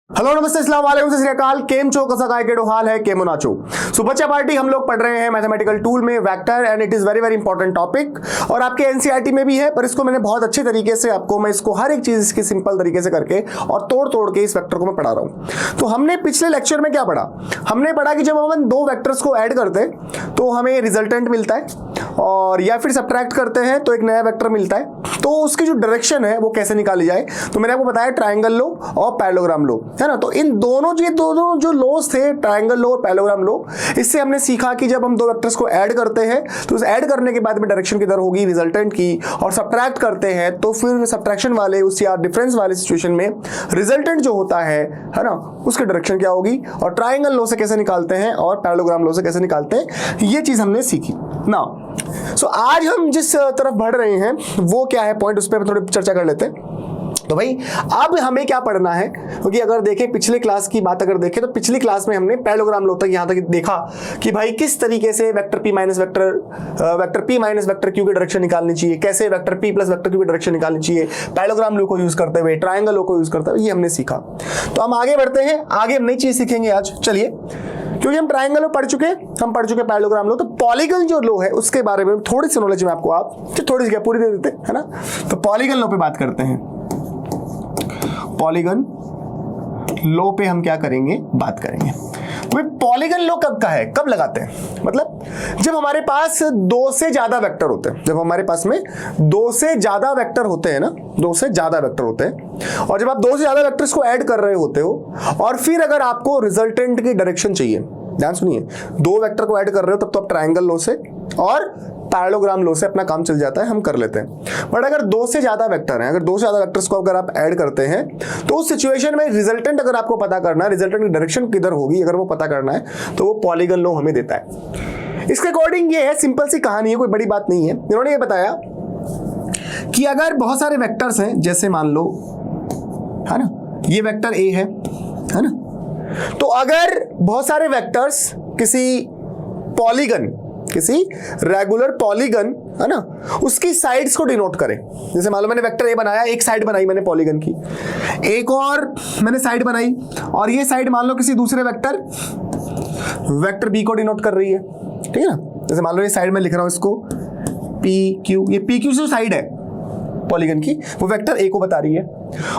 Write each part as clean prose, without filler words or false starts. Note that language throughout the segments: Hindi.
हेलो नमस्ते अस्सलाम वालेकुम सत श्री अकाल। केम चो कसा काय केडो हाल है केमो नाचो। सो बच्चा पार्टी हम लोग पढ़ रहे हैं मैथमेटिकल टूल में vector and it is very very important topic और आपके एनसीईआरटी में भी है, पर इसको मैंने बहुत अच्छे तरीके से आपको मैं इसको हर एक चीज इसकी सिंपल तरीके से करके और तोड़ तोड़ के इस वेक्टर को मैं पढ़ा रहा हूं। तो हमने पिछले लेक्चर में क्या पढ़ा, हमने पढ़ा कि जब हम दो वेक्टर्स को ऐड करते हैं तो हमें रिजल्टेंट मिलता है और या फिर सब्ट्रैक्ट करते हैं तो एक नया वेक्टर मिलता है। तो उसकी जो डायरेक्शन है वो कैसे निकाली जाए, तो मैंने आपको बताया ट्रायंगल लो और पैरेललोग्राम लो, है ना। तो इन दोनों जो लॉस थे, ट्रायंगल लो और पैरेललोग्राम लो, इससे हमने सीखा कि जब हम दो वेक्टर्स को ऐड करते हैं तो उस ऐड करने के बाद में डायरेक्शन किधर होगी रिजल्टेंट की, और सब्ट्रैक्ट करते हैं तो फिर सब्ट्रैक्शन वाले उस या डिफरेंस वाले सिचुएशन में रिजल्टेंट जो होता है ना, उसकी डायरेक्शन क्या होगी, और ट्रायंगल लो से कैसे निकालते हैं और पैरेललोग्राम लो से कैसे निकालते हैं, ये चीज हमने सीखी ना। सो आज हम जिस तरफ बढ़ रहे हैं वो क्या है पॉइंट, उस पर थोड़ी चर्चा कर लेते हैं। तो भाई अब हमें क्या पढ़ना है, क्योंकि अगर देखें पिछले क्लास की बात अगर देखें तो पिछली क्लास में हमने पैरेललोग्राम लो तक यहां तक देखा कि भाई किस तरीके से vector p minus vector q की डायरेक्शन निकालनी चाहिए, कैसे vector p plus vector q की डायरेक्शन निकालनी चाहिए पैरेललोग्राम लो को यूज करते हुए, ट्रायंगल लो को यूज करते हुए, ये हमने सीखा। तो हम आगे बढ़ते हैं, आगे हम नई चीज सीखेंगे आज। चलिए, क्योंकि हम ट्रायंगल लो पढ़ चुके पैरेललोग्राम लो, तो पॉलीगन जो लो है उसके बारे में थोड़ी सी नॉलेज में आपको आप थोड़ी सी क्या पूरी दे देते हैं ना। तो पॉलीगन लो पे बात करते हैं। पॉलीगन लो पे हम क्या करेंगे, बात करेंगे। तो पॉलीगन लो कब का है, कब लगाते हैं, मतलब जब हमारे पास दो से ज्यादा वेक्टर होते हैं, जब हमारे पास में दो से ज्यादा वेक्टर होते हैं ना, दो से ज्यादा वेक्टर होते हैं, और जब आप दो से ज्यादा वेक्टर्स को ऐड कर रहे होते हो और फिर अगर आपको रिजल्टेंट की डायरेक्शन चाहिए, ध्यान सुनिए, दो वेक्टर को ऐड कर रहे हो तब तो आप ट्रायंगल लो से और पैरेललोग्राम लो से अपना काम चल जाता है, हम कर लेते हैं। बट अगर दो से ज्यादा वेक्टर हैं, अगर दो से ज्यादा वेक्टर्स को अगर आप ऐड करते हैं तो उस सिचुएशन में रिजल्टेंट अगर आपको पता करना है, रिजल्टेंट की डायरेक्शन किधर होगी अगर वो पता करना है, तो वो पॉलीगन लो हमें देता है। इसके अकॉर्डिंग ये है, सिंपल सी कहानी है, कोई बड़ी बात नहीं है। इन्होंने ये बताया कि अगर बहुत सारे वेक्टर्स हैं, जैसे मान लो है ना, ये वेक्टर ए है ना, तो अगर बहुत सारे वेक्टर्स किसी पॉलीगन, किसी रेगुलर पॉलीगन है ना, उसकी साइड्स को डिनोट करें। जैसे मान लो मैंने वेक्टर ए बनाया, एक साइड बनाई मैंने पॉलीगन की, एक और मैंने साइड बनाई, और ये साइड मान लो किसी दूसरे वेक्टर बी को डिनोट कर रही है, ठीक है ना। जैसे मान लो ये साइड में लिख रहा हूं इसको पी क्यू, ये पी क्यू जो साइड है पॉलीगन की वो वेक्टर ए को बता रही है,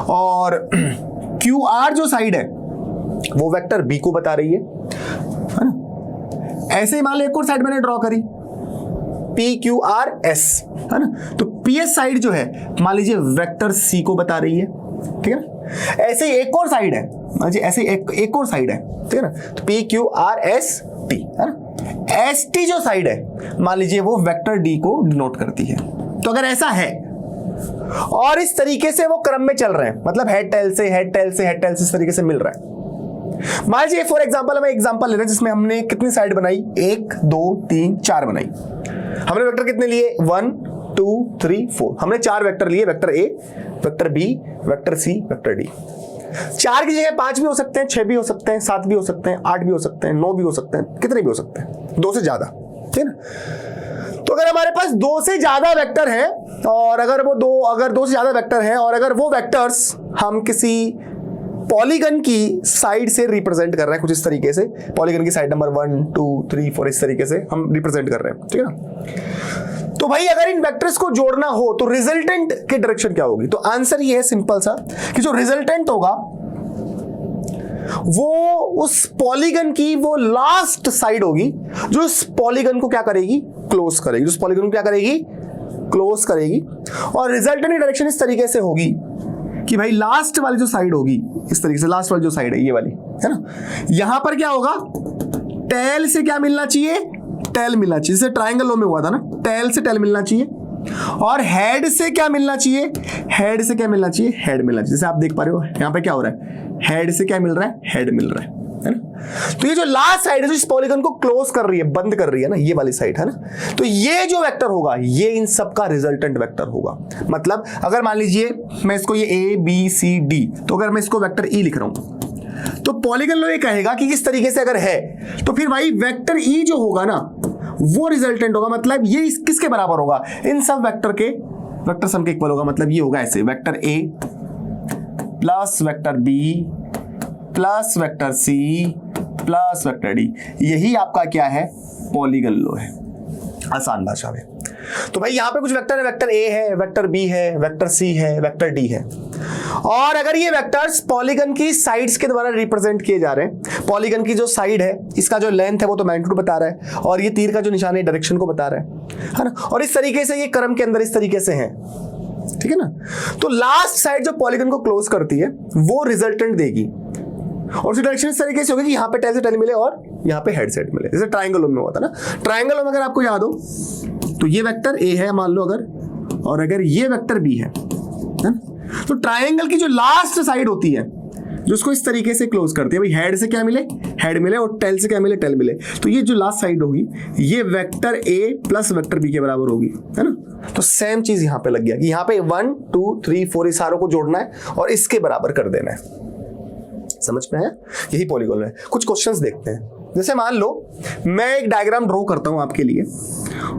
और क्यू आर जो साइड है वो वेक्टर बी को बता रही है ना। ऐसे ही मान लो एक और साइड मैंने ड्रॉ करी पी क्यू आर एस, है ना, तो पी एस साइड जो है मान लीजिए वेक्टर सी को बता रही है, ठीक है ना। ऐसे ही एक और साइड है, मान लीजिए ऐसे एक और साइड है, ठीक है ना, तो P Q R S T, है ना। एस टी जो साइड है मान लीजिए वो वेक्टर डी को डिनोट करती है। तो अगर ऐसा है और इस तरीके से वो क्रम में चल रहे हैं, मतलब हेड टेल से हेड टेल से हेड टेल से इस तरीके से मिल रहा है। मान लीजिए फॉर एग्जांपल हमें एग्जांपल ले रहे हैं जिसमें हमने कितनी साइड बनाई, 1 2 3 4 बनाई। हमने वेक्टर कितने लिए, 1 2 3 4, हमने 4 वेक्टर लिए, vector A, vector B, vector C, vector D. 4 की जगह 5 भी हो सकते हैं, 6 भी हो सकते हैं, 7 भी हो सकते हैं, 8 भी हो सकते हैं, 9 भी हो सकते हैं, कितने भी हो सकते हैं, 2 से ज्यादा, ठीक है ना। तो अगर हमारे पास 2 से ज्यादा वेक्टर है और अगर 2 से ज्यादा वेक्टर है और अगर वो वेक्टर्स हम किसी पॉलीगन की साइड से रिप्रेजेंट कर रहे हैं कुछ इस तरीके से, पॉलीगन की साइड नंबर 1 2 3 4 इस तरीके से हम रिप्रेजेंट कर रहे हैं, ठीक है ना। तो भाई अगर इन वेक्टर्स को जोड़ना हो तो रिजल्टेंट की डायरेक्शन क्या होगी, तो आंसर ये है सिंपल सा कि जो रिजल्टेंट होगा वो उस पॉलीगन की वो लास्ट साइड होगी जो इस पॉलीगन को क्या करेगी, क्लोज करेगी, जो इस पॉलीगन को क्या करेगी, क्लोज करेगी। और रिजल्टेंट की डायरेक्शन इस तरीके से होगी कि भाई लास्ट वाली जो साइड होगी इस तरीके से, लास्ट वाली जो साइड है ये वाली, है ना, यहां पर क्या होगा, टेल से क्या मिलना चाहिए, टेल मिलना चाहिए, जैसे ट्रायंगल लो में हुआ था ना, टेल से टेल मिलना चाहिए, और हेड से क्या मिलना चाहिए, हेड से क्या मिलना चाहिए, हेड मिलना चाहिए। जैसे आप देख पा रहे हो यहां पे क्या हो रहा है, हेड से क्या मिल रहा है, हेड मिल रहा है ना। तो ये जो लास्ट साइड है जो इस पॉलीगन को क्लोज कर रही है, बंद कर रही है ना, ये वाली साइड है ना, तो ये जो वेक्टर होगा ये इन सब का रिजल्टेंट वेक्टर होगा। मतलब अगर मान लीजिए मैं इसको ये ए बी सी डी, तो अगर मैं इसको वेक्टर ई लिख रहा हूं तो पॉलीगन लो ये कहेगा कि इस तरीके से अगर है तो फिर भाई वेक्टर ई जो होगा ना वो रिजल्टेंट होगा, मतलब ये किसके बराबर होगा, इन सब वेक्टर के वेक्टर सम के इक्वल होगा। मतलब ये होगा ऐसे, vector A plus vector B plus vector C plus vector D, यही आपका क्या है, पॉलीगन लॉ है आसान भाषा में। तो भाई यहां पे कुछ वेक्टर है, वेक्टर ए है, वेक्टर बी है, वेक्टर सी है, वेक्टर डी है, और अगर ये वेक्टर्स पॉलीगन की साइड्स के द्वारा रिप्रेजेंट किए जा रहे हैं, पॉलीगन की जो साइड है इसका जो लेंथ है वो तो मैग्नीट्यूड बता रहा है, और ये तीर का जो निशान है डायरेक्शन को बता रहा है ना, और इस तरीके से ये क्रम के अंदर इस तरीके से है, ठीक है ना। तो लास्ट साइड जो पॉलीगन को क्लोज करती है वो रिजल्टेंट देगी, और उसकी डायरेक्शन इस तरीके से होगी कि यहाँ पे टेल से टेल मिले और यहाँ पे हेड सेट मिले, जैसे ट्रायंगल में होता है ना। ट्रायंगल में अगर आपको याद हो तो ये वेक्टर ए है मान लो अगर, और अगर ये वेक्टर बी है ना, तो ट्रायंगल की जो लास्ट साइड होती है जो उसको इस तरीके से क्लोज करती है, भाई हेड से क्या मिले, हेड मिले, और टेल से क्या मिले, टेल मिले, तो ये जो लास्ट साइड होगी ये vector A plus vector B के बराबर होगी, है ना। तो सेम चीज यहां पे लग गया कि यहां पे 1 2 3 4 इस सारों को जोड़ना है और इसके बराबर कर देना है, समझ में है, यही पॉलीगॉन है। कुछ क्वेश्चंस देखते हैं, जैसे मान लो मैं एक डायग्राम ड्रॉ करता हूं आपके लिए,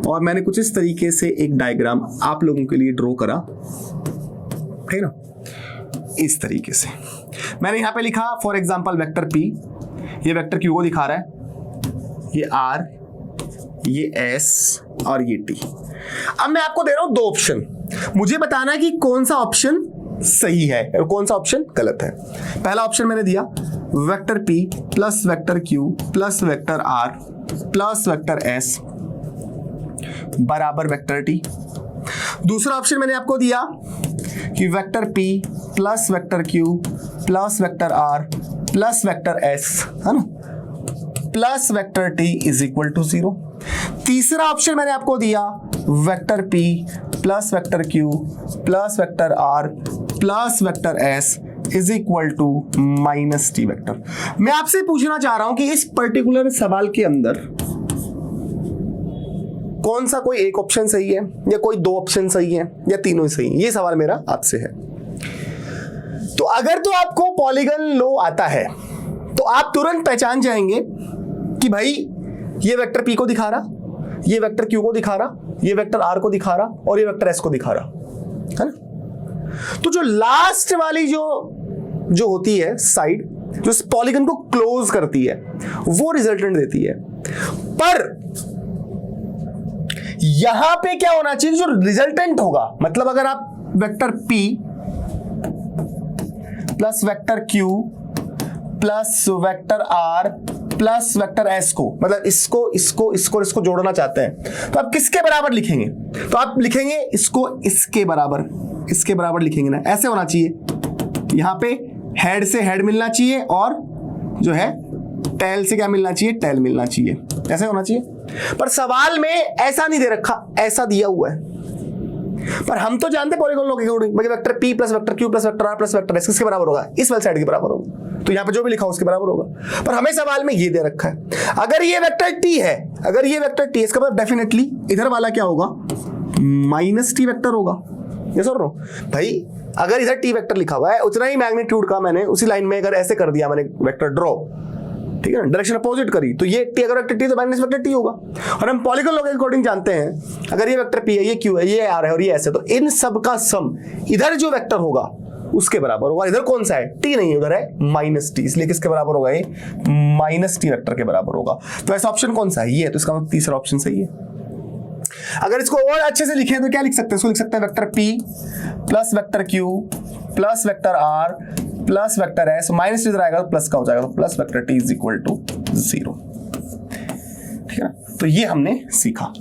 और मैंने कुछ इस तरीके से एक डायग्राम आप लोगों के लिए ड्रॉ करा, ठीक है ना, इस तरीके से मैंने यहां पे लिखा फॉर एग्जांपल वेक्टर P, ये वेक्टर Q को दिखा रहा है, ये R, ये S और ये T। अब मैं आपको दे रहा हूं दो ऑप्शन, मुझे बताना है कि कौन सा ऑप्शन सही है और कौन सा ऑप्शन गलत है। पहला ऑप्शन मैंने दिया vector P plus vector Q plus vector R plus vector S बराबर वेक्टर T। दूसरा ऑप्शन मैंने आपको दिया कि vector P plus vector Q plus vector R plus vector S, है ना, plus vector T is equal to 0। तीसरा ऑप्शन मैंने आपको दिया vector P plus vector Q plus vector R plus vector S is equal to minus T vector. मैं आपसे पूछना चाह रहा हूं कि इस पर्टिकुलर सवाल के अंदर कौन सा कोई एक ऑप्शन सही है, या कोई दो ऑप्शन सही है, या तीनों ही सही है, ये सवाल मेरा आपसे है। तो अगर तो आपको पॉलीगन लॉ आता है तो आप तुरंत पहचान जाएंगे कि भाई ये वेक्टर P को दिखा रहा, ये वेक्टर Q को दिखा रहा, ये वेक्टर R को दिखा रहा, और ये वेक्टर S को दिखा रहा, है ना। तो जो लास्ट वाली जो होती है साइड जो इस पॉलीगन को क्लोज करती है वो रिजल्टेंट देती है, पर यहां पे क्या होना चाहिए, जो रिजल्टेंट होगा, मतलब अगर आप vector P plus vector Q plus vector R plus vector S को, मतलब इसको जोड़ना चाहते हैं, तो आप किसके बराबर लिखेंगे, तो आप लिखेंगे इसको इसके बराबर लिखेंगे ना, ऐसे होना चाहिए, यहां पे हेड से हेड मिलना चाहिए और जो है टेल से क्या मिलना चाहिए, टेल मिलना चाहिए, ऐसे होना चाहिए। पर सवाल में ऐसा नहीं दे रखा, ऐसा दिया हुआ है, पर हम तो जानते पॉलीगॉन लॉ के according vector P plus vector Q plus vector R plus vector S किसके बराबर होगा, इस वाली साइड के बराबर होगा, तो यहां पे जो भी लिखा हो उसके बराबर होगा, पर हमें सवाल में ये दे रखा है। अगर ये वेक्टर T है, अगर ये वेक्टर T, इसका मतलब डेफिनेटली इधर वाला क्या होगा, माइनस T वेक्टर होगा, ये सुन रहा हूं भाई। अगर इधर T वेक्टर लिखा हुआ है उतना ही मैग्नीट्यूड का मैंने उसी लाइन में अगर ऐसे कर दिया मैंने वेक्टर ड्रॉ, ठीक है ना, डायरेक्शन अपोजिट करी, तो ये T, अगर वेक्टर T तो माइनस वेक्टर T होगा। और हम पॉलीगॉन लॉ के अकॉर्डिंग जानते हैं अगर ये वेक्टर P है, ये Q है, ये R है और ये S है, तो इन सब का सम इधर जो वेक्टर होगा उसके बराबर होगा। इधर कौन सा है, T नहीं, उधर है माइनस T, इसलिए किसके बराबर होगा, ये माइनस T वेक्टर के बराबर होगा। तो ऐसा ऑप्शन कौन सा है, ये है, तो इसका मतलब तीसरा ऑप्शन सही है। अगर इसको और अच्छे से लिखें तो क्या लिख सकते हैं, इसको लिख सकते हैं vector P plus vector Q plus vector R plus vector S, minus इधर आएगा तो प्लस का हो जाएगा, तो plus vector T is equal to 0, ठीक है। तो ये हमने सीखा।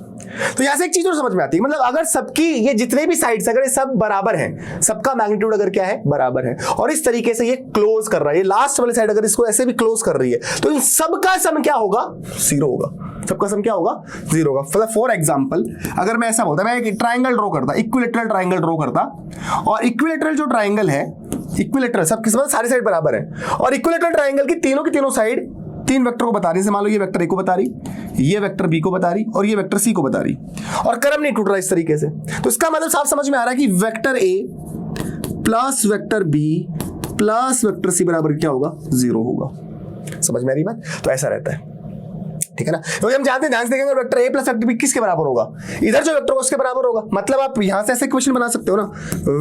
तो यहां से एक चीज और समझ में आती है, मतलब अगर सबकी ये जितने भी साइड्स अगर ये सब बराबर हैं, सबका मैग्नीट्यूड अगर क्या है, बराबर है, और इस तरीके से ये क्लोज कर रहा है, ये लास्ट वाली साइड अगर इसको ऐसे भी क्लोज कर रही है, तो इन सबका सम क्या होगा, 0 होगा, सबका सम क्या होगा, 0 होगा। फॉर एग्जांपल अगर मैं ऐसा बोलता, मैं एक ट्राइंगल ड्रॉ करता, इक्विलेटरल ट्राइंगल ड्रॉ करता, और इक्विलेटरल जो ट्राइंगल है, इक्विलेटरल सब किस मतलब सारी साइड बराबर है, और इक्विलेटरल ट्राइंगल की तीनों साइड तीन वेक्टर को बता रही है, मान लो ये वेक्टर A को बता रही, ये वेक्टर B को बता रही और ये वेक्टर C को बता रही, और क्रम नहीं टूट रहा इस तरीके से, तो इसका मतलब साफ समझ में आ रहा है कि vector A plus vector B plus vector C बराबर क्या होगा, 0 होगा। समझ में आ रही बात, तो ऐसा रहता है। ठीक है ना, क्योंकि हम जानते हैं, ध्यान से देखेंगे vector a plus vector b किसके बराबर होगा, इधर जो वेक्टर होगा उसके बराबर होगा। मतलब आप यहां से ऐसे क्वेश्चन बना सकते हो ना,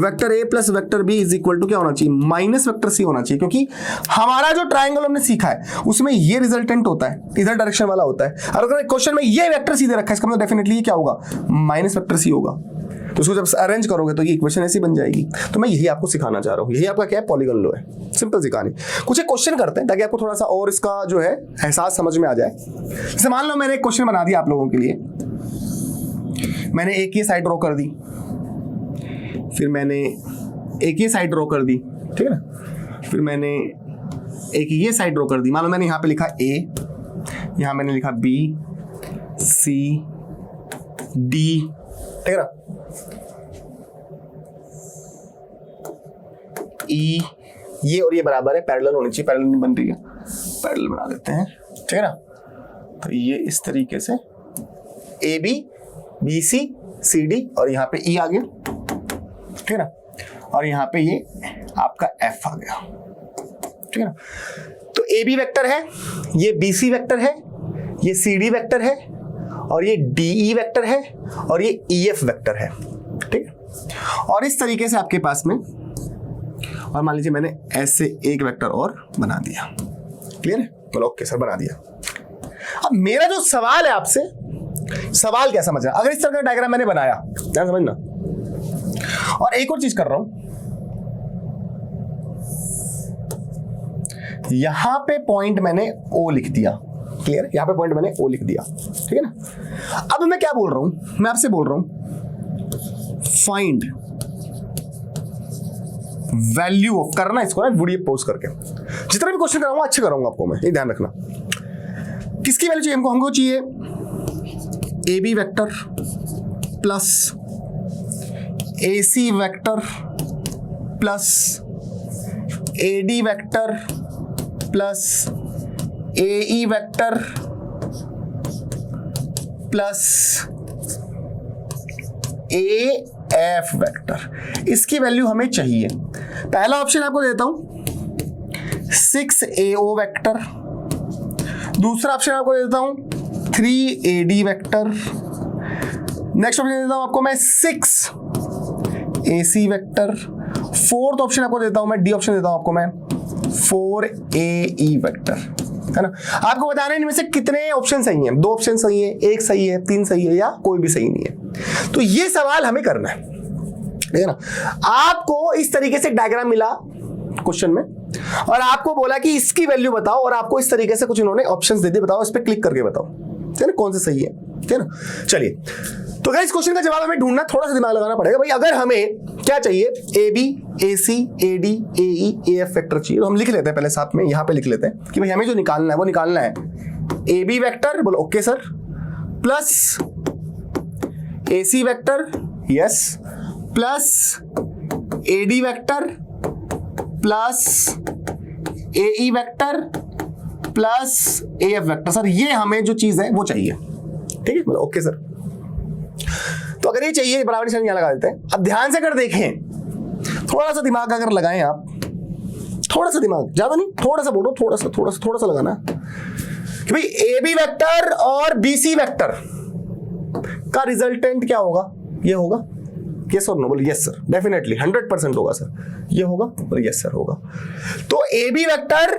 vector a plus vector b is equal to क्या होना चाहिए, माइनस वेक्टर c होना चाहिए, क्योंकि हमारा जो ट्राइंगल हमने सीखा है उसमें ये रिजल्टेंट होता है, इधर डायरेक्शन वाला होता है। और अगर क्वेश्चन में ये वेक्टर सीधे रखा है, इसका मतलब डेफिनेटली ये क्या होगा, माइनस वेक्टर c होगा। तो उसको जब अरेंज करोगे तो ये इक्वेशन ऐसी बन जाएगी। तो मैं यही आपको सिखाना चाह रहा हूँ, यही आपका क्या है, पॉलीगन लॉ है। सिंपल सी कहानी। कुछ एक क्वेश्चन करते हैं ताकि आपको थोड़ा सा और इसका जो है एहसास समझ में आ जाए। जैसे मान लो मैंने एक क्वेश्चन बना दिया आप लोगों के लिए, मैंने एक ये साइड ड्रॉ कर दी, फिर मैंने एक ये साइड ड्रॉ कर दी, ठीक है ना, फिर मैंने एक ये साइड ड्रॉ कर दी। मान लो मैंने यहाँ पे लिखा a, यहाँ मैंने लिखा b, c, d, ठीक है ना, E, ये और ये बराबर है, पैरेलल होनी चाहिए, पैरेलल नहीं बन रही है, पैरेलल बना देते हैं, ठीक है ना। तो ये इस तरीके से A B B C C D और यहाँ पे E आ गया, ठीक है ना, और यहाँ पे ये आपका F आ गया, ठीक है ना। तो ए बी वेक्टर है, ये बी सी वेक्टर है, ये सी डी वेक्टर है, और ये डी ई वेक्टर है, और ये ई एफ वेक्टर है, ठीक है। और इस तरीके से आपके पास में, और मान लीजिए मैंने ऐसे एक वेक्टर और बना दिया, क्लियर है, तो ओके सर बना दिया। अब मेरा जो सवाल है आपसे, सवाल क्या समझ रहा है, अगर इस तरह का डायग्राम मैंने बनाया, ध्यान समझना। और एक और चीज कर रहा हूं, यहां पे पॉइंट मैंने O लिख दिया, क्लियर, यहां पे पॉइंट मैंने O लिख दिया, ठीक है ना। अब मैं क्या बोल रहा हूं, मैं आपसे बोल रहा हूं फाइंड वैल्यू ऑफ, करना इसको ना वीडियो पॉज करके, जितना भी क्वेश्चन कराऊंगा अच्छे कराऊंगा आपको मैं, ये ध्यान रखना। किसकी वैल्यू चाहिए हमको, हमको चाहिए A B vector plus A C vector plus A D vector plus A E vector plus A F vector, इसकी वैल्यू हमें चाहिए। पहला ऑप्शन आपको देता हूं 6AO वेक्टर, दूसरा ऑप्शन आपको देता हूं 3AD वेक्टर, नेक्स्ट ऑप्शन देता हूं आपको मैं 6AC वेक्टर, फोर्थ ऑप्शन आपको देता हूं मैं, डी ऑप्शन देता हूं आपको मैं 4AE वेक्टर, है ना। आपको बताना है इनमें से कितने ऑप्शन सही हैं, 2 ऑप्शन सही है, 1 सही है, 3 सही है, या कोई भी सही नहीं है। तो ये सवाल हमें करना है, ठीक है ना। आपको इस तरीके से डायग्राम मिला क्वेश्चन में, और आपको बोला कि इसकी वैल्यू बताओ, और आपको इस तरीके से कुछ इन्होंने ऑप्शंस दे दिए, बताओ इस पे क्लिक करके बताओ, ठीक है ना, कौन से सही है, ठीक है ना। चलिए, तो गाइस क्वेश्चन का जवाब हमें ढूंढना, थोड़ा सा दिमाग लगाना पड़ेगा भाई। अगर हमें क्या चाहिए, A B A C A D A E A F vector चाहिए, तो हम लिख लेते हैं पहले साथ में, यहां पे लिख लेते हैं कि भाई हमें जो निकालना है वो निकालना है ए बी वेक्टर, बोलो okay sir, plus A C vector, yes, plus A D vector plus A E vector plus A F vector. Sir ये हमें जो चीज है वो चाहिए, ठीक है, मतलब ओके सर। तो अगर ये चाहिए, बराबर निशान यहां लगा देते हैं। अब ध्यान से अगर देखें, थोड़ा सा दिमाग अगर लगाएं आप, थोड़ा सा दिमाग, ज्यादा नहीं, थोड़ा सा बोलो, थोड़ा सा लगाना कि भाई ए बी वेक्टर और बी सी वेक्टर का रिजल्टेंट क्या होगा, ये होगा, यस और नो, बोल यस सर, डेफिनेटली 100% होगा सर, ये होगा, बोल यस सर होगा। तो A B vector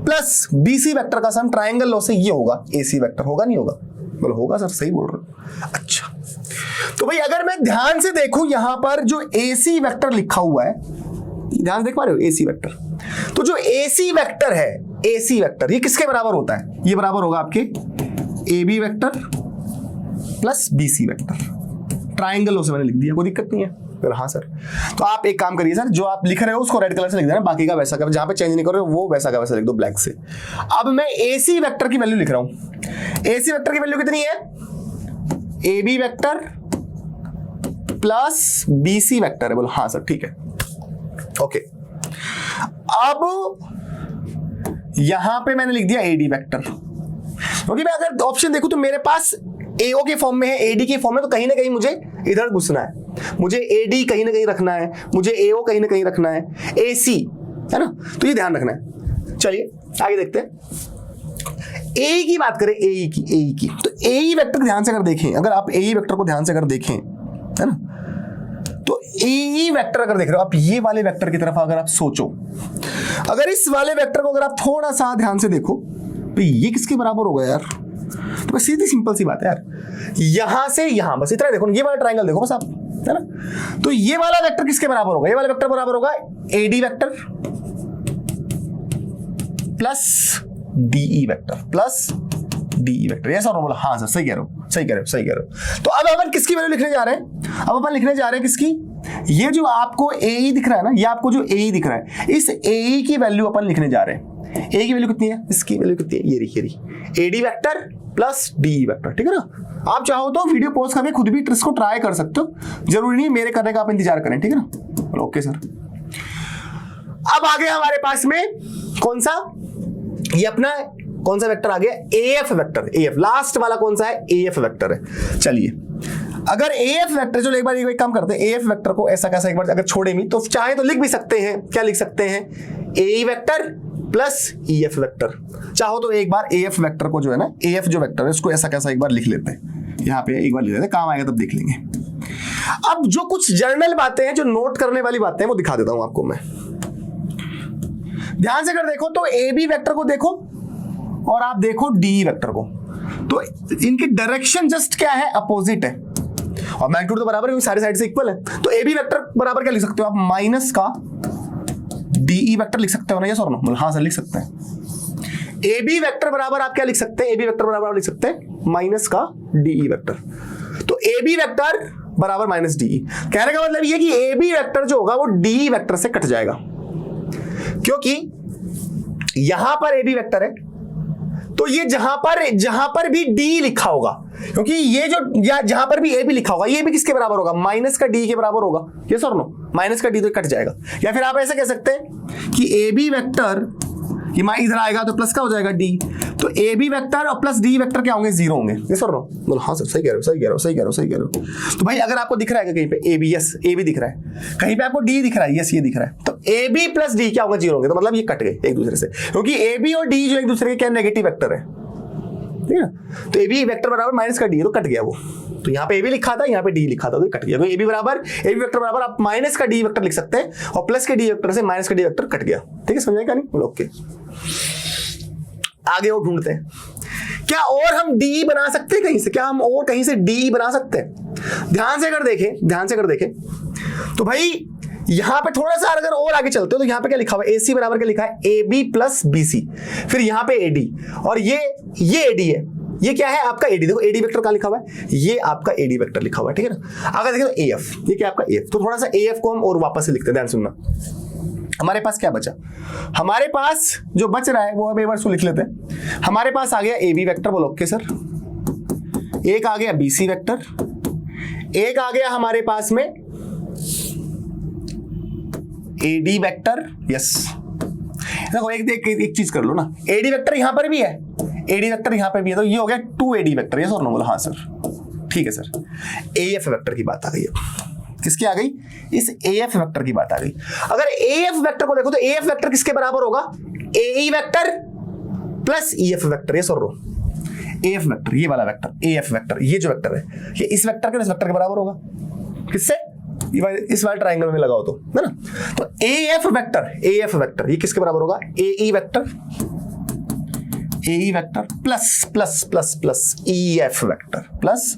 plus B C vector का सम ट्राइंगल लॉ से ये होगा, ए सी वेक्टर होगा, नहीं होगा, बोलो होगा सर, सही बोल रहे हो। अच्छा, तो भाई अगर मैं ध्यान से देखूं, यहां पर जो ए सी वेक्टर लिखा हुआ है, ध्यान से देख पा रहे हो, ए सी वेक्टर, तो जो ए सी वेक्टर है, ए सी वेक्टर ये किसके बराबर होता है, ये बराबर होगा आपके A B vector plus B C vector, triangle law से मैंने लिख दिया, कोई दिक्कत नहीं है। हाँ सर, तो आप एक काम करिए सर, जो आप लिख रहे हो उसको रेड कलर से लिख देना, बाकी का वैसा का, जहां पे चेंज नहीं कर रहे हो वो वैसा का वैसा लिख दो ब्लैक से। अब मैं एसी वेक्टर की वैल्यू लिख रहा हूं, एसी वेक्टर की वैल्यू कितनी है, A B vector plus B C vector है, बोलो हाँ सर ठीक है, ओके। अब यहां पे मैंने लिख दिया ए डी वेक्टर, क्योंकि मैं अगर ऑप्शन देखूं तो मेरे पास एओ के फॉर्म में है, एडी के फॉर्म में, तो कहीं ना कहीं मुझे इधर घुसना है, मुझे एडी कहीं ना कहीं रखना है, मुझे एओ कहीं ना कहीं रखना है, एसी, है ना, तो ये ध्यान रखना है। चलिए आगे देखते हैं। ए की बात करें, ए की तो ए वेक्टर ध्यान से अगर देखें, अगर आप ए वेक्टर को ध्यान से अगर देखें, है ना, तो ए वेक्टर अगर देख रहे हो आप, ये वाले वेक्टर की तरफ अगर आप सोचो, अगर इस वाले वेक्टर को अगर आप थोड़ा सा ध्यान से देखो तो ये किसके बराबर होगा यार? तो बस सीधी सिंपल सी बात है यार, यहां से यहां बस इतना देखो, ये वाला ट्रायंगल देखो बस आप, है ना। तो ये वाला वेक्टर किसके बराबर होगा? ये वाला वेक्टर बराबर होगा AD vector plus DE vector, plus DE vector. Yes और नो बोला? हाँ सर, सही कह रहे हो, सही कह रहे हो। तो अब अपन किसकी वैल्यू लिखने जा रहे हैं? अब अपन लिखने जा रहे हैं किसकी? ये जो आपको ए दिख रहा है ना, ये आपको जो ए दिख रहा है, इस ए की वैल्यू अपन लिखने जा रहे हैं। ए की वैल्यू कितनी है? इसकी वैल्यू कितनी है? ये रही AD vector plus D vector, ठीक है ना। आप चाहो तो वीडियो पॉज करके खुद भी इसको ट्राई कर सकते हो, जरूरी नहीं मेरे करने का आप इंतजार करें, ठीक है ना। ओके सर, अब आ गया हमारे पास में कौन सा? ये अपना कौन सा वेक्टर आ गया? AF vector. एएफ लास्ट वाला कौन सा है? एएफ वेक्टर है। चलिए, अगर एएफ वेक्टर, चलो एक बार एक काम करते हैं, एएफ वेक्टर को ऐसा कैसा एक बार अगर छोड़े भी तो चाहे तो लिख भी सकते हैं। क्या लिख सकते हैं? ए वेक्टर प्लस ईएफ वेक्टर। चाहो तो एक बार एएफ वेक्टर को जो है ना, एएफ जो वेक्टर है उसको ऐसा कैसा एक बार लिख लेते हैं, यहाँ पे एक बार लिख लेते हैं, काम आएगा तब देख लेंगे। अब जो कुछ जर्नल बातें हैं, जो नोट करने वाली बातें हैं, वो दिखा देता हूं आपको मैं। ध्यान से अगर देखो तो ए बी वेक्टर को देखो और आप देखो डी वेक्टर को, तो इनकी डायरेक्शन जस्ट क्या है? अपोजिट है, और मैग्नीट्यूड तो बराबर है, सारे साइड से इक्वल है। तो ए बी वेक्टर बराबर क्या लिख सकते हो आप? माइनस का डीई वेक्टर लिख सकते हो ना? यस और नो? हाँ सर, लिख सकते हैं। ए बी वेक्टर बराबर आप क्या लिख सकते हैं? ए बी वेक्टर बराबर आप लिख सकते हैं माइनस का डीई वेक्टर। तो ए बी वेक्टर बराबर माइनस डीई, कहने का मतलब ये कि ए बी वेक्टर जो होगा वो डी वेक्टर से कट जाएगा, क्योंकि यहां पर ए बी वेक्टर है, तो ये जहां पर भी डी लिखा होगा, क्योंकि ये जो जहां पर भी ए बी लिखा होगा, ये भी किसके बराबर होगा? माइनस का डी के बराबर होगा। यस और नो? माइनस का डी तो कट जाएगा। या फिर आप ऐसे कह सकते हैं कि ए बी वेक्टर ये इधर आएगा तो प्लस का हो जाएगा डी, तो ए बी वेक्टर और प्लस डी वेक्टर क्या होंगे? जीरो होंगे। यस और नो? बोलो हाँ सर, सही कह रहे हो। तो भाई अगर आपको दिख रहा है कहीं पे A B, yes A B दिख रहा है, कहीं पे आपको डी दिख रहा है, यस ये दिख रहा है, तो ए बी प्लस डी क्या होंगे? जीरो होंगे। तो मतलब ये कट गए एक दूसरे से, क्योंकि ए बी और डी जो एक दूसरे के क्या नेगेटिव वेक्टर है, ठीक है ना। तो ए बी वेक्टर बराबर माइनस का डी है, तो कट गया वो। तो यहाँ पे ए बी लिखा था, यहाँ पे डी लिखा था, तो कट गया। तो ए बी वेक्टर बराबर आप माइनस का डी वेक्टर लिख सकते हैं, और प्लस के डी वेक्टर से माइनस का डी वेक्टर कट गया। ठीक है, समझाएगा नहीं? बोलो ओके। आगे और ढूंढते हैं, क्या और हम डी बना सकते हैं कहीं से? क्या हम और कहीं से डी बना सकते हैं? ध्यान से अगर देखें तो भाई यहां पे थोड़ा सा अगर और आगे चलते हो तो यहां पे क्या लिखा हुआ है? AC बराबर क्या लिखा है? AB प्लस BC, फिर यहां पे AD, और ये AD है, ये क्या है आपका AD। देखो AD वेक्टर कहां लिखा हुआ है? ये आपका AD वेक्टर लिखा हुआ है, ठीक है ना। अगर देखें तो AF, ये क्या आपका AF, तो थोड़ा सा AF को हम और वापस से लिखते हैं, ध्यान सुनना। हमारे पास क्या बचा? हमारे पास जो बच रहा है वो अब एक बार लिख लेते हैं। हमारे पास आ गया AB वेक्टर, बोलो ओके सर। एक आ गया BC वेक्टर, एक आ गया हमारे पास में AD वेक्टर, यस। देखो एक चीज कर लो ना, AD वेक्टर यहां पर भी है, AD वेक्टर यहां पर भी है, तो ये हो गया 2AD वेक्टर। यस और नो? बोलो हाँ सर, ठीक है सर। AF वेक्टर की बात आ गई। किसकी आ गई? इस AF वेक्टर की बात आ गई। अगर AF वेक्टर को देखो तो AF वेक्टर किसके बराबर होगा? AE vector plus EF vector. Yes और नो? AF वेक्टर, ये वाला वेक्टर AF वेक्टर, ये जो वेक्टर है, ये इस वेक्टर के वेक्टर के बराबर होगा। किससे? इस वाले ट्रायंगल में लगाओ तो, है ना। तो AF वेक्टर ये किसके बराबर होगा? AE vector plus plus plus plus EF vector plus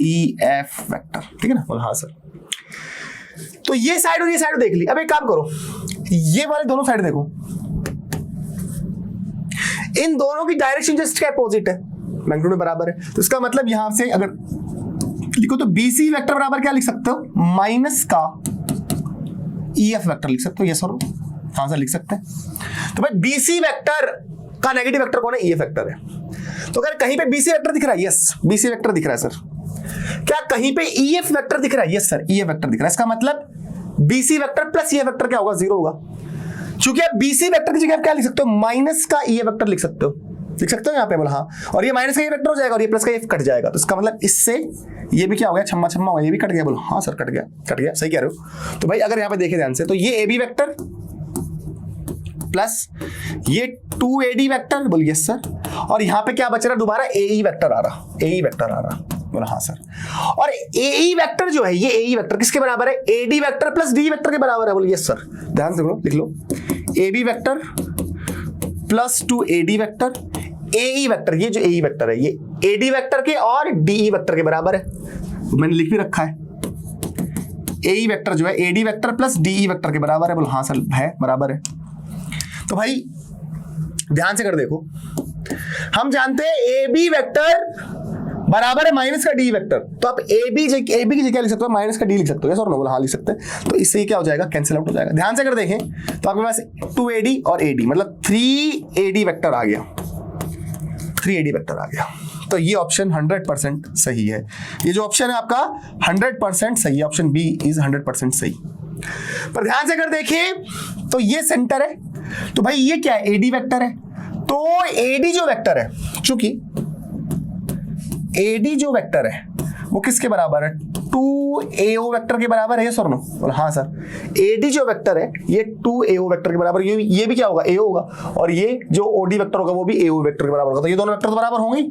EF vector, ठीक है ना। बोल हाँ सर। तो ये साइड और ये साइड देख ली। अब एक काम करो, ये वाले दोनों साइड देखो, इन दोनों की डायरेक्शन जस्ट क्या अपोजिट है, मैग्नीट्यूड में बराबर है। तो इसका मतलब यहां से अगर लिखो तो BC वेक्टर बराबर क्या लिख सकते हो? माइनस का EF वेक्टर लिख सकते हो। यस और हाँ सर, लिख सकते हैं। तो भाई BC वेक्टर का नेगेटिव वेक्टर कौन है? EF वेक्टर है। तो अगर कहीं पे BC वेक्टर दिख रहा है, यस BC वेक्टर दिख रहा है सर। क्या कहीं पे EF वेक्टर दिख रहा है? यस सर, EF वेक्टर दिख रहा है। इसका मतलब BC vector plus EF vector क्या होगा? जीरो होगा। चूंकि आप BC वेक्टर की जगह क्या लिख सकते हो? माइनस का EF वेक्टर लिख सकते हो यहाँ पे, बोला हाँ। और ये माइनस का ये वेक्टर हो जाएगा और ये प्लस का ये कट जाएगा। तो इसका मतलब इससे ये भी क्या हो गया? छम्मा छम्मा हो गया, ये भी कट गया। बोलो हाँ सर, कट गया, सही कह रहे हो। तो भाई अगर यहाँ पे देखे ध्यान से, तो ये AB वेक्टर प्लस ये 2AD वेक्टर, बोलिए सर, और यहां पे क्या बच रहा, दोबारा AE वेक्टर आ रहा, AE वेक्टर आ रहा, बोला हाँ सर। और AE वेक्टर जो है, ये AE वेक्टर किसके बराबर है, AD vector plus D vector के बराबर है, बोलिए यस सर। ध्यान से लिख लो, AB vector plus 2AD vector, AE vector, ये जो AE वेक्टर है ये AD वेक्टर के और DE वेक्टर के बराबर है, तो मैंने लिख भी रखा है। AE वेक्टर जो है AD vector plus DE vector के बराबर है, बोल हाँ सर है, बराबर है। तो भाई ध्यान से कर देखो, हम जानते हैं AB वेक्टर बराबर है माइनस का D वेक्टर, तो आप AB की जगह लिख सकते हो माइनस का D लिख सकते हो, और बोला हाँ लिख सकते हैं, तो इससे क्या हो जाएगा, कैंसिल आउट हो जाएगा। ध्यान से अगर देखें तो आपके पास 2AD और AD मतलब 3AD वेक्टर आ गया, 3AD वेक्टर आ गया। तो ये ऑप्शन 100% सही है, ये जो ऑप्शन है आपका 100% सही है, ऑप्शन बी इज 100% सही। पर ध्यान से अगर देखें तो ये सेंटर है, तो भाई ये क्या है, AD वेक्टर है, तो AD जो वेक्टर है, चूंकि AD जो वेक्टर है वो किसके बराबर है, 2AO वेक्टर के बराबर है, ये सर नो, बोला हाँ सर। AD जो वेक्टर है ये 2AO वेक्टर के बराबर, ये भी क्या होगा, AO होगा, और ये जो OD वेक्टर होगा वो भी AO वेक्टर के बराबर होगा, तो ये दोनों वेक्टर तो बराबर होंगे,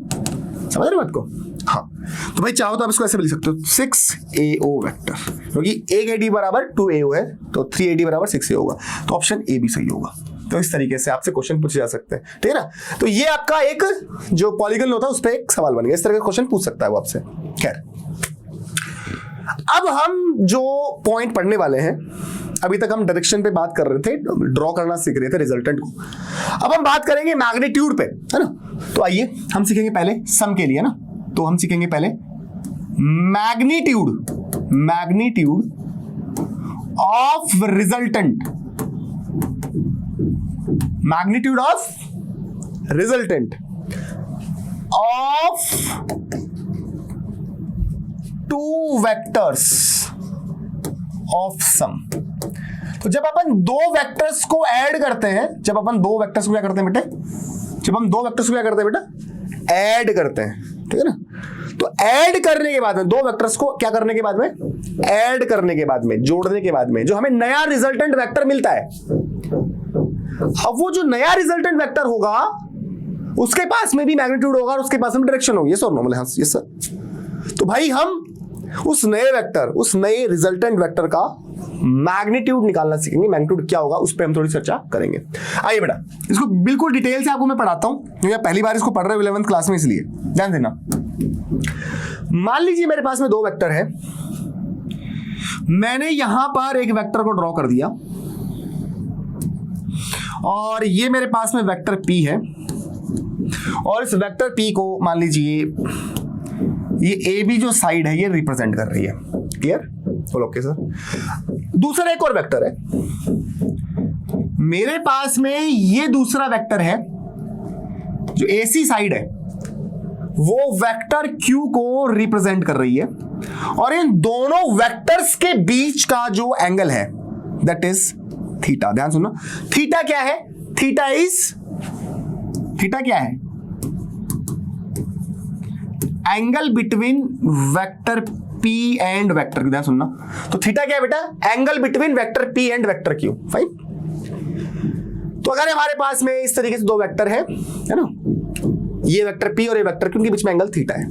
समझ रहे बात को। हाँ, तो भाई चाहो तो आप इसको ऐसे भी लिख सकते हो 6AO वेक्टर, क्योंकि एक AD बराबर 2AO है, तो 3AD बराबर 6AO होगा, तो ऑप्शन ए भी सही होगा। तो इस तरीके से आपसे क्वेश्चन पूछे जा सकते हैं, ठीक है ना। तो ये आपका एक जो पॉलीगन होता है उस पर एक सवाल बन गया, इस तरह का क्वेश्चन पूछ सकता है वो आपसे। खैर, अब हम जो पॉइंट पढ़ने वाले हैं, अभी तक हम डायरेक्शन पे बात कर रहे थे, ड्रॉ करना सीख रहे थे रिजल्टेंट को, अब हम बात करेंगे मैग्नीट्यूड पे, है ना। तो आइए हम सीखेंगे पहले सम के लिए ना, तो हम सीखेंगे पहले magnitude of resultant, magnitude of resultant of two vectors of sum. तो जब अपन दो वेक्टर्स को ऐड करते हैं, जब अपन दो वेक्टर्स को क्या करते हैं बेटे, जब हम दो वेक्टर्स को क्या करते हैं बेटा, ऐड करते हैं, ठीक है ना। तो ऐड करने के बाद में, दो वेक्टर्स को क्या करने के बाद में, ऐड करने के बाद में, जोड़ने के बाद में जो हमें नया रिजल्टेंट वेक्टर मिलता है, अब वो जो नया रिजल्टेंट वेक्टर होगा उसके पास में भी मैग्नीट्यूड होगा और उसके पास में डायरेक्शन होगी, ये सर नॉर्मल है, ये सर। तो भाई हम उस नए वेक्टर, उस नए रिजल्टेंट वेक्टर का मैग्नीट्यूड निकालना सीखेंगे, मैग्नीट्यूड क्या होगा उस पर हम थोड़ी चर्चा करेंगे। आइए बेटा, इसको बिल्कुल डिटेल से आपको मैं पढ़ाता हूं, क्योंकि पहली बार इसको पढ़ रहे हो 11th क्लास में, इसलिए ध्यान देना। मान लीजिए मेरे पास में दो वेक्टर है, मैंने यहां पर एक वेक्टर को ड्रॉ कर दिया और ये मेरे पास में वेक्टर P है, और इस वेक्टर P को मान लीजिए ये AB जो साइड है ये रिप्रेजेंट कर रही है, क्लियर, बोलो ओके सर। दूसरा एक और वेक्टर है मेरे पास में, ये दूसरा वेक्टर है जो AC साइड है वो वेक्टर Q को रिप्रेजेंट कर रही है, और इन दोनों वेक्टर्स के बीच का जो एंगल है दैट इज थीटा। ध्यान सुनना, थीटा क्या है, थीटा क्या है, angle between vector P and vector Q। ध्यान सुनना, तो थीटा क्या है बेटा, angle between vector P and vector Q, fine. तो अगर हमारे पास में इस तरीके से दो वेक्टर है ना, ये वेक्टर P और ये वेक्टर Q के बीच में एंगल थीटा है,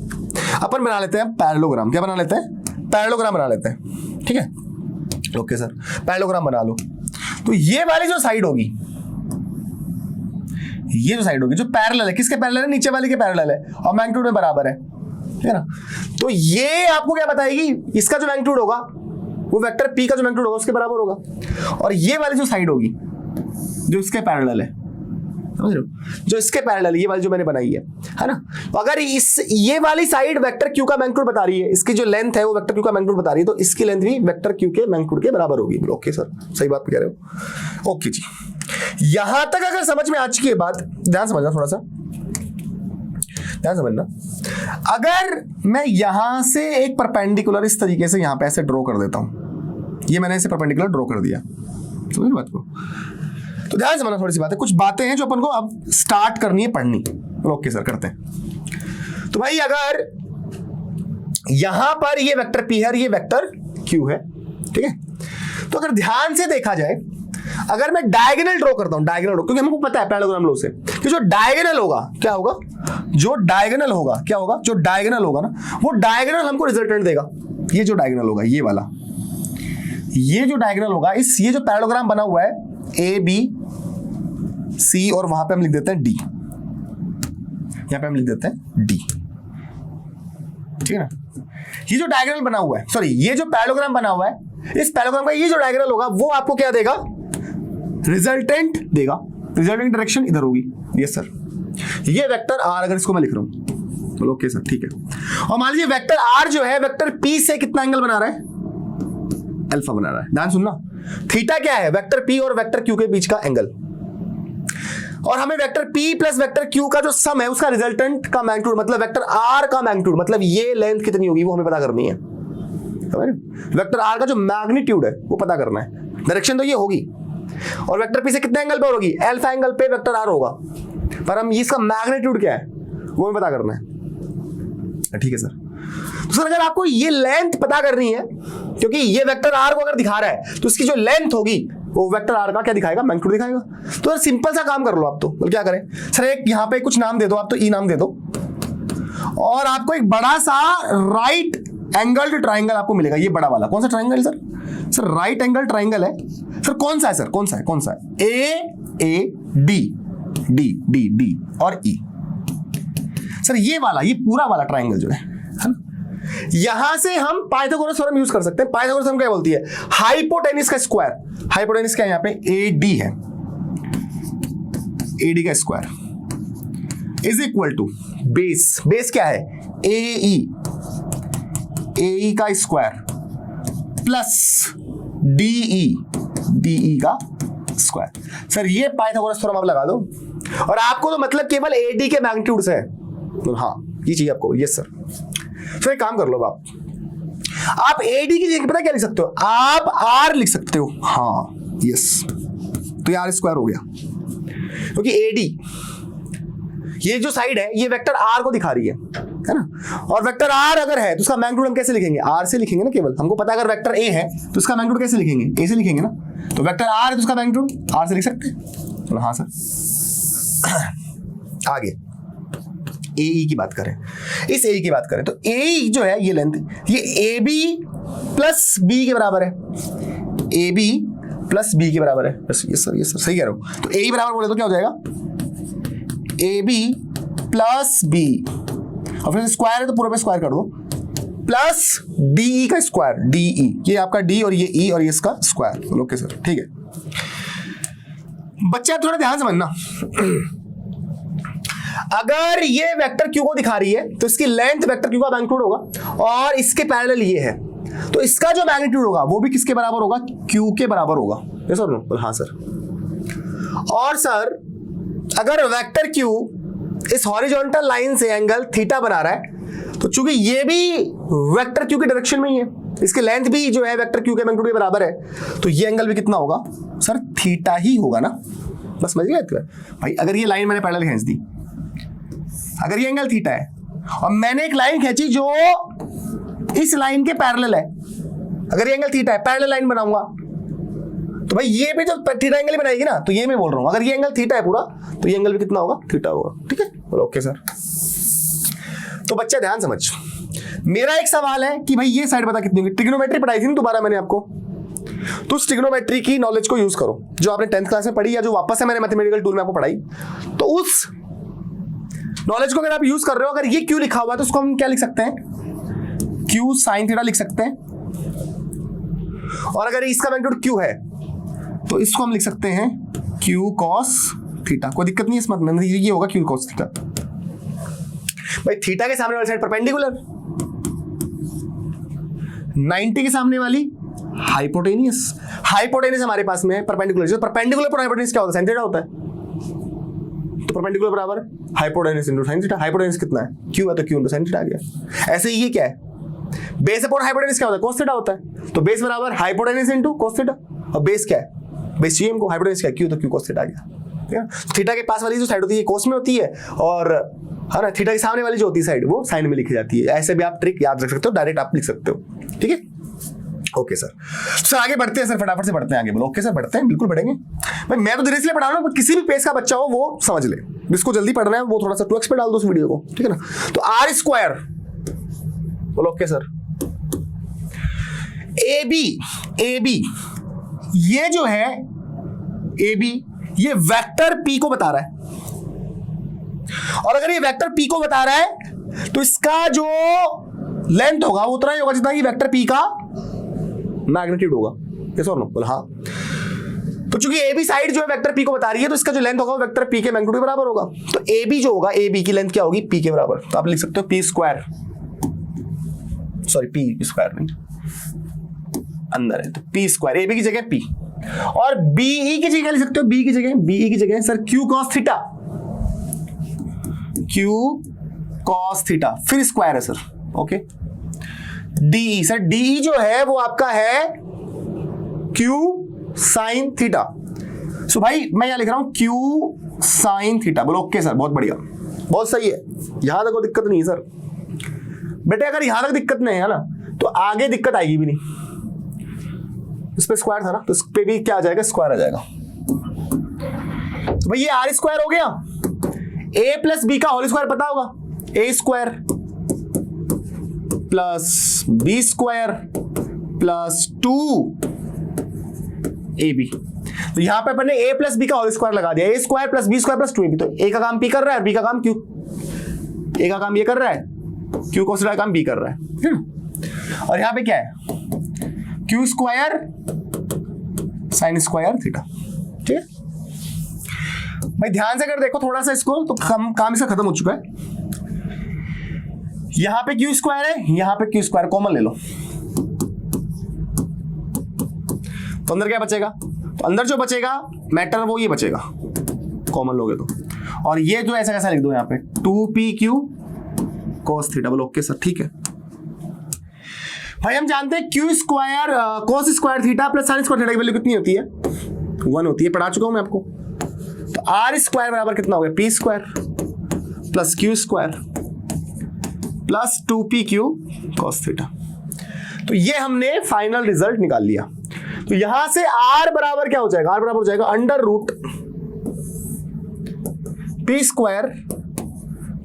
अपन बना लेते हैं पैरेललोग्राम। क्या बना लेते हैं, पैरेललोग्राम बना लेते हैं, ठीक है, ओके सर, पैरेललोग्राम बना लो। तो ये वाली जो साइड होगी, ये जो साइड होगी जो पैरेलल है, किसके पैरेलल है, नीचे वाले के पैरेलल है, और मैग्नीट्यूड में बराबर है ना। तो ये आपको क्या बताएगी, इसका जो मैग्नीट्यूड होगा वो वेक्टर P का जो मैग्नीट्यूड होगा उसके बराबर होगा, और ये वाली जो साइड होगी जो इसके पैरेलल है, समझ रहे हो, जो इसके पैरेलल ये वाली जो मैंने बनाई है ना। तो अगर ये वाली साइड वेक्टर Q का मैग्नीट्यूड बता रही है, इसकी जो लेंथ है वो वेक्टर Q का मैग्नीट्यूड बता रही है, तो इसकी लेंथ भी वेक्टर Q के मैग्नीट्यूड के बराबर होगी। ओके सर, सही बात कह रहे हो, ओके जी। यहां तक अगर समझ में आ चुकी है बात, ध्यान समझना, थोड़ा सा ध्यान समझना। अगर मैं यहां से एक परपेंडिकुलर इस तरीके से यहां पे ऐसे ड्रॉ कर देता हूं, ये मैंने ऐसे परपेंडिकुलर ड्रॉ कर दिया, समझ बात को। तो ध्यान समझना, थोड़ी सी बात है, कुछ बातें हैं जो अपन को अब स्टार्ट करनी है पढ़नी। ओके सर, करते हैं। तो भाई अगर यहां पर ये वेक्टर P है और ये वेक्टर Q है, ठीक है, तो अगर ध्यान से देखा जाए अगर मैं डायगोनल ड्रॉ करता हूं, डायगोनल ड्रॉ, क्योंकि हमको पता है पैरेललोग्राम लॉ से कि जो डायगोनल होगा क्या होगा, जो डायगोनल होगा क्या होगा, जो डायगोनल होगा ना वो डायगोनल हमको रिजल्टेंट देगा। ये जो डायगोनल होगा ये वाला, ये जो डायगोनल होगा इस, ये जो पैरेललोग्राम बना हुआ है ए बी सी और वहां पे हम लिख देते हैं डी, यहां पे हम लिख देते हैं डी, ठीक है ना। ये जो डायगोनल बना हुआ है, सॉरी ये जो पैरेललोग्राम बना हुआ है, इस पैरेललोग्राम का ये जो डायगोनल होगा वो आपको क्या देगा, रिजल्टेंट देगा। रिजल्टेंट डायरेक्शन इधर होगी, यस सर। ये वेक्टर आर अगर इसको मैं लिख रहा हूं, बोलो ओके सर ठीक है। और मान लीजिए वेक्टर आर जो है वेक्टर पी से कितना एंगल बना रहा है, अल्फा बना रहा है। ध्यान सुनना, थीटा क्या है, वेक्टर पी और वेक्टर क्यू के बीच का एंगल, और हमें vector p plus vector q का जो सम है उसका रिजल्टेंट का मैग्नीट्यूड मतलब वेक्टर r का मैग्नीट्यूड मतलब ये लेंथ कितनी होगी वो हमें पता करनी है। वेक्टर r का जो मैग्नीट्यूड है वो पता करना है, डायरेक्शन तो ये होगी, और वेक्टर p से कितने एंगल पर होगी, अल्फा एंगल पे वेक्टर r होगा, पर हम इसका मैग्नीट्यूड क्या है वो हमें पता करना है। ठीक है सर। तो सर अगर आपको ये लेंथ पता करनी है, क्योंकि ये वेक्टर r को अगर दिखा रहा है तो इसकी जो लेंथ होगी वो वेक्टर r का क्या दिखाएगा, मैग्नीट्यूड दिखाएगा। तो सर सिंपल सा काम कर लो आप, तो क्या करें सर, एक यहां पे कुछ नाम दे दो आप, तो ई नाम दे दो, और आपको एक बड़ा सा राइट एंगल्ड ट्राइंगल आपको मिलेगा। ये बड़ा वाला कौन सा ट्राइंगल है sir, sir right angle triangle है सर। कौन सा है सर, कौन सा है, कौन सा है, A D D D D और ई। सर ये वाला, ये पूरा वाला ट्राइंगल जो है ना, यहां से हम पाइथागोरस थ्योरम यूज कर सकते हैं। पाइथागोरस थ्योरम क्या बोलती है, हाइपोटेनिस का स्क्वायर, हाइपोटेनिस क्या है यहाँ पे, ए डी है, ए डी का square is equal to base, base क्या है, ए ई का स्क्वायर प्लस डीई, डीई का स्क्वायर। सर ये पाइथागोरस थ्योरम आप लगा दो, और आपको तो मतलब केवल ए डी के मैग्नीट्यूड से है, तो हाँ ये चाहिए आपको, यस सर। तो एक काम कर लो आप AD की जगह पता क्या लिख सकते हो, आप R लिख सकते हो, हाँ यस, तो ये R स्क्वायर हो गया, क्योंकि AD ये जो साइड है ये वेक्टर R को दिखा रही है ना, और वेक्टर R अगर है तो उसका मैग्नीट्यूड हम कैसे लिखेंगे, R से लिखेंगे ना केवल। हमको पता अगर वेक्टर A है तो उसका मैग्नीट्यूड कैसे लिखेंगे, A से लिखेंगे ना। तो वेक्टर R है तो उसका मैग्नीट्यूड R से लिख सकते हैं, तो हाँ सर। आगे AE की बात करें, इस AE की बात करें तो AE जो है ये लेंथ, ये AB प्लस B के बराबर है, AB प्लस B के बराबर है, बस ये सर सही कह रहा हूं। तो AE बराबर बोले तो क्या हो जाएगा, AB प्लस B, और फिर स्क्वायर है तो पूरे पे स्क्वायर कर दो, प्लस DE का स्क्वायर, DE ये आपका D और ये E और ये इसका स्क्वायर। ओके सर ठीक है। बच्चे आप थोड़ा ध्यान समझना, अगर ये वेक्टर क्यू को दिखा रही है तो इसकी लेंथ वेक्टर क्यू का मैग्नीट्यूड होगा, और इसके पैरेलल ये है तो इसका जो मैग्नीट्यूड होगा वो भी किसके बराबर होगा, क्यू के बराबर होगा। ये सर नो, हाँ सर। और सर अगर वेक्टर क्यू इस हॉरिजॉन्टल लाइन से एंगल थीटा बना रहा है तो चूंकि ये भी वेक्टर क्यू की डायरेक्शन में ही है, इसकी लेंथ भी जो है वेक्टर क्यू के मैग्नीट्यूड के बराबर है, तो ये एंगल भी कितना होगा सर, थीटा ही होगा ना। बस समझ गए भाई। अगर ये लाइन मैंने पैरेलल खींच दी, अगर ये एंगल थीटा है और मैंने एक लाइन खींची जो इस लाइन के पैरेलल है, अगर ये एंगल थीटा है, पैरेलल लाइन बनाऊंगा तो भाई ये भी जो थीटा एंगल ही बनाएगी ना, तो ये मैं बोल रहा हूं अगर ये एंगल थीटा है पूरा तो ये एंगल भी कितना होगा, थीटा होगा। ठीक है, ओके सर। तो बच्चा ध्यान समझ, मेरा एक सवाल है कि भाई ये साइड बता कितनी होगी। ट्रिग्नोमेट्री पढ़ाई थी ना दोबारा मैंने आपको, तो उस ट्रिग्नोमेट्री की नॉलेज को यूज करो जो आपने 10th क्लास में पढ़ी या जो वापस से मैंने मैथमेटिकल टूल में आपको पढ़ाई। तो उस नॉलेज को अगर आप यूज कर रहे हो, अगर ये क्यू लिखा हुआ है तो उसको हम क्या लिख सकते हैं, क्यू साइन थीटा लिख सकते हैं। और अगर इसका मैग्नीट्यूड क्यू है तो इसको हम लिख सकते हैं क्यू कॉस थीटा। कोई दिक्कत नहीं है इसमें, मतलब ये होगा क्यू कॉस थीटा। भाई थीटा के सामने वाली साइड परपेंडिकुलर, 90 के सामने वाली हाइपोटेनियस। हाइपोटेनियस हमारे पास में है, परपेंडिकुलर। जो परपेंडिकुलर पर हाइपोटेनियस क्या होता है, साइन थीटा होता है। तो परपेंडिकुलर बराबर hypotenuse into sine theta. Hypotenuse कितना है, क्यू है तो क्यू इनटू साइन थीटा आ गया। ऐसे ये क्या है, बेस अपॉन हाइपोटेनियस क्या होता है, कोस थीटा होता है। तो बेस बराबर हाइपोटेनियस इनटू कोस थीटा, और बेस क्या है, बेस चाहिए हमको, हाइपोटेनियस क्या है, क्यू तो क्यू कोस थीटा आ गया। ठीक है, थीटा के पास वाली जो साइड होती है कोस में होती है, और है ना थीटा के सामने वाली जो होती है साइड वो साइन में लिखी जाती है। ऐसे भी आप ट्रिक याद रख सकते हो, डायरेक्ट आप लिख सकते हो। ठीक है, ओके सर आगे बढ़ते हैं सर, फटाफट से बढ़ते हैं आगे। बोलो ओके सर, बढ़ते हैं, बिल्कुल बढ़ेंगे भाई। मैं तो धीरे से पढ़ा रहा हूँ, किसी भी पेज का बच्चा हो वो समझ ले, जिसको जल्दी पढ़ना है वो थोड़ा सा 2x पे डाल दो उस वीडियो को, ठीक है ना। तो आर स्क्वायर, बोलो ओके सर। ए बी ये जो है ए बी, ये वेक्टर पी को बता रहा है, और अगर ये वेक्टर पी को बता रहा है तो इसका जो लेंथ होगा वो उतना ही होगा जितना कि वेक्टर पी का मैग्नीट्यूड होगा। यस और नो? बोल हाँ। तो चूंकि ए बी साइड जो है वेक्टर पी को बता रही है, तो इसका जो लेंथ होगा वो वेक्टर पी के मैग्नीट्यूड के बराबर होगा। तो ए बी जो होगा, ए बी की लेंथ क्या होगी? पी के बराबर। तो आप लिख सकते हो P square, sorry P square नहीं, अंदर है तो पी स्क्वायर, ए बी की जगह पी, और बीई की जगह लिख सकते हो, बी की जगह, बीई की जगह sir Q cos theta, Q cos theta, फिर स्क्वायर है sir. Okay, DE sir, DE जो है वो आपका है क्यू साइन थीटा। सो भाई मैं यहां लिख रहा हूं क्यू साइन थीटा। बोलो ओके सर, बहुत बढ़िया, बहुत सही है, यहां तक कोई दिक्कत नहीं है सर। बेटे अगर यहां तक दिक्कत नहीं है ना तो आगे दिक्कत आएगी भी नहीं। इस पे स्क्वायर था ना, तो इस पे भी क्या आ जाएगा? स्क्वायर आ जाएगा। तो भाई ये आर स्क्वायर हो गया, ए प्लस बी का होल स्क्वायर पता होगा, A square plus B square plus 2 A B. तो यहां पे अपन ने ए प्लस बी का होल स्क्वायर लगा दिया, A square plus B square plus 2ab। तो ए का काम पी कर रहा है, बी का काम क्यू, ए का काम ये कर रहा है, क्यू को का काम बी कर रहा है। और यहां पे क्या है? Q square sine square theta. ठीक है भाई, ध्यान से अगर देखो थोड़ा सा इसको, तो काम इसका खत्म हो चुका है। यहां पे क्यू स्क्वायर है, यहां पे क्यू स्क्वायर कॉमन ले लो, तो अंदर क्या बचेगा? तो अंदर जो बचेगा मैटर वो ये बचेगा, कॉमन लोगे तो। और ये जो ऐसा कैसा लिख दो यहाँ पे 2pq cos थीटा। बोलो ओके सर, ठीक है भाई। हम जानते हैं Q square cos square theta plus sine square theta की वैल्यू कितनी होती है? 1 होती है, पढ़ा चुका हूं मैं आपको। तो आर स्क्वायर बराबर कितना हो गया? P square plus Q square plus 2pq cos theta. तो ये हमने फाइनल रिजल्ट निकाल लिया। तो यहां से आर बराबर क्या हो जाएगा? आर बराबर हो जाएगा under root P square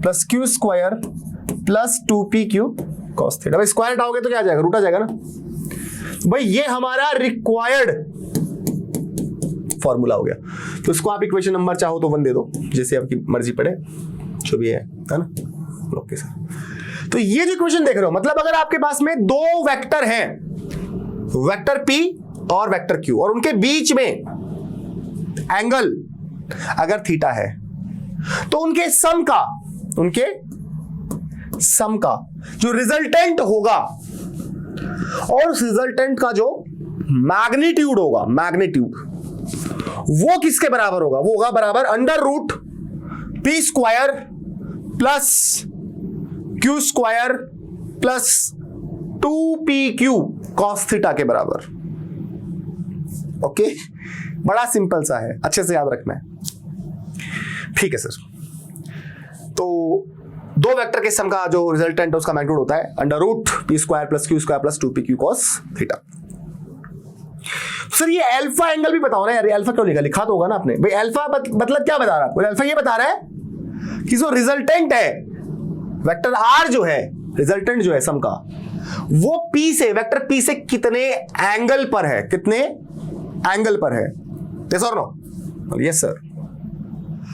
plus Q square plus 2pq cos theta. भाई स्क्वायर हटाओगे तो क्या आ जाएगा? रूट आ जाएगा ना। भाई ये हमारा रिक्वायर्ड फॉर्मूला हो गया। तो इसको आप इक्वेशन नंबर चाहो तो 1 दे दो, जैसे आपकी मर्जी पड़े, जो भी है ना। ओके सर, तो ये जो इक्वेशन देख रहे हो, मतलब अगर आपके पास में दो वेक्टर हैं, वेक्टर p और वेक्टर q, और उनके बीच में एंगल अगर थीटा है, तो उनके सम का जो रिजल्टेंट होगा, और उस रिजल्टेंट का जो मैग्नीट्यूड होगा, वो किसके बराबर होगा? वो होगा बराबर under root P square plus Q square plus 2pq cos theta के बराबर। ओके, बड़ा सिंपल सा है, अच्छे से याद रखना है। ठीक है सर, तो दो वेक्टर के सम का जो रिजल्टेंट है उसका मैग्नीट्यूड होता है under root P square plus Q square plus 2pq cos theta. Sir ये अल्फा एंगल भी बताओ ना यार, अल्फा क्यों लिखा तो होगा ना आपने। भाई अल्फा मतलब क्या बता रहा है? अल्फा ये बता रहा है कि जो रिजल्टेंट है वेक्टर आर जो है, रिजल्टेंट जो है सम का, वो पी से, वेक्टर पी से कितने एंगल पर है, कितने एंगल पर है। यस और नो? Yes sir.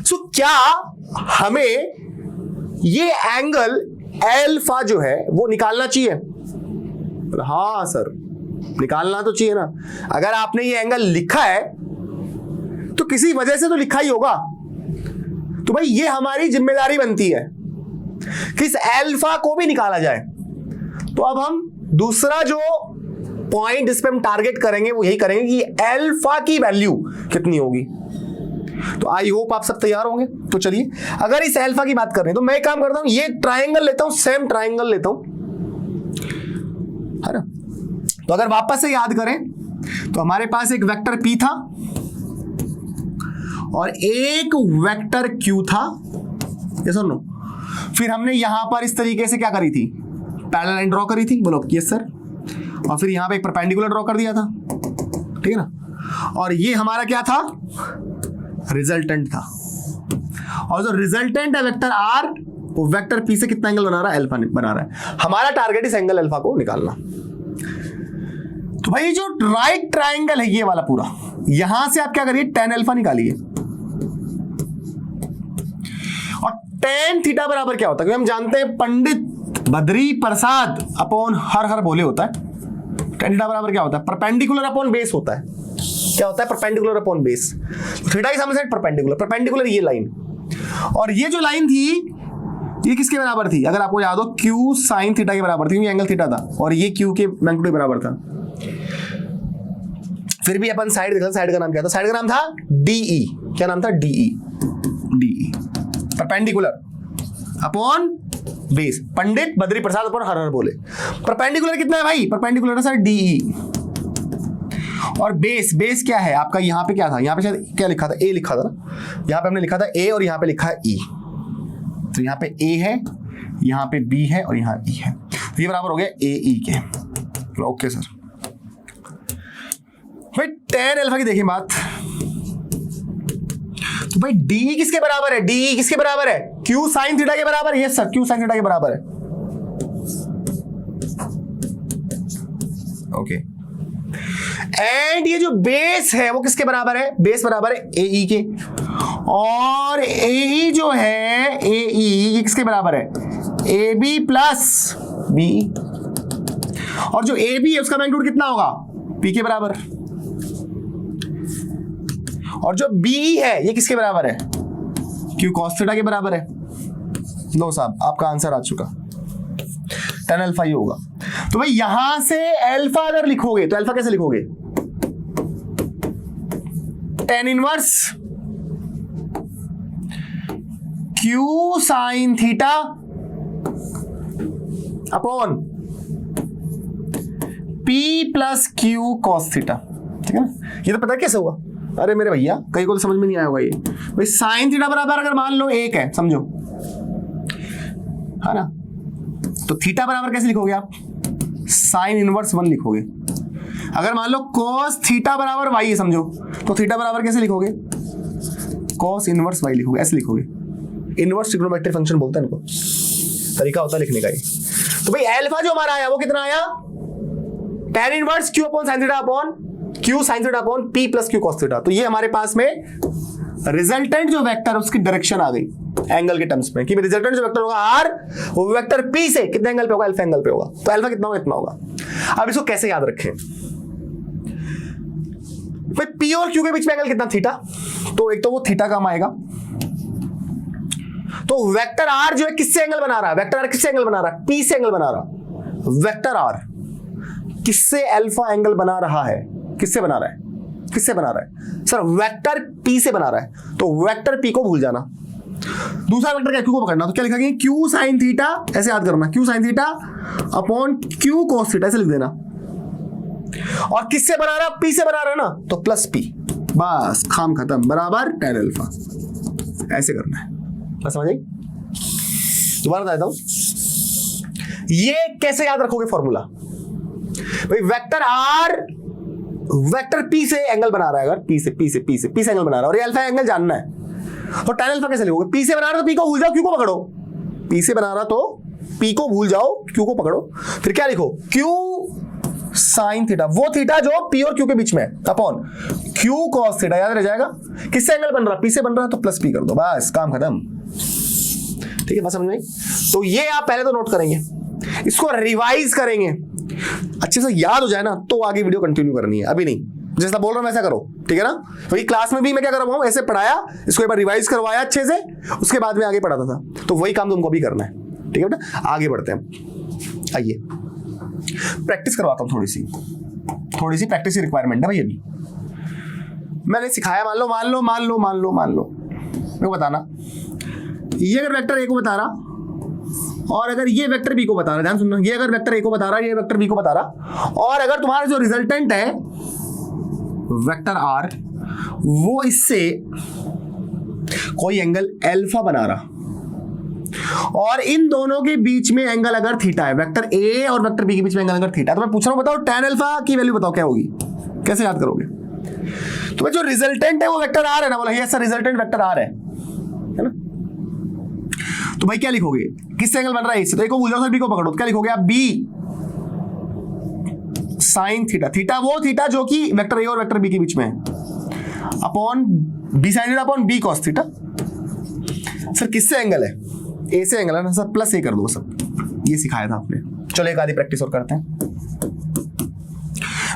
सो क्या हमें ये एंगल अल्फा जो है वो निकालना चाहिए? हाँ सर, निकालना तो चाहिए ना। अगर आपने ये एंगल लिखा है तो किसी वजह से तो लिखा ही होगा। तो भाई ये हमारी जिम्मेदारी बनती है कि इस अल्फा को भी निकाला जाए। तो अब हम दूसरा जो पॉइंट इस पे हम टारगेट करेंगे वो यही करेंगे कि अल्फा की वैल्यू कितनी होगी। तो आई होप आप सब तैयार होंगे। तो चलिए, अगर इस अल्फा की बात कर रहे हैं तो मैं काम करता हूं, ये ट्राइंगल लेता हूं, सेम ट्राइंगल लेता हूं, है ना। तो अगर वापस से याद करें तो हमारे पास एक वेक्टर p था और एक वेक्टर q था। यस और नो? फिर हमने यहां पर इस तरीके से क्या करी थी? पैरेलल लाइन ड्रॉ करी थी। बोलो यस सर। और फिर यहां पे एक परपेंडिकुलर ड्रॉ कर दिया था, ठीक है ना। और ये हमारा क्या था, रिजल्टेंट था। और जो रिजल्टेंट है वेक्टर आर, वो वेक्टर पी से कितना एंगल बना रहा है, अल्फा बना रहा है। हमारा टारगेट इस एंगल अल्फा को निकालना। तो भाई जो राइट ट्राइंगल है ये वाला पूरा, यहां से आप क्या करिए, tan अल्फा निकालिए। और tan थीटा बराबर क्या होता है, क्योंकि हम जानते हैं पंडित बद्री प्रसाद अपॉन हर हर बोले होता है। tan थीटा बराबर क्या होता है, परपेंडिकुलर अपॉन बेस होता है। क्या होता है, परपेंडिकुलर अपॉन बेस। थीटा की सामने साइड परपेंडिकुलर, परपेंडिकुलर ये लाइन, और ये जो लाइन थी ये किसके बराबर थी, अगर आपको याद हो, क्यू साइन थीटा के बराबर थी, क्योंकि एंगल थीटा था, और ये क्यू के मैग्नीट्यूड के बराबर था। फिर भी अपन साइड देखा, साइड का नाम क्या था, साइड का नाम था डीई। क्या नाम था, DE. DE perpendicular upon base, Pandit Badri Prasad upon हर हर बोले। परपेंडिकुलर कितना है भाई, परपेंडिकुलर है सर डीई। और बेस, बेस क्या है आपका, यहां पे क्या था, यहां पे शायद क्या लिखा था, ए लिखा था ना, यहां पे हमने लिखा था ए और यहां पे लिखा है ई। तो यहां पे ए है, यहां पे बी है और यहां ई है, तो ये बराबर हो गया ए ई के। Okay sir. भाई tan अल्फा की देखिए बात, तो भाई डी किसके बराबर है, डी किसके बराबर है, क्यू साइन थीटा के बराबर है। Yes sir, Q sine theta के बराबर है। ओके। एंड ये जो बेस है वो किसके बराबर है, बेस बराबर है एई के, और एई जो है एई ये किसके बराबर है, ए बी प्लस बी। और जो ए बी है उसका मैग्नीट्यूड कितना होगा, पी के बराबर। और जो बी है ये किसके बराबर है, क्यू कॉस थीटा के बराबर है। लो साहब, आपका आंसर आ चुका, tan अल्फा ही होगा। तो भाई यहां से अल्फा अगर लिखोगे तो अल्फा कैसे लिखोगे, tan inverse Q sine theta upon P plus Q cos theta, ठीक है ना। ये तो पता है कैसे हुआ, अरे मेरे भैया कहीं को तो समझ में नहीं आया होगा ये। भाई साइन थीटा बराबर अगर मान लो एक है, समझो, है ना, तो थीटा बराबर कैसे लिखोगे आप, साइन इनवर्स 1 लिखोगे। अगर मान लो cos थीटा बराबर y है, समझो, तो थीटा बराबर कैसे लिखोगे, cos इनवर्स y लिखोगे, ऐसे लिखोगे। इनवर्स ट्रिग्नोमेट्रिक फंक्शन बोलते हैं इनको, तरीका होता है लिखने का ये। तो भाई अल्फा जो हमारा आया वो कितना आया, tan inverse q upon sin theta upon q sin theta upon p plus q cos theta. तो ये हमारे पास में रिजल्टेंट जो वेक्टर उसकी डायरेक्शन आ गई एंगल के टर्म्स में, कि रिजल्टेंट जो वेक्टर होगा r, वो वेक्टर p से कितने एंगल पे होगा, अल्फा एंगल पे होगा। तो अल्फा कितना होगा, इतना होगा। अब इसको कैसे याद रखें, भाई p और q के बीच में एंगल कितना, थीटा। तो एक तो वो थीटा काम आएगा। तो वेक्टर r जो है किससे एंगल बना रहा है, वेक्टर r किससे एंगल बना रहा है, p से एंगल बना रहा। वेक्टर r किससे अल्फा एंगल बना रहा है, किससे बना रहा है, किससे बना रहा है सर, वेक्टर p से बना रहा है। तो वेक्टर p को भूल जाना, दूसरा वेक्टर क्या, q को पकड़ना। तो क्या लिखा, q साइन थीटा, ऐसे याद करना, q sign theta upon q cos theta, ऐसे लिख देना। और किससे बना रहा, p से बना रहा है ना, तो प्लस p, बस काम खत्म, बराबर tan अल्फा, ऐसे करना है। बस समझ आई। दोबारा बताता हूं, ये कैसे याद रखोगे फॉर्मूला, भाई वेक्टर r वेक्टर p से एंगल बना रहा है, अगर p से एंगल बना रहा है, और ये अल्फा एंगल जानना है, तो tan अल्फा कैसे लिखोगे, p से बना रहा तो p को भूल जाओ, q को पकड़ो। p से बना रहा तो p को भूल जाओ, q को पकड़ो। फिर क्या लिखो, q साइन थीटा, वो थीटा जो p और q के बीच में है, अपॉन q cos थीटा, याद रह जाएगा। किससे एंगल बन रहा, p से बन रहा है, तो प्लस p कर दो, बस काम खत्म। ठीक है, बात समझ में आई। तो ये आप पहले तो नोट करेंगे, इसको रिवाइज करेंगे, अच्छे से याद हो जाए ना, तो आगे वीडियो कंटिन्यू करनी है, अभी नहीं। जैसा बोल रहा हूं वैसा करो, ठीक है ना। तो ये क्लास में भी मैं क्या कर रहा हूं, ऐसे पढ़ाया, इसको एक बार रिवाइज करवाया अच्छे से, उसके बाद में आगे पढ़ाता था। तो वही काम तुमको भी करना है, ठीक है बेटा। आगे बढ़ते हैं, आइए प्रैक्टिस करवाता हूं, थोड़ी सी प्रैक्टिस की रिक्वायरमेंट है भाई। अभी मैंने सिखाया, मान लो मेरे को बताना, ये अगर वेक्टर ए को बता रहा और अगर ये वेक्टर बी को बता रहा, ध्यान सुनना, ये अगर वेक्टर ए को बता रहा, ये वेक्टर बी को बता रहा, और अगर तुम्हारा जो रिजल्टेंट है वेक्टर आर, वो इससे कोई एंगल अल्फा बना रहा, और इन दोनों के बीच में एंगल अगर थीटा है, वेक्टर ए और वेक्टर बी के बीच में एंगल अगर थीटा, तो मैं पूछ रहा हूं बताओ tan अल्फा की वैल्यू बताओ क्या होगी, कैसे याद करोगे? तो जो रिजल्टेंट है वो वेक्टर आर है ना, बोला yes sir resultant vector R है ना। तो भाई क्या लिखोगे, किससे एंगल बन रहा है इससे, तो एक को भूल जाओ सर, बी को पकड़ो, तो क्या लिखोगे आप, बी साइन थीटा, थीटा वो थीटा जो कि वेक्टर ए और वेक्टर बी के बीच में है, upon B sine theta upon B cos theta. Sir किससे एंगल है, ए से एंगल है ना सर, प्लस ए कर दो सब, ये सिखाया था आपने। चलो एक आधी प्रैक्टिस और करते हैं।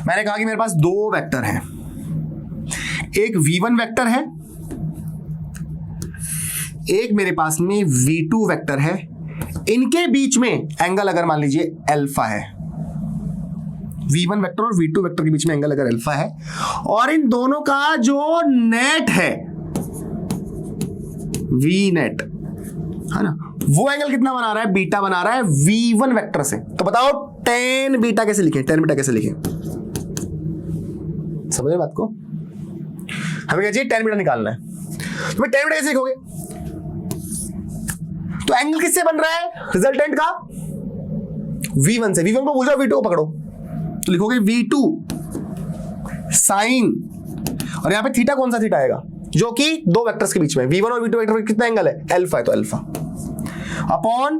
मैंने कहा कि मेरे पास दो वेक्टर हैं, एक v1 वेक्टर है, एक मेरे पास में v2 वेक्टर है, इनके बीच में एंगल अगर मान लीजिए अल्फा है, v1 वेक्टर और v2 वेक्टर के बीच में एंगल अगर अल्फा है, और इन दोनों का जो नेट है v नेट है ना, वो एंगल कितना बना रहा है, बीटा बना रहा है v1 वेक्टर से। तो बताओ tan बीटा कैसे लिखें, tan बीटा कैसे लिखें, समझे बात को? हमें क्या चाहिए, tan बीटा निकालना है, तो मैं tan बीटा कैसे लिखोगे, तो एंगल किससे बन रहा है, रिजल्टेंट का v1 से, v1 को भूल जाओ, v2 को पकड़ो, तो लिखोगे v2 साइन, और यहां पे थीटा कौन सा थीटा आएगा, जो कि दो वेक्टर्स के बीच में v1 और v2 वेक्टर में कितना एंगल है, अल्फा है, तो alpha upon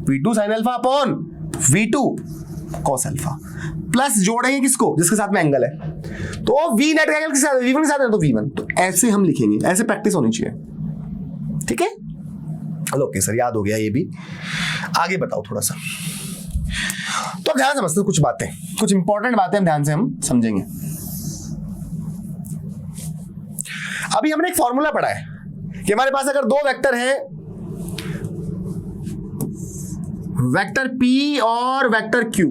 v2 sine alpha upon v2 cos alpha, plus जोड़ेंगे किसको, जिसके साथ में एंगल है, तो v नेट का एंगल किसके साथ है, v1 के साथ है, तो v1, तो ऐसे हम लिखेंगे, ऐसे प्रैक्टिस होनी चाहिए, ठीक है। ओके सर याद हो गया ये भी, आगे बताओ थोड़ा सा। तो अब ध्यान समझते कुछ बातें, कुछ इंपॉर्टेंट बातें हम ध्यान से हम समझेंगे। अभी हमने एक फॉर्मूला पढ़ा है कि हमारे पास अगर दो वेक्टर है, वेक्टर P और वेक्टर Q,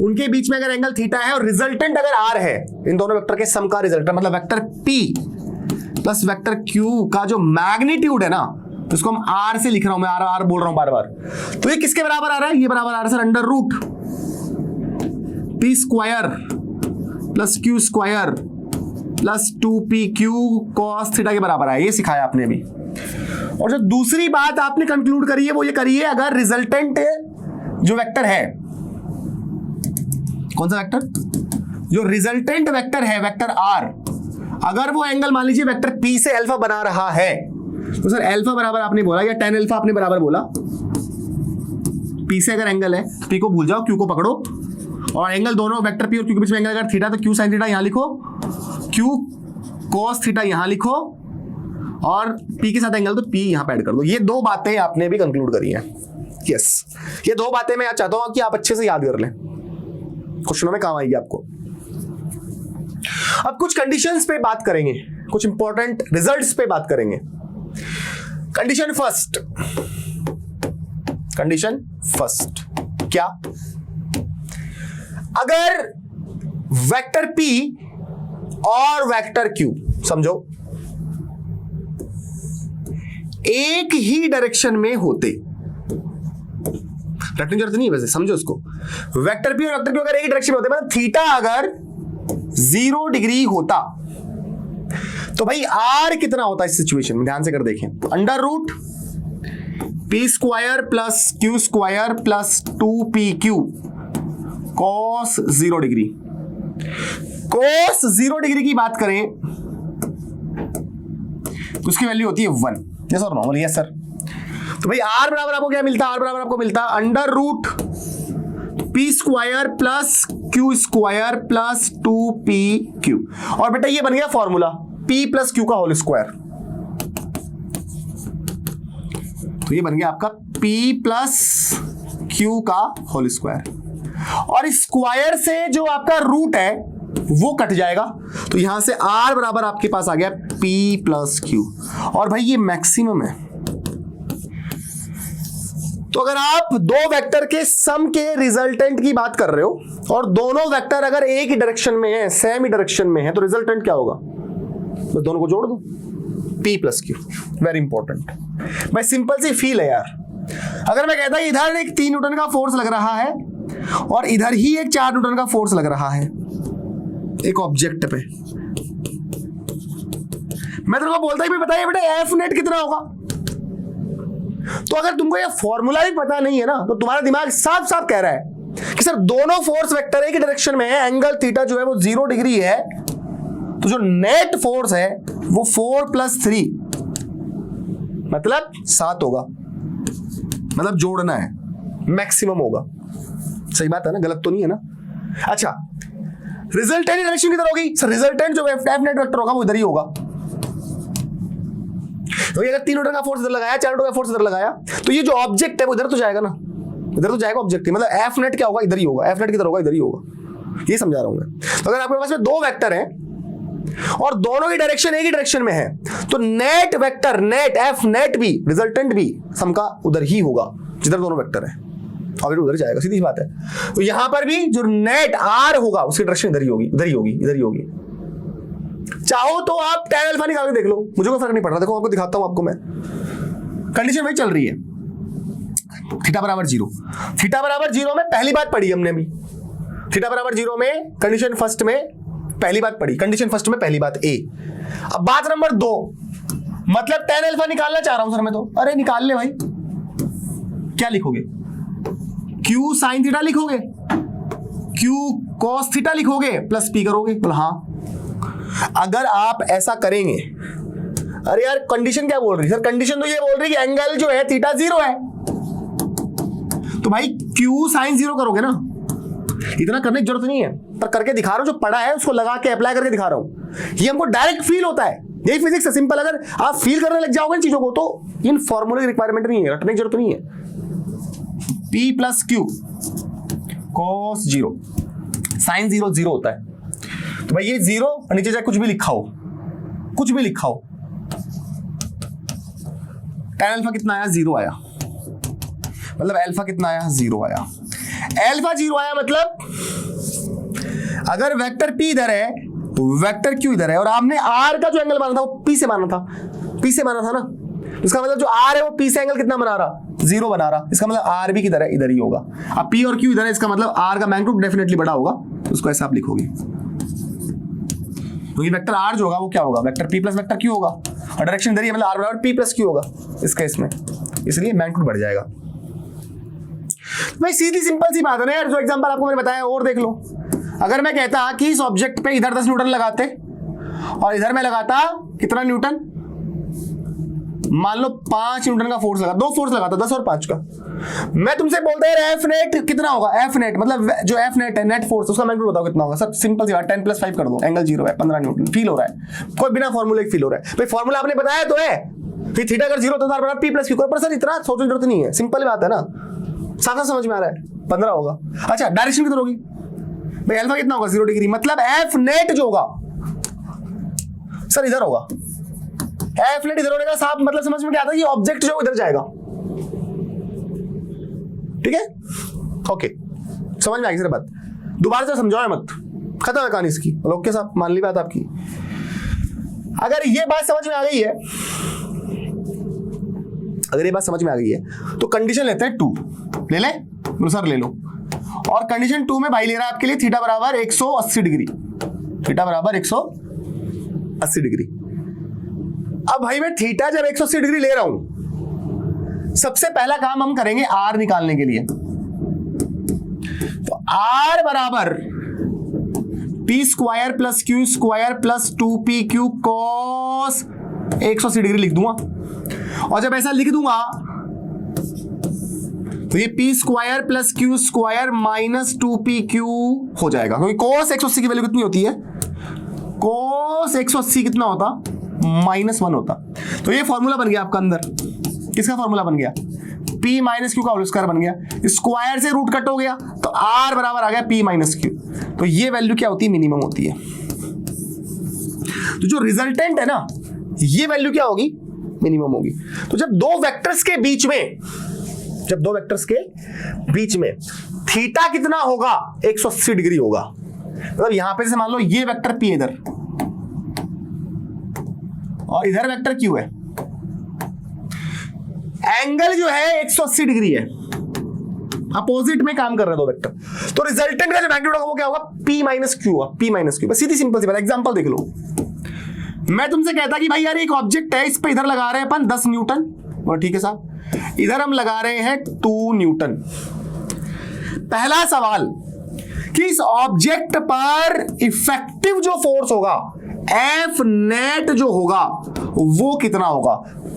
उनके बीच में अगर एंगल थीटा है और रिजल्टेंट अगर R है, इन दोनों वेक्टर के सम का रिजल्टेंट, मतलब vector P plus vector Q का जो मैग्नीट्यूड है ना, तो इसको हम R से लिख रहा हूं मैं, R बोल रहा हूं बार बार, तो ये किसके बराबर आ रहा है, ये बराबर आ रहा है sir under root P square plus Q square plus 2PQ cos theta के बराबर है, ये सिखाया आपने अभी। और जो दूसरी बात आपने कंक्लूड करी है वो ये करी है, अगर रिजल्टेंट जो वेक्टर है, कौन सा वेक्टर, जो रिजल्टेंट वेक्टर है वेक्टर R, अगर वो एंगल मान लीजिए वेक्टर P से अल्फा बना रहा है, तो सर अल्फा बराबर आपने बोला या tan अल्फा आपने बराबर बोला, P से अगर एंगल है, P को भूल जाओ, Q को पकड़ो, और एंगल दोनों वेक्टर P और Q के बीच में एंगल अगर थीटा, तो Q sin थीटा यहां लिखो, Q cos थीटा यहां लिखो, और P के साथ एंगल तो P यहां पे ऐड कर दो। ये दो बातें आपने भी कंक्लूड करी हैं, यस, ये दो बातें मैं चाहता हूं कि आप अच्छे से याद कर लें, क्वेश्चनों में काम आएगी आपको। अब कुछ कंडीशंस पे बात करेंगे, कुछ इंपॉर्टेंट रिजल्ट्स पे बात करेंगे। कंडीशन फर्स्ट, कंडीशन फर्स्ट क्या, अगर वेक्टर P और वेक्टर Q समझो एक ही डायरेक्शन में होते, रटने की जरूरत नहीं है वैसे, समझो उसको, वेक्टर P और वेक्टर Q अगर एक डायरेक्शन में होते, मतलब थीटा अगर 0 डिग्री होता, तो भाई R कितना होता इस सिचुएशन में, ध्यान से कर देखें, under root P square plus Q square plus 2PQ cos 0 degree. cos 0 degree की बात करें तो उसकी वैल्यू होती है 1, यस और नो, यस सर। तो भाई R बराबर आपको क्या मिलता है, R बराबर आपको मिलता है under root P square plus Q square plus 2PQ, और बेटा ये बन गया फॉर्मूला P प्लस Q का होल स्क्वायर, तो ये बन गया आपका P प्लस Q का होल स्क्वायर, और स्क्वायर से जो आपका रूट है वो कट जाएगा, तो यहां से R बराबर आपके पास आ गया P प्लस Q, और भाई ये मैक्सिमम है। तो अगर आप दो वेक्टर के सम के रिजल्टेंट की बात कर रहे हो और दोनों वेक्टर अगर एक ही डायरेक्शन में है, सेम ही डायरेक्शन में है, तो रिजल्टेंट क्या होगा, बस दोनों को जोड़ दो, P plus Q। Very important, भाई सिंपल सी फील है यार। अगर मैं कहता इधर एक 3 न्यूटन का फोर्स लग रहा है और इधर ही एक 4 न्यूटन का फोर्स लग रहा है एक ऑब्जेक्ट पे, मैं तेरे को बोलता ही भी बताइए बेटा एफ नेट कितना होगा। तो अगर तुमको ये फॉर्मूला भी पता नहीं है ना तो तुम्हारा दिमाग साफ साफ कह रहा है कि सर दोनों फोर्स वेक्टर एक ही डायरेक्शन में है, एंगल थीटा जो है वो 0 डिग्री है, तो जो नेट फोर्स है वो 4 + 3 मतलब 7 होगा, मतलब जोड़ना है, मैक्सिमम होगा। सही बात है ना, गलत तो नहीं है ना। अच्छा रिजल्टेंट डायरेक्शन किधर होगी सर? रिजल्टेंट जो एफ नेट वेक्टर होगा वो इधर ही होगा। तो अगर 3 न्यूटन का फोर्स इधर लगाया, 4 न्यूटन का फोर्स इधर लगाया, तो ये जो ऑब्जेक्ट है वो इधर तो जाएगा ना, इधर तो जाएगा ऑब्जेक्ट, मतलब एफ नेट क्या होगा? इधर ही होगा। एफ नेट किधर होगा? इधर ही होगा। ये समझा रहा हूं मैं। तो अगर आपके पास में 2 वेक्टर हैं और दोनों की डायरेक्शन एक ही डायरेक्शन में है, तो net vector net F net भी रिजल्टेंट भी सम का उधर ही होगा जिधर दोनों वेक्टर है, और उधर जाएगा, सीधी बात है। तो यहां पर भी जो नेट आर होगा उसकी डायरेक्शन इधर ही होगी, इधर ही होगी, इधर ही होगी। चाहो तो आप tan अल्फा निकाल के देख लो, मुझे कोई फर्क नहीं पड़ रहा। देखो आपको दिखाता हूं, आपको मैं कंडीशन वही चल रही है, थीटा बराबर 0। थीटा बराबर 0 में पहली बात पढ़ी हमने अभी, थीटा बराबर 0 में कंडीशन फर्स्ट में पहली बात पढ़ी, कंडीशन फर्स्ट में पहली बात ए। अब बात नंबर 2, मतलब tan अल्फा निकालना चाह रहा हूं सर मैं तो। अरे निकाल ले भाई, क्या लिखोगे? Q sin थीटा लिखोगे, Q cos थीटा लिखोगे, प्लस P करोगे। बोला हाँ। अगर आप ऐसा करेंगे, अरे यार कंडीशन क्या बोल रही है सर? कंडीशन तो ये बोल रही है कि एंगल जो है थीटा 0 है, तो भाई Q sin 0 करोगे ना, इतना करने की जरूरत नहीं है, पर करके दिखा रहा हूं, जो पढ़ा है उसको लगा के अप्लाई करके दिखा रहा हूं। ये हमको डायरेक्ट फील होता है, यही फिजिक्स है, सिंपल। अगर आप फील करने लग जाओगे इन चीजों को तो इन फॉर्मूले की रिक्वायरमेंट नहीं है, रटने की जरूरत नहीं है। P + Q cos 0 sin 0 0 होता है, तो भाई ये 0 और नीचे जाए कुछ भी लिखा हो, कुछ भी लिखा हो, tan अल्फा कितना आया? 0 आया, मतलब अल्फा कितना आया? 0 आया। अल्फा 0 आया मतलब अगर वेक्टर P इधर है तो वेक्टर Q इधर है, और आपने R का जो एंगल माना था वो P से माना था, P से माना था ना, इसका मतलब जो R है वो P से एंगल कितना बना रहा? 0 बना रहा। इसका मतलब R भी किधर है? इधर ही होगा। अब P और Q इधर है, इसका मतलब R का मैग्नीट्यूड डेफिनेटली बड़ा होगा, तो उसको ऐसा आप लिखोगे। तो ये वेक्टर R जो होगा वो क्या होगा? वेक्टर P + वेक्टर Q होगा, और डायरेक्शन इधर ही है, मतलब R बराबर P + Q होगा इस केस में, इसलिए मैग्नीट्यूड बढ़ जाएगा। भाई सीधी सिंपल सी बात है ना यार, जो एग्जांपल आपको मैंने बताया और देख लो। अगर मैं कहता कि इस ऑब्जेक्ट पे इधर 10 न्यूटन लगाते और इधर मैं लगाता कितना न्यूटन, मान लो 5 न्यूटन का फोर्स लगा, 2 फोर्स लगाता 10 और 5 का, मैं तुमसे बोलता है एफ नेट कितना होगा? एफ नेट मतलब जो एफ नेट है नेट फोर्स, उसका मैग्नीट्यूड बताओ कितना होगा? सर सिंपल सी बात, 10 + 5 कर दो, एंगल 0 है, 15 न्यूटन फील हो रहा है, कोई बिना फॉर्मूले फील हो रहा है। भाई फॉर्मूला आपने बताया तो है, फिर थीटा अगर 0 तो P + Q, पर सर इतना सोचने की जरूरत नहीं है, सिंपल बात है ना, साफ समझ में आ रहा है, 15 होगा। अच्छा डायरेक्शन किधर होगी भाई? अल्फा कितना होगा? 0 डिग्री, मतलब एफ नेट जो होगा सर इधर होगा। एफ नेट इधर होने का साफ मतलब समझ में क्या आता है? ये ऑब्जेक्ट जो इधर जाएगा, ठीक है? ओके, समझ में आ गई सर बात? दोबारा से समझाओ मत, खत्म है कहानी इसकी। ओके साहब, मान ली बात आपकी। अगर ये बात समझ में आ गई है, अगर ये बात समझ में आ गई है तो कंडीशन लेते हैं 2, ले ले सर, ले लो। और कंडीशन 2 में भाई ले रहा है आपके लिए थीटा बराबर 180 डिग्री, थीटा बराबर 180 डिग्री। अब भाई मैं थीटा जब 180 डिग्री ले रहा हूं, सबसे पहला काम हम करेंगे R निकालने के लिए। तो R बराबर P² + Q² + 2PQ cos 180 degree लिख दूंगा, और जब ऐसा लिख दूंगा तो ये P² + Q² - 2PQ हो जाएगा, क्योंकि cos 180 की वैल्यू कितनी होती है? cos 180 कितना होता? -1 होता। तो ये फॉर्मूला बन गया आपका अंदर, किसका फॉर्मूला बन गया? P - Q का होल स्क्वायर बन गया, स्क्वायर से रूट कट हो गया, तो R बराबर आ गया P - Q। तो ये वैल्यू क्या होती है? मिनिमम होती है। तो जो रिजल्टेंट है ना, ये वैल्यू क्या होगी? मिनिमम होगी। तो जब दो वेक्टर्स के बीच में थीटा कितना होगा? 180 डिग्री होगा। मतलब यहां पे से मान लो ये वेक्टर P इधर और इधर वेक्टर Q है, एंगल जो है 180 डिग्री है, अपोजिट में काम कर रहे हैं दो वेक्टर। तो रिजल्टेंट का जो मैग्नीट्यूड होगा वो क्या होगा? P - Q होगा, P - Q। बस सीधी सिंपल सी बात, एग्जांपल देख लो। मैं तुमसे कहता कि भाई यार एक ऑब्जेक्ट है, इस पे इधर लगा रहे हैं अपन 10 न्यूटन, और ठीक है साहब, इधर हम लगा रहे हैं 2 न्यूटन। पहला सवाल कि इस ऑब्जेक्ट पर इफेक्टिव जो फोर्स होगा एफ नेट जो होगा वो कितना होगा।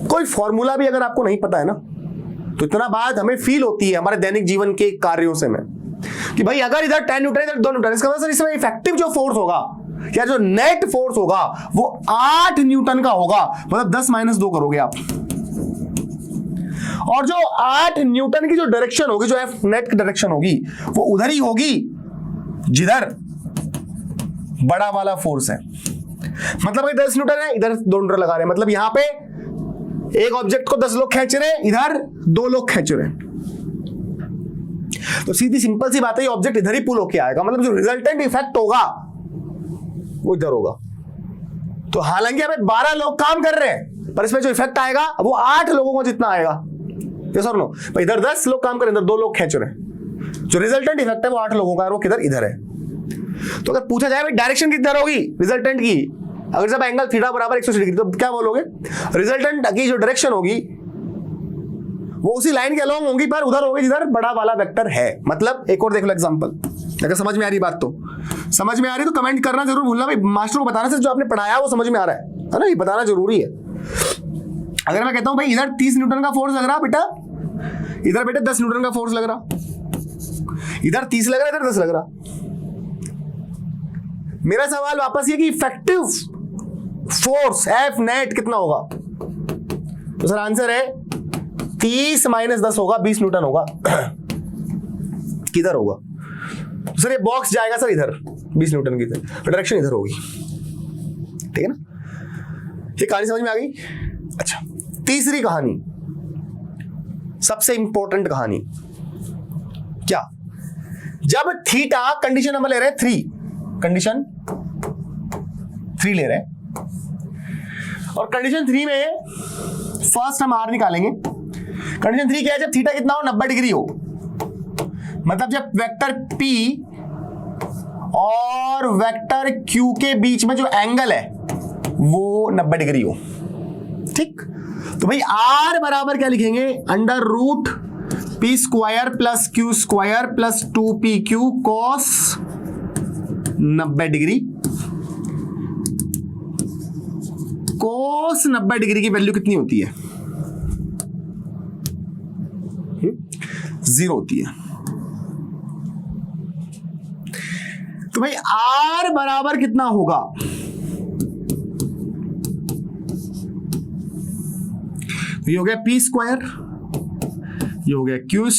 कोई फॉर्मूला भी अगर आपको नहीं पता है ना, तो इतना बात हमें फील होती है हमारे दैनिक जीवन के कार्यों से में कि भाई अगर इधर 10 न्यूटन इधर 2 न्यूटन, इसका मतलब इसमें इफेक्टिव जो फोर्स होगा या जो नेट फोर्स होगा वो 8 न्यूटन का होगा। मतलब 10 - 2 करोगे आप, और जो 8 न्यूटन की जो डायरेक्शन होगी, जो एफ नेट की डायरेक्शन होगी, वो उधर ही होगी जिधर बड़ा वाला फोर्स है। मतलब अगर 10 न्यूटन है, इधर 2 न्यूटन लगा रहे हैं, मतलब यहां पे एक ऑब्जेक्ट को 10 लोग खींच रहे हैं, इधर 2 लोग खींच रहे हैं। तो सीधी सिंपल सी बात है, ऑब्जेक्ट इधर ही पुल होके आएगा, मतलब जो रिजल्टेंट इफेक्ट होगा वो इधर होगा। तो हालांकि हमें 12 लोग काम कर रहे हैं, पर इसमें जो इफेक्ट आएगा वो 8 लोगों को जितना आएगा। यस और नो? इधर 10 लोग काम कर रहे हैं, इधर 2 लोग खींच रहे हैं, जो रिजल्टेंट इफेक्ट है वो 8 लोगों का है, वो किधर इधर है। तो अगर पूछा जाए भाई डायरेक्शन किधर होगी रिजल्टेंट की, अगर जब एंगल थीटा बराबर 180 डिग्री, तो क्या बोलोगे? रिजल्टेंट की जो डायरेक्शन होगी वो उसी लाइन के अलोंग होगी, पर उधर होगी जिधर बड़ा वाला वेक्टर है। मतलब एक और देख लो एग्जांपल, अगर समझ में आ रही बात, तो समझ में आ रही तो कमेंट करना जरूर भूलना भाई। मास्टर को बताना से जो आपने पढ़ाया वो समझ में आ रहा है ना, ये बताना जरूरी है। अगर मैं कहता हूं भाई इधर 30 न्यूटन का फोर्स लग रहा बेटा, इधर बेटा 10 न्यूटन का फोर्स लग रहा, इधर 30 लग रहा, इधर 10 लग रहा। मेरा सवाल वापस ये कि इफेक्टिव फोर्स एफ नेट कितना होगा? तो सर आंसर है 30 - 10 होगा, 20 न्यूटन होगा। किधर होगा? तो सर ये बॉक्स जाएगा सर इधर, 20 न्यूटन की डायरेक्शन इधर होगी, ठीक है ना? ये कहानी समझ में आ गई? अच्छा, तीसरी कहानी, सबसे इंपॉर्टेंट कहानी, क्या? जब थीटा, कंडीशन हम ले रहे हैं 3, कंडीशन 3 ले रहे हैं, और कंडीशन 3 में फर्स्ट हम आर निकालेंगे। कंडीशन 3 क्या है? जब थीटा कितना हो? 90 डिग्री हो। मतलब जब वेक्टर P और वेक्टर Q के बीच में जो एंगल है वो 90 डिग्री हो, ठीक? तो भाई R बराबर क्या लिखेंगे? √P² plus Q² plus 2PQ cos 90 degree. cos 90 degree की वैल्यू कितनी होती है? 0 होती है। तो भाई R बराबर कितना होगा? ये हो गया P², ये हो गया Q²,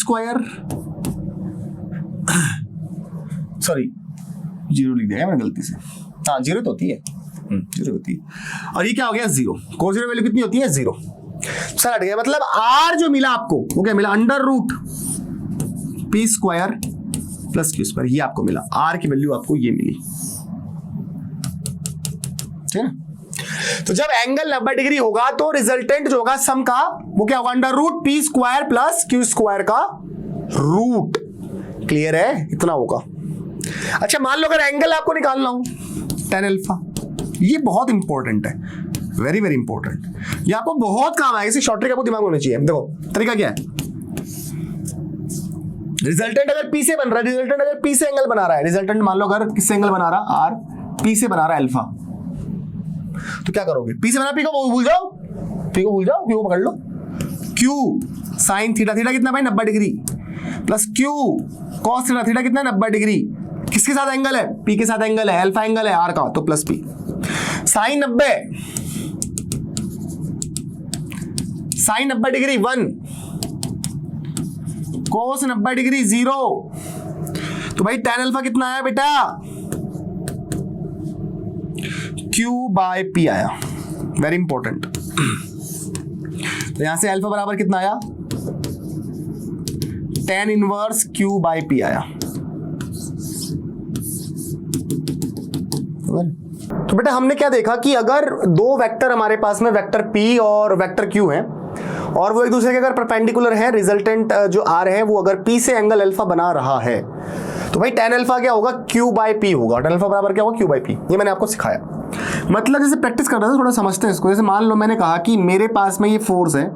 सॉरी 0 लिख दिया मैंने गलती से, हाँ 0 तो होती है, 0 होती है। और ये क्या हो गया? 0। cos 0 वैल्यू कितनी होती है? 0। सर हट गया, मतलब R जो मिला आपको वो क्या मिला? √P² प्लस Q², ये आपको मिला। R की वैल्यू आपको ये मिली, ठीक है? तो जब एंगल 90 डिग्री होगा तो रिजल्टेंट जो होगा सम का वो क्या होगा? √P² प्लस Q² का रूट। क्लियर है? इतना होगा। अच्छा मान लो अगर एंगल आपको निकालना हो tan अल्फा, ये बहुत इंपॉर्टेंट है, वेरी वेरी इंपॉर्टेंट, ये आपको बहुत काम आएगा, इसे शॉर्ट ट्रिक आपको दिमाग में होना चाहिए। देखो तरीका क्या है, रिजल्टेंट अगर P से बन रहा है, रिजल्टेंट अगर P से एंगल बना रहा है, रिजल्टेंट मान लो अगर किससे एंगल बना रहा? R, P से बना रहा है अल्फा, तो क्या करोगे? P से बना P को भूल जाओ, P को भूल जाओ, Q को पकड़ लो। Q साइन थीटा, थीटा कितना भाई? 90 degree, plus Q cos theta, theta कितना? 90 डिग्री। किसके साथ एंगल है? P के साथ एंगल है, अल्फा एंगल है R का, तो plus P। Sine 90, sine 90 degree 1, cos 90 degree 0। तो भाई tan अल्फा कितना आया बेटा? Q/P आया, वेरी इंपॉर्टेंट। तो यहां से अल्फा बराबर कितना आया? tan इनवर्स Q/P आया। तो बेटा हमने क्या देखा कि अगर दो वेक्टर हमारे पास में वेक्टर P और वेक्टर Q हैं और वो एक दूसरे के अगर परपेंडिकुलर है, रिजल्टेंट जो R है वो अगर P से एंगल अल्फा बना रहा है, तो भाई tan अल्फा क्या होगा? Q/P होगा। tan अल्फा बराबर क्या होगा? Q/P। ये मैंने आपको सिखाया। मतलब जैसे प्रैक्टिस कर रहे थे, थोड़ा समझते हैं इसको। जैसे मान लो मैंने कहा कि मेरे पास में ये फोर्स है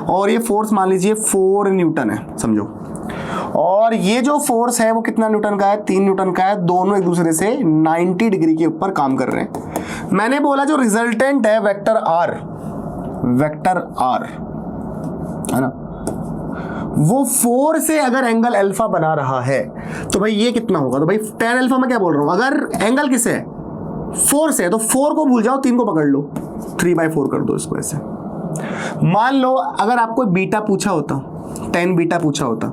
और ये फोर्स मान लीजिए 4 न्यूटन है, समझो, और ये जो फोर्स है वो कितना न्यूटन का है, 3 न्यूटन का है। दोनों एक दूसरे से 90 डिग्री के ऊपर काम कर रहे हैं। मैंने बोला जो रिजल्टेंट है वेक्टर आर है ना, वो 4 से अगर एंगल अल्फा बना रहा है तो भाई ये कितना होगा, तो भाई tan अल्फा में क्या बोल रहा हूं, अगर एंगल किससे है, 4 से, तो 4 को भूल जाओ, 3 को पकड़ लो, 3/4 कर दो इसको ऐसे। मान लो अगर आपको बीटा पूछा होता, tan बीटा पूछा होता,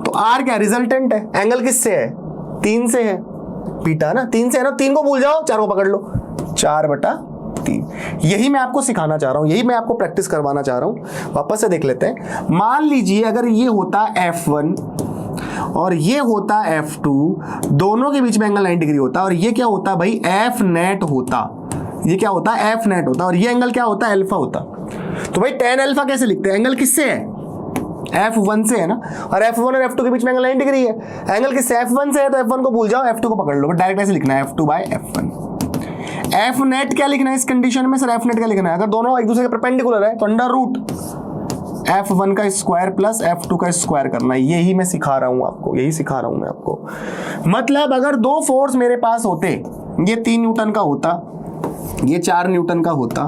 तो r क्या रिजल्टेंट है, एंगल किससे है, 3 से है, बीटा ना 3 से है ना, 3 को भूल जाओ, 4 को पकड़ लो, 4/3। यही मैं आपको सिखाना चाह रहा हूं, यही मैं आपको प्रैक्टिस करवाना चाह रहा हूं। वापस से देख लेते हैं। मान लीजिए अगर ये होता f1 और ये होता f2, दोनों के बीच में एंगल 90 डिग्री होता, और ये क्या होता भाई f नेट होता, ये क्या होता f नेट होता, और ये एंगल क्या होता अल्फा होता। तो भाई tan अल्फा कैसे लिखते हैं, एंगल किससे है, f1 से है ना, और f1 और f2 के बीच में एंगल 90 डिग्री है। एंगल किससे, f1 से है, तो f1 को भूल जाओ, f2 को पकड़ लो, डायरेक्ट ऐसे लिखना है f2/f1। एफ नेट क्या लिखना है इस कंडीशन में, सर एफ नेट क्या लिखना है, अगर दोनों एक दूसरे के परपेंडिकुलर है तो अंडर रूट f1 का स्क्वायर प्लस f2 का स्क्वायर करना है। यही मैं सिखा रहा हूं आपको, यही सिखा रहा हूं मैं आपको। मतलब अगर 2 फोर्स मेरे पास होते, ये 3 न्यूटन का होता, ये 4 न्यूटन का होता,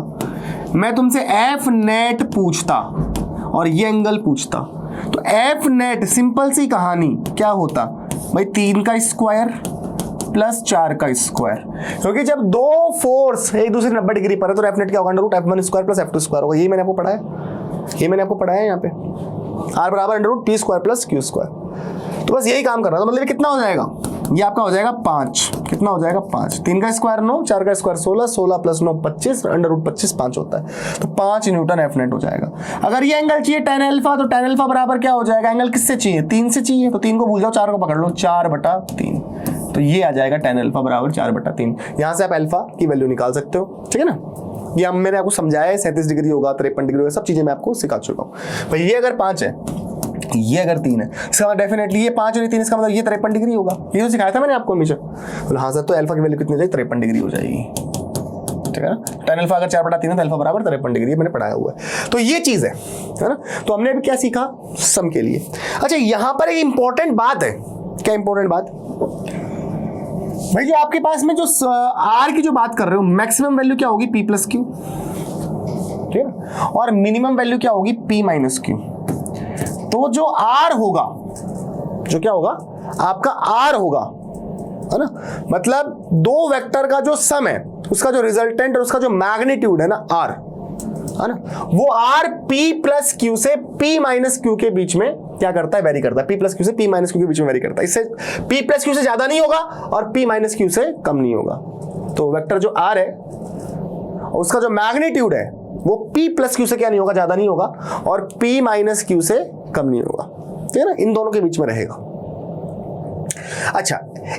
मैं तुमसे एफ नेट पूछता और ये एंगल पूछता, तो एफ नेट सिंपल सी कहानी क्या होता भाई, 3 का स्क्वायर प्लस 4 का स्क्वायर, क्योंकि जब 2 फोर्स एक दूसरे 90 डिग्री पर है तो एफ नेट क्या होगा, under root f1 square plus f2 square होगा। यही मैंने आपको पढ़ाया, ये मैंने आपको पढ़ाया यहाँ पे, r बराबर under root p square plus q square. तो बस यही काम करना, तो मतलब कितना हो जाएगा, ये आपका हो जाएगा 5, कितना हो जाएगा 5, 3 का स्क्वायर 9, 4 का स्क्वायर 16, 16 प्लस 9 25, अंडर रूट 25 5 होता है, तो 5 न्यूटन एफ नेट हो जाएगा। अगर ये एंगल चाहिए tan अल्फा, तो tan अल्फा बराबर क्या हो जाएगा, एंगल किससे चाहिए, 3 से चाहिए, तो 3 को भूल जाओ, 4 को पकड़ लो, 4/3, तो ये आ जाएगा tan अल्फा बराबर 4/3। यहां से आप अल्फा की वैल्यू निकाल सकते हो, ठीक है ना। ये मैंने आपको समझाया है, 37 डिग्री होगा, 53 डिग्री होगा, सब चीजें मैं आपको सिखा चुका हूं। भाई ये अगर 5 है, ये अगर 3 है, इसका मतलब डेफिनेटली ये 5 और 3, इसका मतलब ये 53 डिग्री होगा। ये तो सिखाया था मैंने आपको हमेशा। तो हाँ सर, तो अल्फा की वैल्यू कितनी हो जाएगी, 53 डिग्री हो जाएगी, ठीक है ना। tan अल्फा अगर 4/3 है तो अल्फा बराबर 53 डिग्री, मैंने पढ़ाया हुआ है। तो ये चीज है ना। तो हमने अभी क्या सीखा, सम के लिए। अच्छा, यहां पर एक इंपॉर्टेंट बात है। क्या इंपॉर्टेंट बात भाई, जो आपके पास में जो r की जो बात कर रहे हो, मैक्सिमम वैल्यू क्या होगी, p प्लस क्यू, ठीक है, और मिनिमम वैल्यू क्या होगी, p माइनस क्यू। तो जो r होगा, जो क्या होगा आपका r होगा, है ना, मतलब 2 वेक्टर का जो सम है, उसका जो रिजल्टेंट और उसका जो मैग्नीट्यूड है ना r, है ना, वो r p प्लस क्यू से p माइनस क्यू के बीच में क्या करता है, वेरी करता है। p प्लस क्यू से p माइनस क्यू के बीच में वेरी करता है। इससे p प्लस क्यू से ज्यादा नहीं होगा और p माइनस क्यू से कम नहीं होगा। तो वेक्टर जो r है उसका जो मैग्नीट्यूड है वो p प्लस क्यू से क्या नहीं होगा, ज्यादा नहीं होगा, और p माइनस क्यू से कम नहीं होगा, ठीक है ना, इन दोनों के बीच में रहेगा। अच्छा,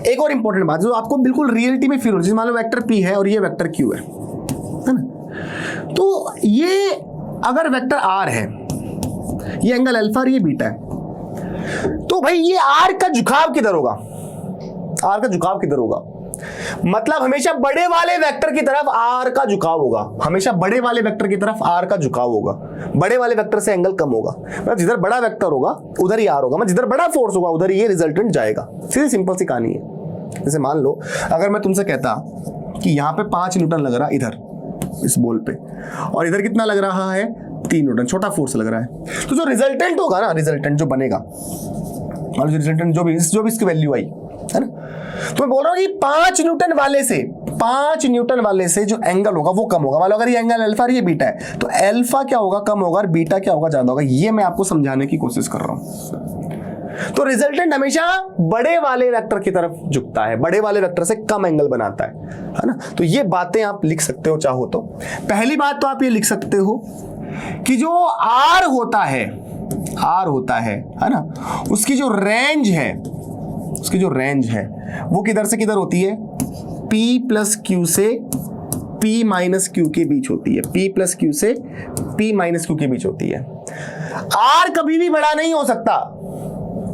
एक और इंपॉर्टेंट बात जो आपको बिल्कुल रियलिटी में फील हो, जैसे मान लो वेक्टर p है और ये वेक्टर q है ना, तो ये अगर वेक्टर r है, ये एंगल अल्फा और ये बीटा है, तो भाई ये r का झुकाव किधर होगा, r का झुकाव किधर होगा, मतलब हमेशा बड़े वाले वेक्टर की तरफ r का झुकाव होगा, हमेशा बड़े वाले वेक्टर की तरफ r का झुकाव होगा, बड़े वाले वेक्टर से एंगल कम होगा। मतलब जिधर बड़ा वेक्टर होगा उधर ही r होगा, मतलब जिधर बड़ा फोर्स होगा उधर ये रिजल्टेंट जाएगा। सीधी सिंपल सी कहानी है। जैसे मान लो अगर मैं तुमसे कहता कि यहाँ पे 5 न्यूटन लग रहा इधर इस बॉल पे, और इधर कितना लग रहा है, 3 न्यूटन, छोटा फोर्स लग रहा है, तो जो रिजल्टेंट होगा ना, रिजल्टेंट जो बनेगा, और जो रिजल्टेंट जो भी इसकी वैल्यू आई है ना, तो मैं बोल रहा हूं कि 5 न्यूटन वाले से जो एंगल होगा वो कम होगा। मान लो अगर ये एंगल अल्फा और ये बीटा है, तो अल्फा क्या होगा, कम होगा, और बीटा क्या होगा, ज्यादा होगा। ये मैं आपको समझाने की कोशिश कर रहा हूं। तो रिजल्टेंट हमेशा बड़े वाले वेक्टर की तरफ झुकता है, बड़े वाले वेक्टर से कम एंगल बनाता है ना। तो ये बातें आप लिख सकते हो चाहो तो। पहली बात तो आप ये लिख सकते हो कि जो r होता है ना, उसकी जो रेंज है वो किधर से किधर होती है, p प्लस क्यू से p माइनस क्यू के बीच होती है, p प्लस क्यू से p माइनस क्यू के बीच होती है। r कभी भी बड़ा नहीं हो सकता,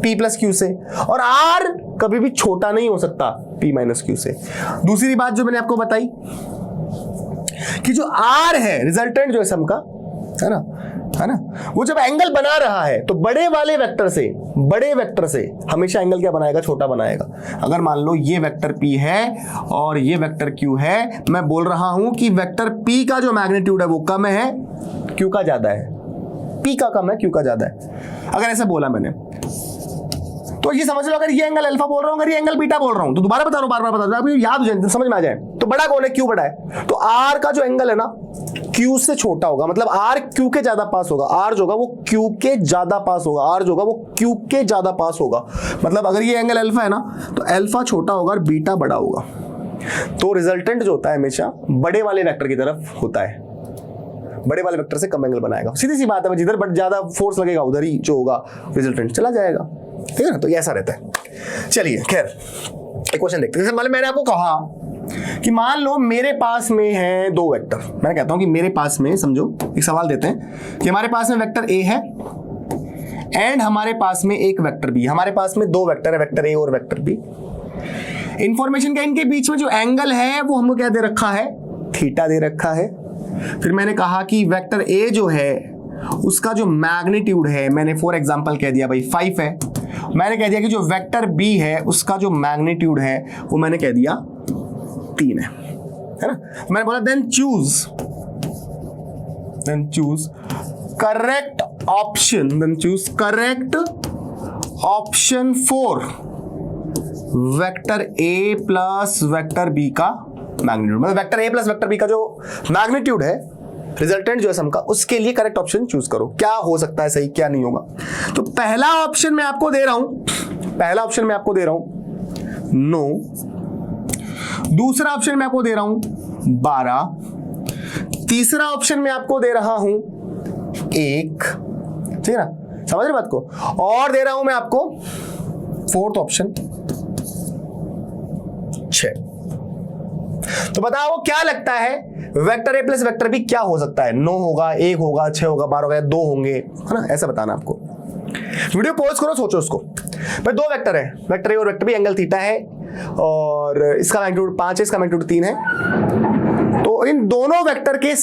P प्लस क्यू से, और R कभी भी छोटा नहीं हो सकता P माइनस क्यू से। दूसरी बात जो मैंने आपको बताई कि जो R है रिजल्टेंट जो है सम का, है ना, वो जब एंगल बना रहा है तो बड़े वेक्टर से हमेशा एंगल क्या बनाएगा, छोटा बनाएगा। अगर मान लो ये वेक्टर P है और ये वेक्टर Q है, मैं बोल रहा हूं कि वेक्टर P का जो मैग्नीट्यूड है वो कम है, Q का ज्यादा है, P का कम है, Q का ज्यादा है। अगर ऐसे बोला मैंने तो ये समझ लो, अगर ये एंगल अल्फा बोल रहा हूं, अगर ये एंगल बीटा बोल रहा हूं, तो दोबारा बता रहा हूं, बार-बार बता रहा हूं, आपको याद हो जाए, समझ में आ जाए। तो बड़ा कौन है, Q बड़ा है, तो R का जो एंगल है ना Q से छोटा होगा, मतलब R Q के ज्यादा पास होगा, R जो होगा वो Q के ज्यादा पास होगा, R जो होगा वो Q के ज्यादा पास होगा। मतलब अगर ये एंगल अल्फा है ना, तो अल्फा छोटा होगा और बीटा बड़ा होगा। तो रिजल्टेंट जो होता है हमेशा बड़े वाले वेक्टर की तरफ होता है, बड़े वाले वेक्टर से कम एंगल बनाएगा। सीधी सी बात है, जिधर बट ज्यादा फोर्स लगेगा उधर ही जो होगा रिजल्टेंट चला जाएगा, ठीक है ना। तो ये ऐसा रहता है। चलिए खैर एक क्वेश्चन देखते हैं। जैसे मैंने आपको कहा कि मान लो मेरे पास में है दो वेक्टर, मैं कहता हूं कि मेरे पास में, समझो एक सवाल देते हैं कि हमारे पास में वेक्टर A है एंड हमारे पास में एक वेक्टर B, हमारे पास में दो वेक्टर है, वेक्टर A और वेक्टर B। इंफॉर्मेशन का इनके बीच में जो एंगल है वो हमको क्या दे रखा है, थीटा दे रखा है। फिर मैंने कहा कि वेक्टर A जो है उसका जो मैग्नीट्यूड है, मैंने फॉर एग्जांपल कह दिया भाई 5 है। मैंने कह दिया कि जो वेक्टर B है उसका जो मैग्नीट्यूड है वो मैंने कह दिया 3 है ना। मैंने बोला then choose correct option for vector A plus vector B का मैग्नीट्यूड, मतलब vector A plus vector B का जो मैग्नीट्यूड है रिजल्टेंट जो है सम का, उसके लिए करेक्ट ऑप्शन चूज करो। क्या हो सकता है सही, क्या नहीं होगा। तो पहला ऑप्शन मैं आपको दे रहा हूं नो, दूसरा ऑप्शन मैं आपको दे रहा हूं 12, तीसरा ऑप्शन मैं आपको दे रहा हूं 1, ठीक है ना, समझ रहे बात को, और दे रहा हूं मैं आपको फोर्थ ऑप्शन 6। तो बताओ क्या लगता है vector A plus vector B क्या हो सकता है, 9 होगा, 1 होगा, 6 होगा, 12 होगा, 2 होंगे, है ना, ऐसा बताना आपको। वीडियो पॉज करो, सोचो उसको। भाई दो वेक्टर है, वेक्टर A और वेक्टर B, एंगल थीटा है और इसका मैग्नीट्यूड 5 है, इसका मैग्नीट्यूड 3 है। तो इन दोनों वेक्टर के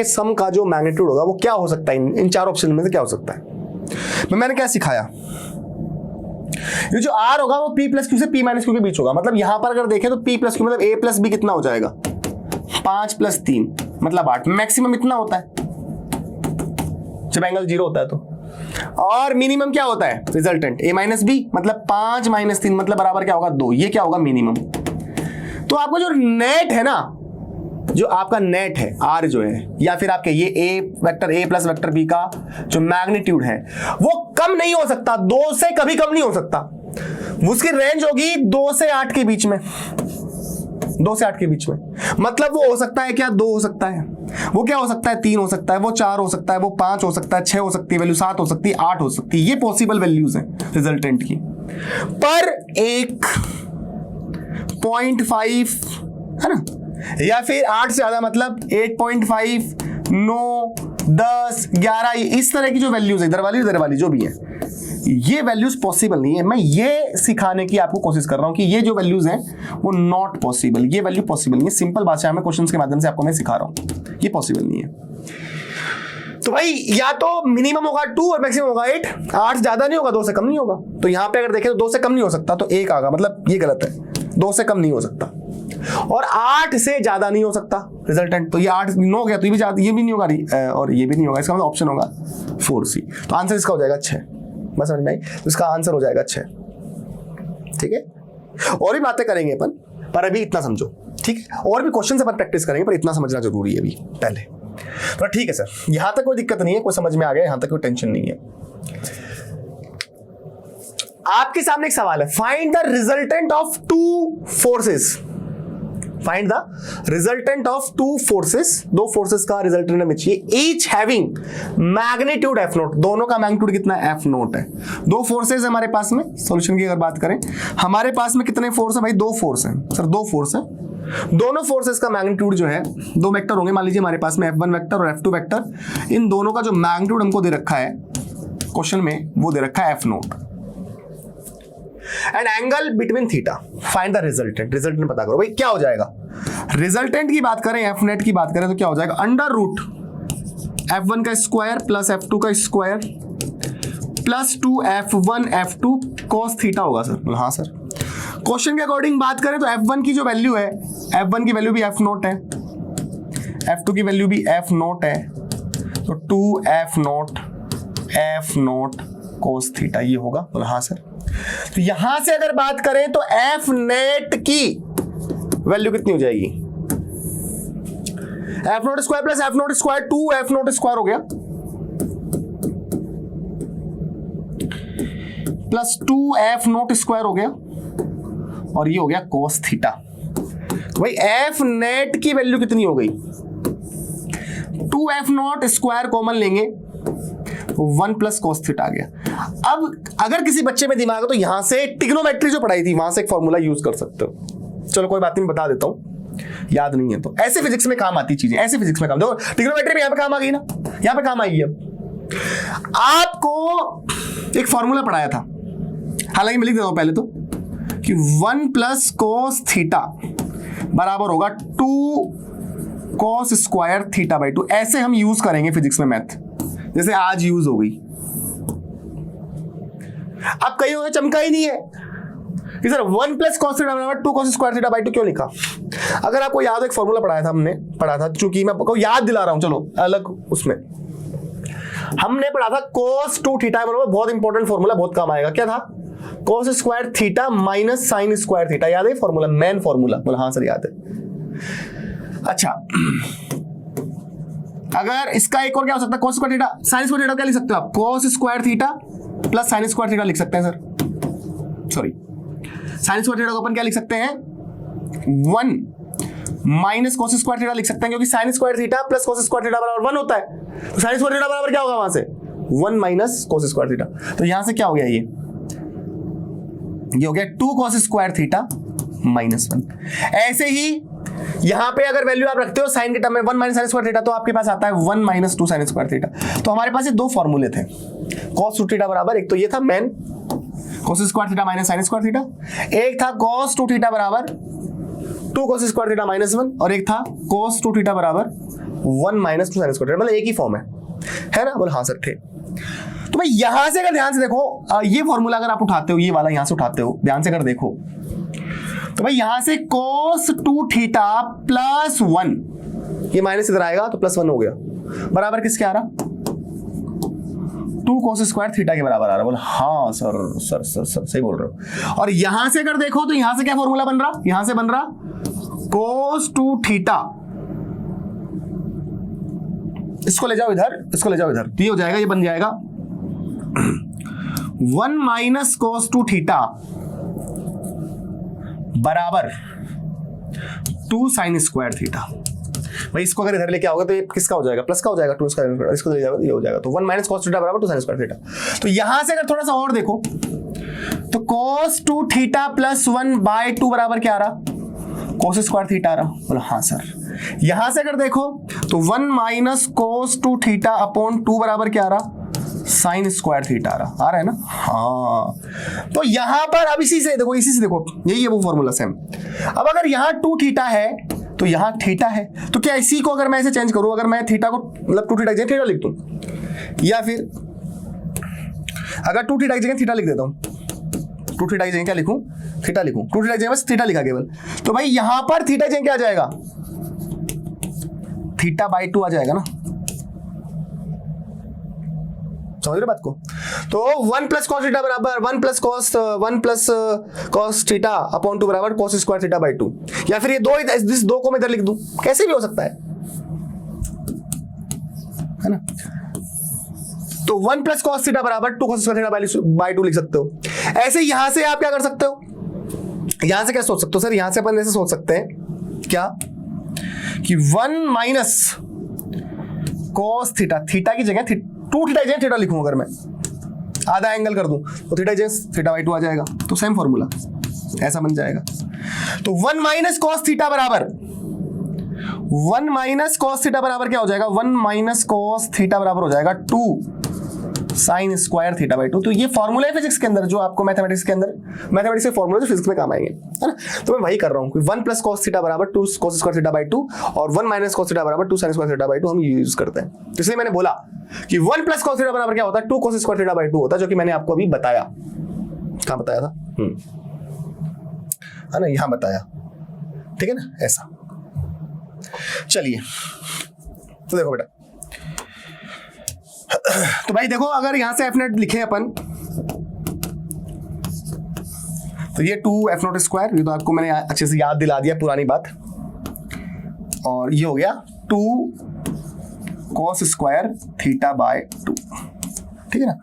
सम का जो मैग्नीट्यूड होगा वो क्या हो सकता है, इन चार ऑप्शन में से क्या हो सकता है। मैंने क्या सिखाया, ये जो R होगा वो P प्लस क्यू से P माइनस क्यू के बीच होगा। मतलब यहां पर अगर देखें तो P प्लस क्यू मतलब A प्लस B कितना हो जाएगा, 5 प्लस 3 मतलब 8, मैक्सिमम इतना होता है जब एंगल 0 होता है तो, और मिनिमम क्या होता है रिजल्टेंट A माइनस B मतलब 5 माइनस 3 मतलब बराबर क्या होगा 2, ये क्या होगा मिनिमम। तो आपको जो नेट है ना, जो आपका नेट है R जो है, या फिर आपके ये vector A plus vector B का जो मैग्नीट्यूड है वो कम नहीं हो सकता, 2 से कभी कम नहीं हो सकता। उसकी रेंज होगी 2 से 8 के बीच में, 2 से 8 के बीच में। मतलब वो हो सकता है क्या, 2 हो सकता है, वो क्या हो सकता है 3 हो सकता है, वो 4 हो सकता है, वो 5 हो सकता है, 6 हो सकती है वैल्यू, 7 हो सकती है, 8 हो सकती है। ये पॉसिबल वैल्यूज हैं रिजल्टेंट की। पर एक 0.5 है ना, या फिर 8 से ज्यादा मतलब 8.5, 9, 10, 11, इस तरह की जो वैल्यूज है, इधर वाली जो भी है, ये वैल्यूज पॉसिबल नहीं है। मैं ये सिखाने की आपको कोशिश कर रहा हूं कि ये जो वैल्यूज हैं वो नॉट पॉसिबल, ये वैल्यू पॉसिबल नहीं है। सिंपल भाषा में क्वेश्चंस के माध्यम से आपको मैं सिखा रहा हूं, ये पॉसिबल नहीं है। तो भाई या तो मिनिमम होगा 2 और मैक्सिमम होगा 8, 8 ज्यादा नहीं होगा, 2 से कम नहीं होगा। तो यहां पे अगर देखें तो 2 से कम नहीं हो सकता, तो 1 आगा, मतलब ये गलत है, 2 से कम नहीं हो सकता, और 8 से ज्यादा नहीं हो सकता रिजल्टेंट। तो ये 8 9 गया, तो ये भी ज्यादा, ये भी नहीं होगा और ये भी नहीं होगा, इसका मतलब ऑप्शन होगा 4C। तो आंसर इसका हो जाएगा 6, बस समझ में आई। तो इसका आंसर हो जाएगा 6, ठीक है। और भी बातें करेंगे अपन, पर अभी इतना समझो, ठीक है। और भी क्वेश्चन अपन प्रैक्टिस करेंगे, पर इतना समझना जरूरी है अभी पहले। तो ठीक है सर, यहां तक कोई दिक्कत नहीं है, कोई समझ में आ गया, यहां तक कोई टेंशन नहीं है। आपके सामने एक सवाल है, find the resultant of 2 forces. Find the resultant of 2 forces, 2 forces का रिजल्टेंट हमें चाहिए, each having magnitude F note. दोनों का मैग्नीट्यूड कितना F नोट है। 2 फोर्सेस हमारे पास में, सॉल्यूशन की अगर बात करें, हमारे पास में कितने फोर्स है भाई, 2 फोर्स है सर, 2 फोर्स है। दोनों फोर्सेस का मैग्नीट्यूड जो है, 2 वेक्टर होंगे, मान लीजिए हमारे पास में F1 वेक्टर और F2 वेक्टर, इन दोनों का जो मैग्नीट्यूड हमको दे रखा है क्वेश्चन में वो दे रखा है F note and angle between theta, find the resultant. Resultant पता करो भाई क्या हो जाएगा। रिजल्टेंट की बात करें, एफ नेट की बात करें तो क्या हो जाएगा, अंडर रूट f1 का स्क्वायर प्लस f2 का square plus 2f1 f2 cos theta होगा सर। हाँ सर, क्वेश्चन के अकॉर्डिंग बात करें तो f1 की जो वैल्यू है, f1 की वैल्यू भी f नोट है, f2 की वैल्यू भी f नोट है, तो 2f नोट cos थीटा ये होगा। बोला हाँ सर। तो यहां से अगर बात करें तो f नेट की वैल्यू कितनी हो जाएगी, f note square plus f note square 2f note square हो गया प्लस 2f नोट स्क्वायर हो गया और ये हो गया cos थीटा। तो भाई f नेट की वैल्यू कितनी हो गई, 2f नोट स्क्वायर कॉमन लेंगे 1 प्लस cos थीटा आ गया। अब अगर किसी बच्चे में दिमाग है तो यहां से ट्रिग्नोमेट्री जो पढ़ाई थी वहां से एक फॉर्मूला यूज कर सकते हो। चलो कोई बात नहीं, बता देता हूं, याद नहीं है तो। ऐसे फिजिक्स में काम आती चीजें, ऐसे फिजिक्स में काम, देखो ट्रिग्नोमेट्री में यहां पे काम आ गई ना, यहां पे काम आएगी। अब आपको एक फॉर्मूला पढ़ाया था, हालांकि मैं लिख देता हूं पहले तो, कि 1 प्लस cos थीटा बराबर होगा 2 cos स्क्वायर थीटा बाई 2। ऐसे हम यूज करेंगे फिजिक्स में मैथ, जैसे आज यूज हो गई। अब कहीं होगा चमका ही नहीं है कि सर 1 प्लस cos थीटा बराबर 2 cos स्क्वायर थीटा बाई 2 क्यों लिखा। अगर आपको याद हो, एक फॉर्मूला पढ़ाया था, हमने पढ़ा था, चूंकि मैं आपको याद दिला रहा हूं, चलो अलग उसमें हमने पढ़ा था cos 2 थीटा बराबर, बहुत इंपॉर्टेंट फॉर्मूला, बहुत काम आएगा। क्या था, cos square theta minus sine square theta. याद है फॉर्मूला, मेन फॉर्मूला। बोला हाँ सर याद है। अच्छा, अगर इसका एक और क्या हो सकता है, cos square theta sine square theta क्या लिख सकते हो आप, cos square theta plus sine square theta लिख सकते हैं sir. Sorry, sine square theta को अपन क्या लिख सकते हैं, 1 माइनस cos स्क्वायर थीटा लिख सकते हैं, क्योंकि sine square theta plus cos square theta बराबर 1 होता है। तो साइन स्क्वायर थीटा बराबर क्या होगा वहां से, 1 माइनस cos स्क्वायर थीटा। तो यहां से क्या हो गया, ये हो गया 2 cos स्क्वायर थीटा माइनस 1। ऐसे ही यहां पे अगर वैल्यू आप रखते हो साइन थीटा में 1 माइनस साइन स्क्वायर थीटा, तो आपके पास आता है 1 माइनस 2 साइन स्क्वायर थीटा। तो हमारे पास ये दो फॉर्मूले थे, cos 2 थीटा बराबर, एक तो ये था main cos square theta minus sine square theta, एक था cos 2 थीटा बराबर 2 cos स्क्वायर थीटा माइनस 1, और एक था cos 2 थीटा बराबर 1 माइनस 2 साइन स्क्वायर थीटा, मतलब एक ही फॉर्म है ना। बोल हाँ सर ठीक। तो भाई यहां से अगर ध्यान से देखो, ये फॉर्मूला अगर आप उठाते हो, ये वाला यहां से उठाते हो, ध्यान से अगर देखो तो भाई यहां से cos 2 थीटा प्लस 1, ये माइनस इधर आएगा तो प्लस 1 हो गया, बराबर किसके आ रहा, 2 cos स्क्वायर थीटा के बराबर आ रहा। बोला हाँ सर सर सर सर सही बोल रहे हो। और यहां से अगर देखो तो यहां से क्या फॉर्मूला बन रहा, यहां से बन रहा cos 2 थीटा, इसको ले जाओ इधर, इसको ले जाओ इधर, तो ये हो जाएगा, ये बन जाएगा 1 माइनस cos 2 थीटा बराबर 2 साइन स्क्वायर थीटा। भाई इसको अगर इधर लेके आओगे तो ये किसका हो जाएगा, प्लस का हो जाएगा, 2 स्क्वायर, इसको ले जाओगे तो ये हो जाएगा, तो 1 माइनस cos थीटा बराबर 2 साइन स्क्वायर थीटा। तो यहां से अगर थोड़ा सा और देखो तो cos 2 थीटा प्लस 1 बाय 2 बराबर क्या आ रहा, cos स्क्वायर थीटा आ रहा। बोला हाँ सर। यहां से अगर देखो तो 1 माइनस cos 2 थीटा अपॉन 2 बराबर क्या आ रहा, साइन स्क्वायर थीटा आ रहा है ना। हाँ, तो यहां पर अब इसी से देखो, इसी से देखो, यही है वो फॉर्मूला सेम। अब अगर यहां 2 थीटा है तो यहां थीटा है, तो क्या इसी को अगर मैं ऐसे चेंज करूं, अगर मैं थीटा को मतलब 2 थीटा की जगह थीटा लिख दूं, या फिर अगर 2 थीटा की जगह थीटा लिख देता हूं, 2 थीटा की जगह क्या लिखूं, थीटा लिखूं, 2 थीटा की जगह बस थीटा लिखा केवल, तो भाई यहां पर थीटा की जगह क्या आ जाएगा, थीटा बाई 2 आ जाएगा ना। समझ रहे बात को। तो 1 प्लस cos थीटा बराबर 1 प्लस cos थीटा अपॉन 2 बराबर cos स्क्वायर थीटा बाई 2, या फिर ये दो को मैं इधर लिख दूं, कैसे भी हो सकता है ना। तो 1 प्लस cos थीटा बराबर 2 cos स्क्वायर थीटा बाई 2 लिख सकते हो। ऐसे यहां से आप क्या कर सकते हो, यहां से क्या सोच सकते हो सर, यहां से अपन ऐसे सोच सकते हैं क्या कि 1 माइनस cos थीटा, थीटा की जगह 2 थीटा की जगह थीटा लिखूं, अगर मैं आधा एंगल कर दूं तो थीटा की जगह थीटा बाई 2 आ जाएगा, तो सेम फॉर्मूला ऐसा बन जाएगा। तो 1 माइनस cos थीटा बराबर 1 माइनस cos थीटा बराबर क्या हो जाएगा, 1 माइनस cos थीटा बराबर हो जाएगा 2 sine square theta by two. तो ये फॉर्मूला है फिजिक्स के अंदर, जो आपको मैथमेटिक्स के अंदर, मैथमेटिक्स के फॉर्मूले जो फिजिक्स में काम आएंगे, है ना। तो मैं वही कर रहा हूँ, 1 प्लस कॉस थीटा बराबर 2 cos square theta by two और 1 माइनस कॉस थीटा बराबर 2 sine square theta by two हम यूज करते हैं। तो इसलिए मैंने बोला कि 1 प्लस कॉस थीटा बराबर क्या होता है, 2 cos square theta by two होता है, जो कि मैंने आपको अभी बताया। कहाँ बताया था, है ना, यहां बताया, ठीक है ना, ऐसा। चलिए तो देखो बेटा, तो भाई देखो, अगर यहां से एफ नेट लिखे अपन, तो ये 2 एफ नॉट स्क्वायर, ये तो आपको मैंने अच्छे से याद दिला दिया पुरानी बात, और ये हो गया 2 कॉस स्क्वायर थीटा बाय 2, ठीक है ना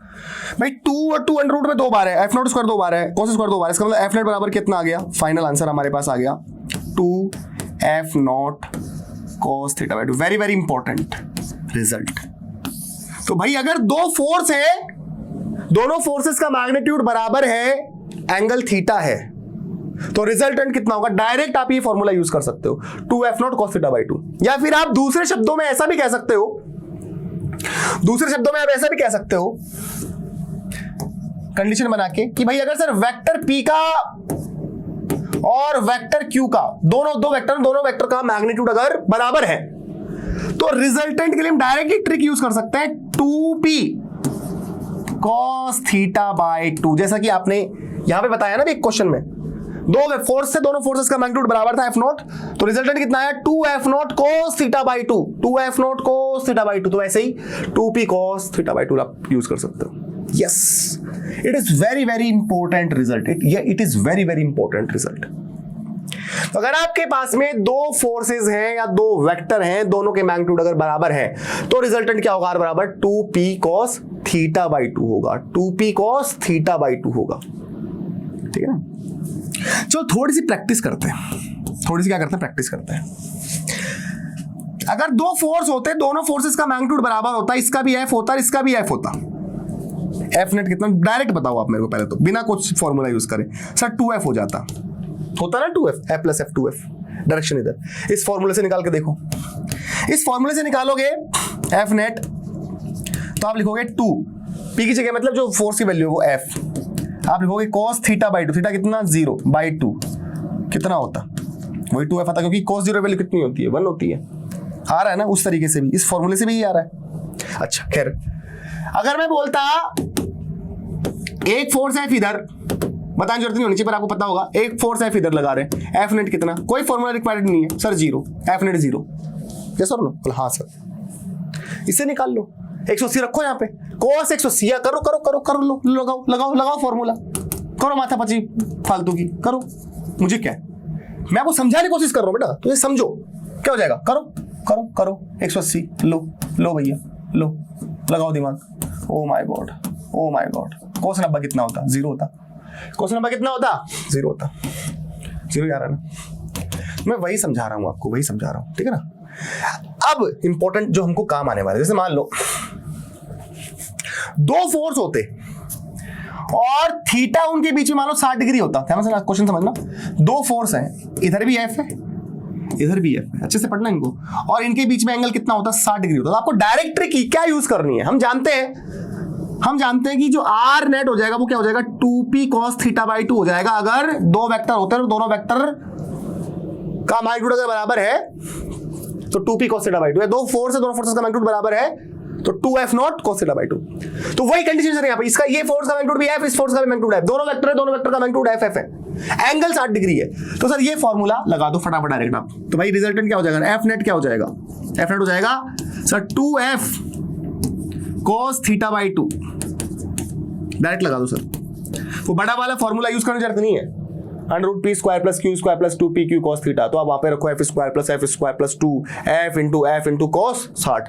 भाई। 2 और 2 अंडर रूट में 2 बार है, एफ नॉट स्क्वायर 2 बार है, कॉस स्क्वायर 2 बार है, इसका मतलब एफ नेट बराबर कितना आ गया, फाइनल आंसर हमारे पास आ गया 2 F not cos theta by 2। Very very important result. तो भाई अगर दो फोर्स है, दोनों फोर्सेस का मैग्नीट्यूड बराबर है, एंगल थीटा है, तो रिजल्टेंट कितना होगा, डायरेक्ट आप ये फॉर्मूला यूज कर सकते हो, 2 F not cos theta by 2। या फिर आप दूसरे शब्दों में ऐसा भी कह सकते हो, आप ऐसा भी कह सकते हो कंडीशन बना के कि भाई अगर सर वेक्टर P का और वेक्टर Q का, दोनों वेक्टर का मैग्नीट्यूड अगर बराबर है, तो रिजल्टेंट के लिए हम डायरेक्टली ट्रिक यूज कर सकते हैं, 2P cos थीटा बाय 2, जैसा कि आपने यहां पे बताया ना भी एक क्वेश्चन में, दो फोर्स से, दोनों फोर्सेस का मैग्नीट्यूड बराबर था एफ नॉट, तो रिजल्टेंट कितना आया 2 F not cos theta by 2, 2 F not cos theta by 2। तो ऐसे ही 2P cos थीटा बाय 2 आप यूज कर सकते हो। Yes, it is very very important result, it is very very important result. तो अगर आपके पास में दो फोर्सेस हैं या दो वेक्टर हैं, दोनों के मैग्नीट्यूड अगर बराबर है, तो रिजल्टेंट क्या होगा, बराबर 2P cos थीटा बाई 2 होगा, 2P cos थीटा बाई 2 होगा, ठीक है ना। चलो थोड़ी सी प्रैक्टिस करते हैं, प्रैक्टिस करते हैं। अगर दो फोर्स होते, दोनों फोर्सेस का मैग्नीट्यूड बराबर होता, इसका भी F होता, इसका भी F होता, F नेट कितना डायरेक्ट बताओ आप मेरे को पहले, तो बिना कुछ फॉर्मूला यूज करें, सर 2F हो जाता, होता ना 2F, F plus F 2F, direction इधर, इस फॉर्मूले से निकाल के देखो, इस फॉर्मूले से निकालोगे F नेट, तो आप लिखोगे 2 P की जगह, मतलब जो फोर्स की वैल्यू है वो F, आप लिखोगे cos थीटा बाई 2, थीटा कितना 0 बाई 2, कितना होता, वही 2F आता, क्योंकि cos 0 वैल्यू कितनी होती है, 1 होती है। आ रहा है ना, उस तरीके से भी इस फॉर्मूले से भी आ रहा है। अच्छा खैर, अगर मैं बोलता एक फोर्स है इधर, बताने जरूरत नहीं होनी चाहिए, पर आपको पता होगा, एक फोर्स एफ इधर लगा रहे हैं, एफ नेट कितना, कोई फॉर्मूला रिक्वायर्ड नहीं है सर, 0, एफ नेट 0, क्या सर नो, हाँ सर, इसे निकाल लो, 180 रखो यहाँ पे, cos 180 करो करो करो करो लो, लगाओ लगाओ लगाओ फॉर्मूला, करो माथा पची फालतू की, करो, मुझे क्या है, मैं आपको समझाने की कोशिश कर रहा हूँ बेटा, तो ये समझो क्या हो जाएगा, करो करो करो 180, लो भैया लो, लगाओ दिमाग, oh my God, oh my God, cos 90 कितना होता, 0 होता, cos 90 कितना होता, 0 होता, 0 आ रहा है ना, मैं वही समझा रहा हूं आपको, वही समझा रहा हूं, ठीक है ना। अब इंपॉर्टेंट जो हमको काम आने वाले, जैसे मान लो दो फोर्स होते और थीटा उनके बीच में मान लो 60 डिग्री होता, क्वेश्चन समझना, दो फोर्स हैं, इधर भी एफ है, इधर भी एफ है, अच्छे से पढ़ना इनको, और इनके बीच में एंगल कितना होता, 60 डिग्री होता। तो आपको डायरेक्ट ट्रिक क्या यूज करनी है, हम जानते हैं कि जो आर नेट हो जाएगा वो क्या हो जाएगा, 2P cos थीटा बाई 2 हो जाएगा, अगर दो वेक्टर होते हैं, दोनों वेक्टर का मैग्नीट्यूड अगर बराबर है, तो 2P cos थीटा बाई 2 है, दो फोर्स है, दोनों फोर्सेस का मैग्नीट्यूड बराबर है, तो 2F not cos theta by 2। तो वही कंडीशन है यहाँ पे, इसका ये फोर्स का मैग्नीट्यूड भी F, इस फोर्स का भी मैग्नीट्यूड है, दोनों वेक्टर है, दोनों वेक्टर का मैग्नीट्यूड FF है, एंगल 60 डिग्री है, तो सर ये फॉर्मूला लगा दो फटाफट डायरेक्ट आप, तो भाई रिजल्टेंट क्या हो जाएगा, F नेट क्या हो जाएगा, F नेट हो जाएगा sir 2F cos theta by 2, direct लगा दो सर, वो बड़ा वाला फॉर्मूला यूज करने की जरूरत नहीं है, √P square plus Q square plus 2PQ cos theta, तो आप वहां पे रखो F square plus F square plus 2F into cos 60,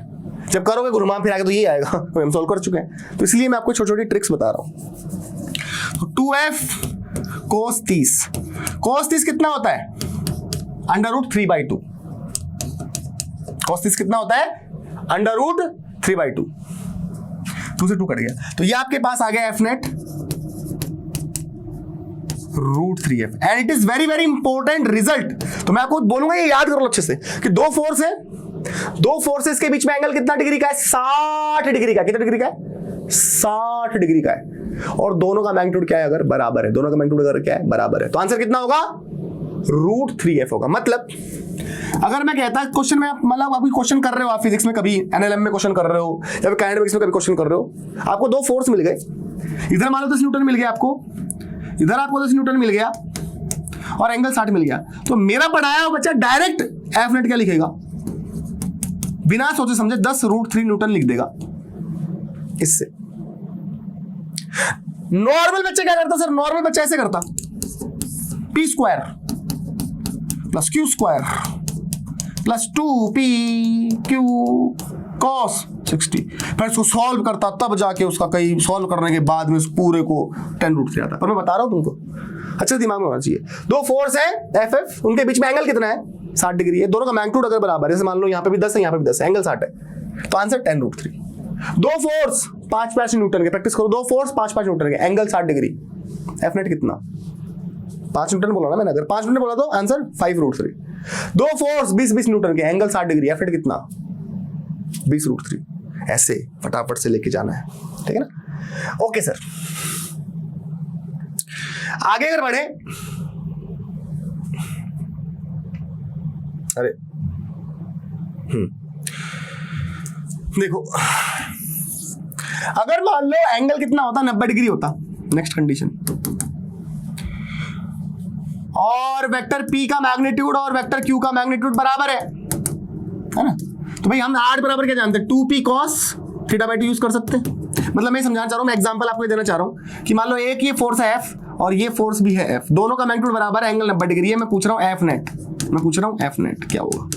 जब करोगे घुमा फिर आगे तो ये आएगा, तो हम सॉल्व कर चुके हैं, तो इसलिए मैं आपको छोटी छोटी ट्रिक्स बता रहा हूं। तो 2F cos 30 कितना होता है, √3/2, cos 30 कितना होता है, √3/2, 2 से 2 कट गया, तो ये आपके पास आ गया F net √3F, and it is very very important result. तो मैं आपको बोलूंगा ये याद कर लो अच्छे से कि दो फोर्स है, दो फोर्सेस के बीच में एंगल कितना डिग्री का है, 60 डिग्री का, कितना डिग्री का है, 60 डिग्री का है और दोनों का मैग्नीट्यूड क्या है, अगर बराबर है, दोनों का मैग्नीट्यूड अगर क्या है, बराबर है, तो आंसर कितना होगा, √3f होगा। मतलब अगर मैं कहता क्वेश्चन में, मतलब अभी क्वेश्चन कर रहे हो आप फिजिक्स में, कभी एनएलएम में क्वेश्चन कर रहे हो या फिर काइनेटिक्स में कभी क्वेश्चन कर रहे हो, आपको दो फोर्स मिल गए, इधर मान लो 10 न्यूटन मिल गया आपको, इधर आपको 10 न्यूटन मिल गया और एंगल 60 मिल गया, तो मेरा पढ़ाया हुआ बच्चा डायरेक्ट एफ नेट क्या लिखेगा, बिना सोचे समझे 10√3 न्यूटन लिख देगा। इससे नॉर्मल बच्चा क्या करता सर, नॉर्मल बच्चा ऐसे करता, p² + q² + 2pq cos 60, फिर इसको सॉल्व करता, तब जाके उसका कई सॉल्व करने के बाद में उस पूरे को 10√3 आता। पर मैं बता रहा हूं तुमको, अच्छा दिमाग में होना चाहिए, दो फोर्स है एफ, उनके बीच में एंगल कितना है, 60 डिग्री है, दोनों का मैग्नीट्यूड अगर बराबर है, जैसे मान लो यहाँ पे भी 10 है, यहाँ पे भी 10 है, एंगल 60 है, तो आंसर 10√3। दो फोर्स 5-5 न्यूटन के, प्रैक्टिस करो, दो फोर्स 5-5 न्यूटन के, एंगल 60 डिग्री, एफ नेट कितना, 5 न्यूटन बोला ना मैंने, अगर 5 न्यूटन बोला तो आंसर 5√3। दो फोर्स 20-20 न्यूटन के, एंगल 60 डिग्री, एफ नेट कितना, 20√3। ऐसे फटाफट से लेके जाना है, ठीक है ना। ओके सर, आगे अगर बढ़े, अरे देखो, अगर मान लो एंगल कितना होता, 90 डिग्री होता, नेक्स्ट कंडीशन, और वेक्टर P का मैग्नीट्यूड और वेक्टर Q का मैग्नीट्यूड बराबर है ना, तो भाई हम R बराबर क्या जानते हैं, 2p cos θ/2 यूज कर सकते हैं। मतलब मैं समझाना चाह रहा हूं, मैं एग्जांपल आपको देना चाह रहा हूं कि मान लो एक ये फोर्स है F और ये फोर्स भी है F, दोनों का मैग्नीट्यूड बराबर है, एंगल 90 डिग्री है, मैं पूछ रहा हूं F नेट, मैं पूछ रहा हूं F नेट क्या होगा।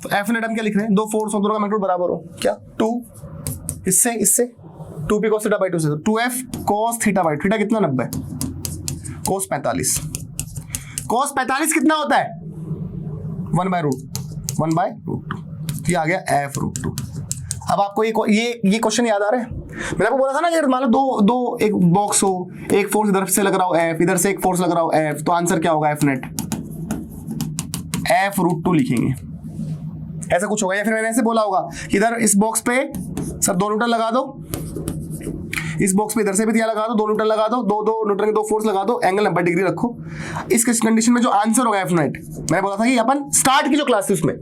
तो F नेट हम क्या लिख रहे हैं, दो फोर्स हो, दोनों का मैग्नीट्यूड बराबर हो, क्या 2 इससे 2p cos θ/2 से 2f cos θ/2, थीटा कितना 90, cos 45, cos 45 कितना होता है 1/√2, ये आ गया f√2। अब आपको ये क्वेश्चन याद आ रहा है, मैंने आपको बोला था ना कि मान लो दो एक बॉक्स हो, एक फोर्स इधर से लग रहा हो f, इधर से एक फोर्स लग रहा हो f, तो आंसर क्या होगा, f नेट f√2 लिखेंगे, ऐसा कुछ होगा। या फिर मैंने ऐसे बोला होगा, इधर इस बॉक्स पे सर 2 न्यूटन लगा दो, इस बॉक्स पे इधर से भी दिया लगा दो, 2 न्यूटन लगा दो, दो न्यूटन के 2 फोर्स लगा दो, एंगल 90 डिग्री रखो। इस कंडीशन में जो आंसर होगा एफ नेट, मैंने बोला था कि अपन स्टार्ट की जो क्लास थी उसमें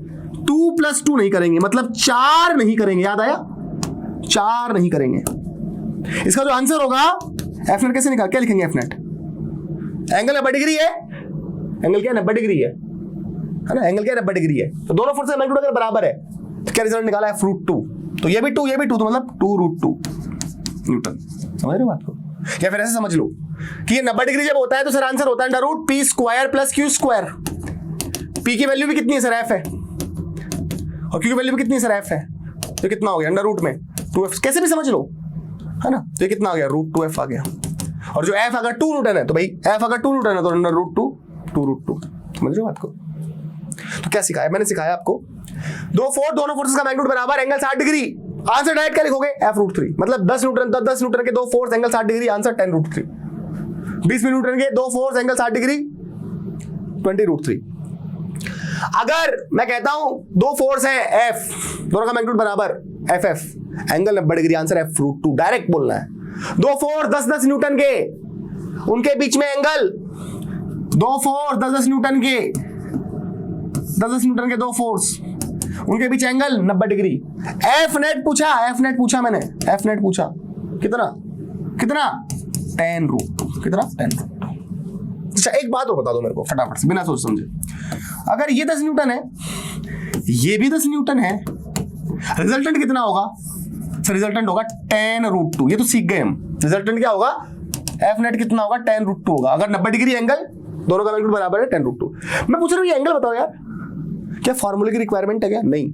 2 + 2 नहीं करेंगे, मतलब 4 नहीं करेंगे, याद आया, 4 नहीं करेंगे। इसका जो आंसर होगा एफ नेट कैसे निकाल, क्या लिखेंगे एफ नेट, एंगल 90 डिग्री है, एंगल क्या 90 डिग्री है ना, एंगल क्या 90 डिग्री है, तो दोनों फोर्स का मैग्नीट्यूड अगर बराबर है तो क्या रिजल्ट निकाला है f√2, तो ये भी 2 ये भी 2, तो मतलब 2√2 न्यूटन। समझ रहे हो बात को, या फिर ऐसे समझ लो कि ये 90 डिग्री जब होता है तो सर आंसर होता है √p² + q²। p की वैल्यू भी कितनी है सर, f है, और q की वैल्यू भी कितनी है सर, f है, तो कितना हो गया √, में 2f, कैसे भी समझ लो, है ना, तो ये कितना आ गया, √2f आ गया। और जो f अगर 2 न्यूटन है तो भाई f अगर 2 न्यूटन है तो √2 2√2। समझ रहे हो बात को। तो क्या सिखाया मैंने, सिखाया आपको दोनों फोर्सेस का मैग्नीट्यूड बराबर, एंगल 60 डिग्री, आंसर डायरेक्ट क्या लिखोगे, f√3, मतलब 10 न्यूटन के 2 force angle 60 degree, answer 10√3। 20 Newton के 2 फोर्स एंगल 60 डिग्री 20√3। अगर मैं कहता हूं 2 फोर्स है F, दोनों का मैग्नीट्यूड बराबर, FF, angle 90 degree, answer f√2, direct बोलना है। 2 फोर्स 10-10 न्यूटन के, उनके बीच में एंगल, 2 फोर्स 10-10 न्यूटन के, 10-10 न्यूटन के 2 फोर्स, उनके बीच एंगल 90 डिग्री। एफ नेट पूछा मैंने, एफ नेट पूछा कितना 10√2, कितना 10√2। अच्छा एक बात और बता दो मेरे को फटाफट से, बिना सोच समझे, अगर ये 10 न्यूटन है, ये भी 10 न्यूटन है, रिजल्टेंट कितना होगा सर, रिजल्टेंट होगा 10√2। ये तो सीख गए हम, रिजल्टेंट क्या होगा, एफ नेट कितना होगा 10√2 होगा। अगर 90 डिग्री एंगल, दोनों का मैग्नीट्यूड बराबर है 10√2। मैं पूछ रहा हूँ ये एंगल बताओ यार, क्या फार्मूले की रिक्वायरमेंट है क्या, नहीं,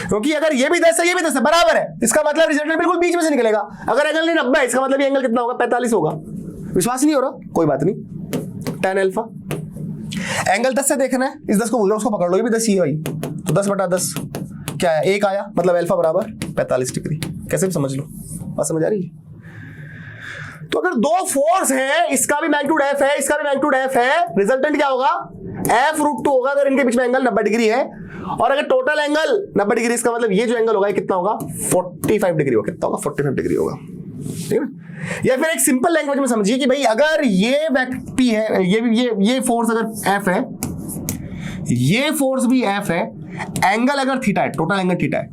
क्योंकि अगर ये भी 10 है ये भी 10 है, बराबर है, इसका मतलब रिजल्टेंट बिल्कुल बीच में से निकलेगा। अगर एंगल नहीं 90 है, इसका मतलब ये एंगल कितना होगा, 45 होगा। विश्वास नहीं हो रहा, कोई बात नहीं, tan अल्फा, एंगल 10 से देखना है, इस 10 को भूल जाओ, उसको पकड़ लो, ये भी 10 ही है भाई, तो 10/10 क्या है, 1 आया, मतलब अल्फा बराबर 45 डिग्री। कैसे भी समझ लो, बात समझ आ रही है। तो अगर 2 फोर्स है, इसका भी मैग्नीट्यूड f है, इसका भी मैग्नीट्यूड f है, रिजल्टेंट क्या होगा, f√2 होगा। अगर इनके बीच में एंगल 90 डिग्री है और अगर टोटल एंगल 90 डिग्री, इसका मतलब ये जो एंगल होगा ये कितना होगा 45 डिग्री होगा। कितना होगा 45 डिग्री होगा, ठीक है ना। या फिर एक सिंपल लैंग्वेज में समझिए कि भाई अगर ये वेक्टर P है, ये फोर्स अगर F है, ये फोर्स भी F है, एंगल अगर थीटा है, टोटल एंगल थीटा है,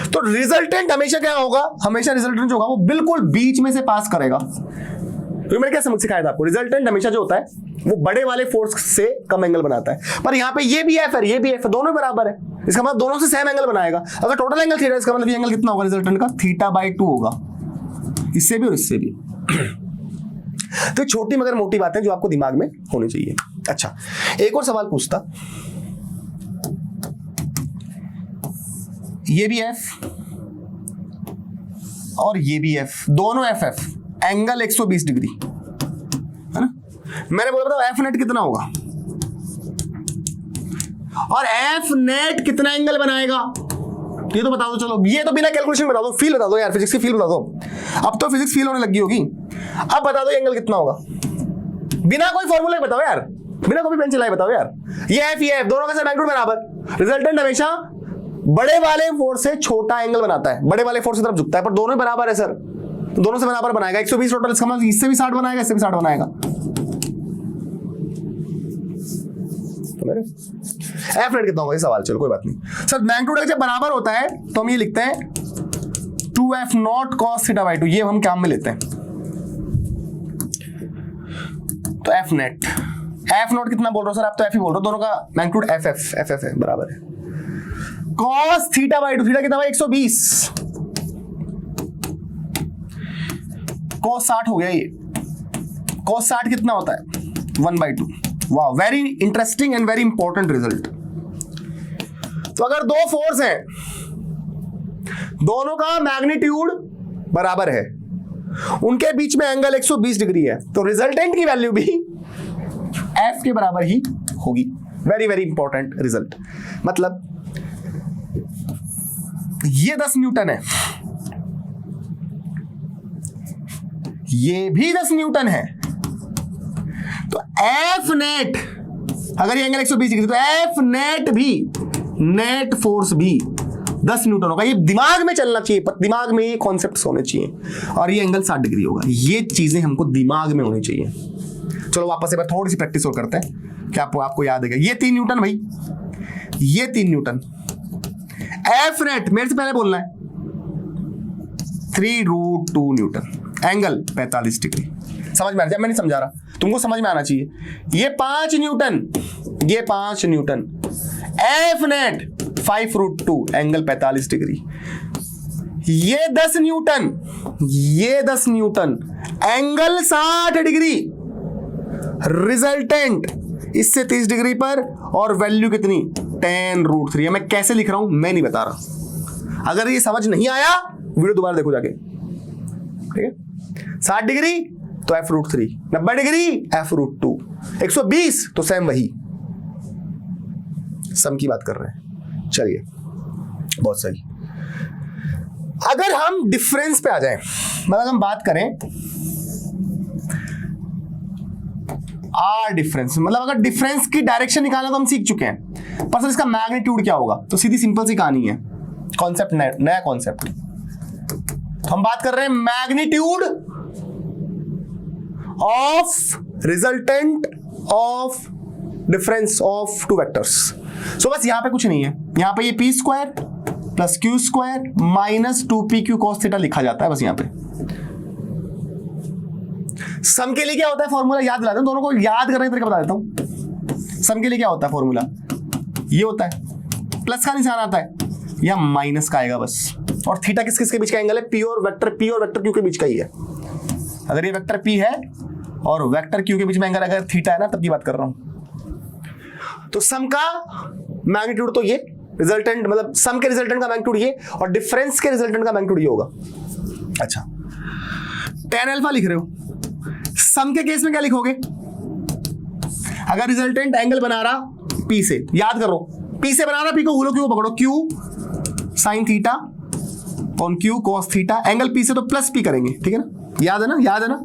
तो रिजल्टेंट हमेशा क्या होगा, हमेशा रिजल्टेंट जो होगा वो बिल्कुल बीच में से पास करेगा। तो मैंने क्या समझ सिखाया था आपको, रिजल्टेंट हमेशा जो होता है वो बड़े वाले फोर्स से कम एंगल बनाता है। पर यहाँ पे ये भी F है, ये भी F है, दोनों बराबर है, इसका मतलब दोनों से सेम एंगल बनाएगा। अगर टोटल एंगल थीटा, इसका मतलब ये एंगल कितना होगा रिजल्टेंट का, θ/2 होगा, इससे भी और इससे भी। तो छोटी मगर मोटी बातें जो आपको दिमाग में होनी चाहिए। अच्छा, एक और सवाल पूछता, ये भी F और ये भी F, दोनों FF, एंगल 120 डिग्री है ना। मैंने बोला बताओ F नेट कितना होगा और F नेट कितना एंगल बनाएगा, ये तो बता दो। चलो ये तो बिना कैलकुलेशन बता दो, फील बता दो यार, फिजिक्स की फील बता दो। अब तो फिजिक्स फील होने लगी होगी। अब बता दो एंगल कितना होगा, बिना कोई फॉर्मूला बताओ यार, बिना कॉपी पेन चलाए बताओ यार। ये F दोनों का मैग्नीट्यूड बराबर, रिजल्टेंट हमेशा बड़े वाले फोर्स से छोटा एंगल बनाता है, बड़े वाले फोर्स की तरफ झुकता है, पर दोनों बराबर है सर, दोनों से बराबर बनाएगा। 120 टोटल, इसका मतलब इससे भी 60 बनाएगा, इससे भी 60 बनाएगा। F नेट कितना होगा ये सवाल, चलो कोई बात नहीं सर। मैग्नीट्यूड जब बराबर होता है तो हम ये लिखते हैं 2F0 cos θ/2, ये हम काम में लेते हैं। तो F नॉट कितना बोल रहे हो सर, आप तो F ही बोल रहे हो, दोनों का मैग्नीट्यूड FF है, बराबर है। cos θ/2, थीटा कितना भाई 120, cos 60 हो गया ये, cos 60 कितना होता है 1/2। वाह, very interesting and very important result. तो अगर दो फोर्स हैं, दोनों का मैग्नीट्यूड बराबर है, उनके बीच में एंगल 120 डिग्री है, तो रिजल्टेंट की वैल्यू भी F के बराबर ही होगी। Very very important result. मतलब ये 10 न्यूटन है, ये भी 10 न्यूटन है, तो F नेट, अगर ये एंगल 120 डिग्री, तो F नेट भी, नेट फोर्स भी 10 न्यूटन होगा। ये दिमाग में चलना चाहिए, दिमाग में ये कॉन्सेप्ट्स होने चाहिए। और ये एंगल 60 डिग्री होगा, ये चीजें हमको दिमाग में होनी चाहिए। चलो वापस एक बार थोड़ी सी प्रैक्टिस और करते हैं, क्या आपको याद है। ये 3 न्यूटन भाई, ये 3 न्यूटन, F नेट मेरे से पहले बोलना है 3√2 न्यूटन, एंगल 45 डिग्री। समझ में आ रहा है, मैं नहीं समझा रहा, तुमको समझ में आना चाहिए। ये 5 न्यूटन, ये 5 Newton, F net 5√2, angle 45 degree. ये 10 न्यूटन, ये 10 न्यूटन, एंगल 60 डिग्री। रिजल्टेंट इससे 30 डिग्री पर, और वैल्यू कितनी 10√3। मैं कैसे लिख रहा हूं मैं नहीं बता रहा, अगर ये समझ नहीं आया वीडियो दोबारा देखो जाके, ठीक है। 60 डिग्री तो F√3, 90 डिग्री F√2, 120 तो सेम वही, सम की बात कर रहे हैं। चलिए बहुत सही। अगर हम डिफरेंस पे आ जाएं, मतलब हम बात करें डिफरेंस, मतलब अगर डिफरेंस की डायरेक्शन निकालना तो हम सीख चुके हैं, पर सर इसका मैग्नीट्यूड क्या होगा, तो सीधी सिंपल सी कहानी है, कॉन्सेप्ट नया कॉन्सेप्ट। तो हम बात कर रहे हैं magnitude of resultant of difference of two vectors. So बस यहां पे कुछ नहीं है, यहां पे ये p² + q² - 2pq cos θ लिखा जाता है बस यहां पे। सम के लिए क्या होता है फॉर्मूला, याद दिला दूं, दोनों को याद करने का तरीका बता देता हूं। सम के लिए क्या होता है फॉर्मूला, ये होता है, प्लस का निशान आता है या माइनस का आएगा बस। और थीटा किस किस के बीच का एंगल है, P और वेक्टर Q के बीच का ही है। अगर ये वेक्टर P है और वेक्टर Q के बीच में एंगल अगर थीटा है ना, तब की बात कर रहा हूं। तो सम का मैग्नीट्यूड तो ये, रिजल्टेंट मतलब सम के रिजल्टेंट का मैग्नीट्यूड ये, और डिफरेंस के रिजल्टेंट का मैग्नीट्यूड ये होगा। अच्छा, tan α लिख रहे हो, सम के केस में क्या लिखोगे, अगर रिजल्टेंट एंगल बना रहा P से, याद करो P से बना रहा, P को भूलो, Q को पकड़ो, Q sin θ और Q cos θ, एंगल P से तो प्लस P करेंगे, ठीक है ना, याद है ना, याद है ना।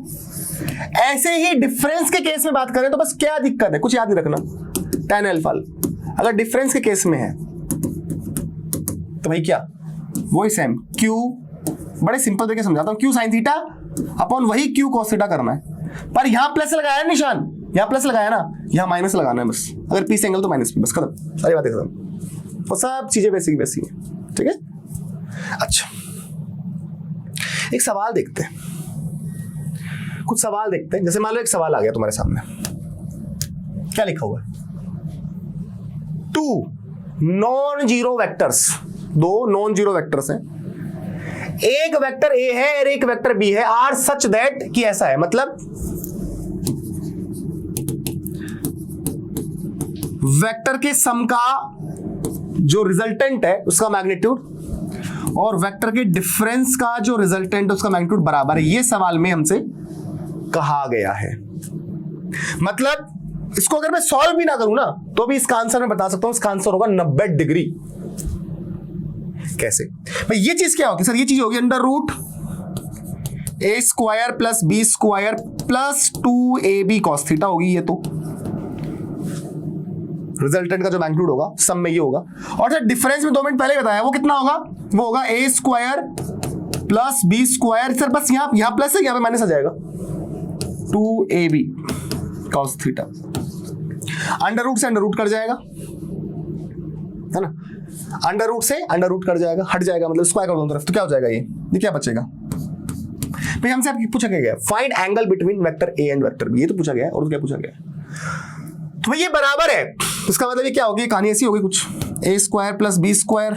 ऐसे ही डिफरेंस के केस में बात करें तो बस क्या दिक्कत है, कुछ याद नहीं रखना। tan α अगर डिफरेंस के केस में है तो भाई क्या वही सेम Q, बड़े सिंपल तरीके समझाता हूं, Q sin थीटा अपॉन वही Q cos थीटा करना है, पर यहां प्लस लगाया निशान, यहां प्लस लगाया ना, यहां माइनस लगाना है बस, अगर P से एंगल तो माइनस P, बस खत्म, सारी बातें खत्म, वो सब चीजें वैसी वैसी हैं, ठीक है। अच्छा एक सवाल देखते हैं, कुछ सवाल देखते हैं, जैसे मान लो एक सवाल आ गया तुम्हारे सामने, क्या लिखा हुआ है, 2 non zero vectors, 2 non zero vectors हैं, एक वेक्टर ए है और एक वेक्टर बी है, आर सच दैट कि ऐसा है, मतलब वेक्टर के सम का जो रिजल्टेंट है उसका मैग्नीट्यूड और वेक्टर के डिफरेंस का जो रिजल्टेंट है उसका मैग्नीट्यूड बराबर है, ये सवाल में हमसे कहा गया है। मतलब इसको अगर मैं सॉल्व भी ना करूं ना तो भी इसका आंसर मैं बता सकता हूं, इसका आंसर होगा 90 डिग्री। कैसे भाई, ये चीज क्या होगी सर, ये चीज होगी under root A square plus B square plus 2ab cos theta होगी, ये तो रिजल्टेंट का जो मैग्नीट्यूड होगा सम में ये होगा, और सर डिफरेंस में 2 मिनट पहले बताया वो कितना होगा, वो होगा a square plus B square, sir बस यहां प्लस है, यहां पे माइनस आ जाएगा 2ab cos theta, under root से अंडर रूट कट जाएगा, है ना, अंडर रूट से अंडर रूट कट जाएगा, हट जाएगा, मतलब स्क्वायर कर दोनों तरफ, तो क्या हो जाएगा, ये क्या बचेगा भाई, हमसे आपको पूछा गया find angle between vector A and vector B, ये तो पूछा गया है, और क्या पूछा गया है, तो ये बराबर है, इसका मतलब ये क्या होगी, कहानी ऐसी होगी कुछ, A square plus B square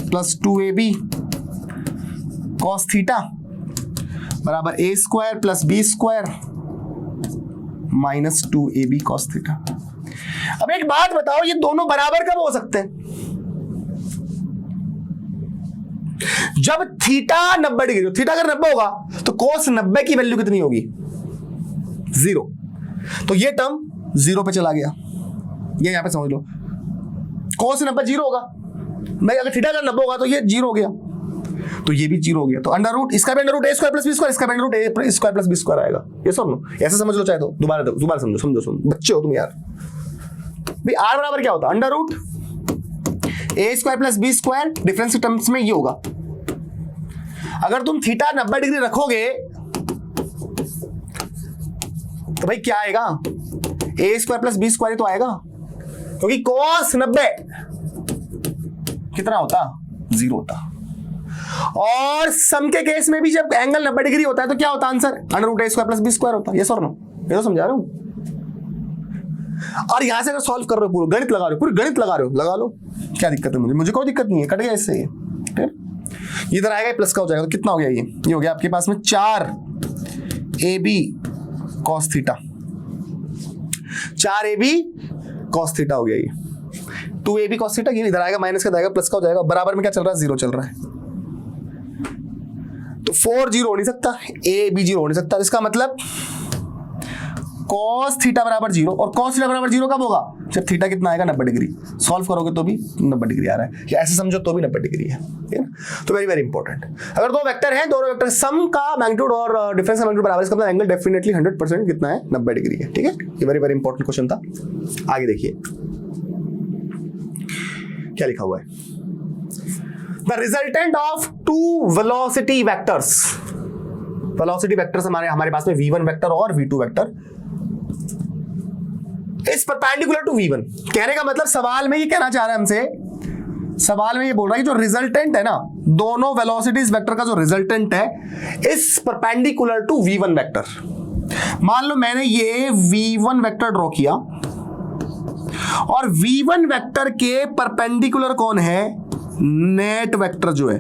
plus 2ab cos theta बराबर A square plus B square minus 2ab cos theta. अब एक बात बताओ, ये दोनों बराबर कब हो सकते हैं, जब थीटा 90 डिग्री, थीटा अगर 90 होगा तो cos 90 की वैल्यू कितनी होगी, 0, तो ये टर्म 0 पे चला गया, ये यहां पे समझ लो, cos 90 0 होगा, मैं अगर थीटा अगर 90 होगा तो ये 0 हो गया, तो ये भी 0 हो गया, तो अंडर रूट, इसका भी under root A square plus B square, इसका भी under root A square plus B square आएगा, ये समझ लो, ऐसे समझ लो चाहे तो, दोबारा समझो, बच्चे हो तुम यार भाई, आर बराबर क्या होता है, under root A square plus B square, difference terms में ये होगा, अगर तुम थीटा 90 डिग्री रखोगे तो भाई क्या आएगा, ए स्क्वायर प्लस बी स्क्वायर तो आएगा, क्योंकि cos 90 कितना होता, 0 होता, और सम के केस में भी जब एंगल 90 डिग्री होता है तो क्या होता answer, under root A square plus B square होता है, यस और नो, ये तो समझा रहा हूं, और यहां से अगर सॉल्व कर रहे हो, पूरा गणित लगा रहे हो, पूरी गणित लगा रहे हो, लगा लो, क्या दिक्कत है, मुझे कोई दिक्कत नहीं है, कट गया इससे ये, ठीक है, इधर आएगा प्लस का हो जाएगा, तो कितना हो गया, ये हो गया आपके पास में 4ab cos theta, 4ab cos theta हो गया, ये 2ab cos थीटा, ये इधर आएगा माइनस का जाएगा, प्लस का हो जाएगा, बराबर में क्या चल रहा है, 0 चल रहा है, तो 4 0 हो नहीं सकता, ab 0 हो नहीं सकता, इसका मतलब cos थीटा बराबर 0, और cos थीटा बराबर 0 कब होगा, जब थीटा कितना आएगा, 90 डिग्री, सॉल्व करोगे तो भी 90 डिग्री आ रहा है, या ऐसे समझो तो भी 90 डिग्री है, ठीक है, तो वेरी वेरी इंपॉर्टेंट, अगर दो वेक्टर हैं, दोनों वेक्टर सम का मैग्नीट्यूड और डिफरेंस का मैग्नीट्यूड बराबर, इसका मतलब एंगल डेफिनेटली 100% कितना है, 90 डिग्री है, ठीक है, ये वेरी वेरी इंपॉर्टेंट क्वेश्चन था। आगे देखिए क्या लिखा हुआ है, the resultant of 2 velocity vectors, velocity vectors हमारे पास में v1 वेक्टर और v2 वेक्टर इस परपेंडिकुलर टू v1, कहने का मतलब सवाल में ये कहना चाह रहा है हमसे, सवाल में ये बोल रहा है कि जो रिजल्टेंट है ना, दोनों वेलोसिटीज वेक्टर का जो रिजल्टेंट है इस परपेंडिकुलर टू v1 वेक्टर, मान लो मैंने ये v1 वेक्टर ड्रॉ किया और v1 वेक्टर के परपेंडिकुलर कौन है, नेट वेक्टर जो है,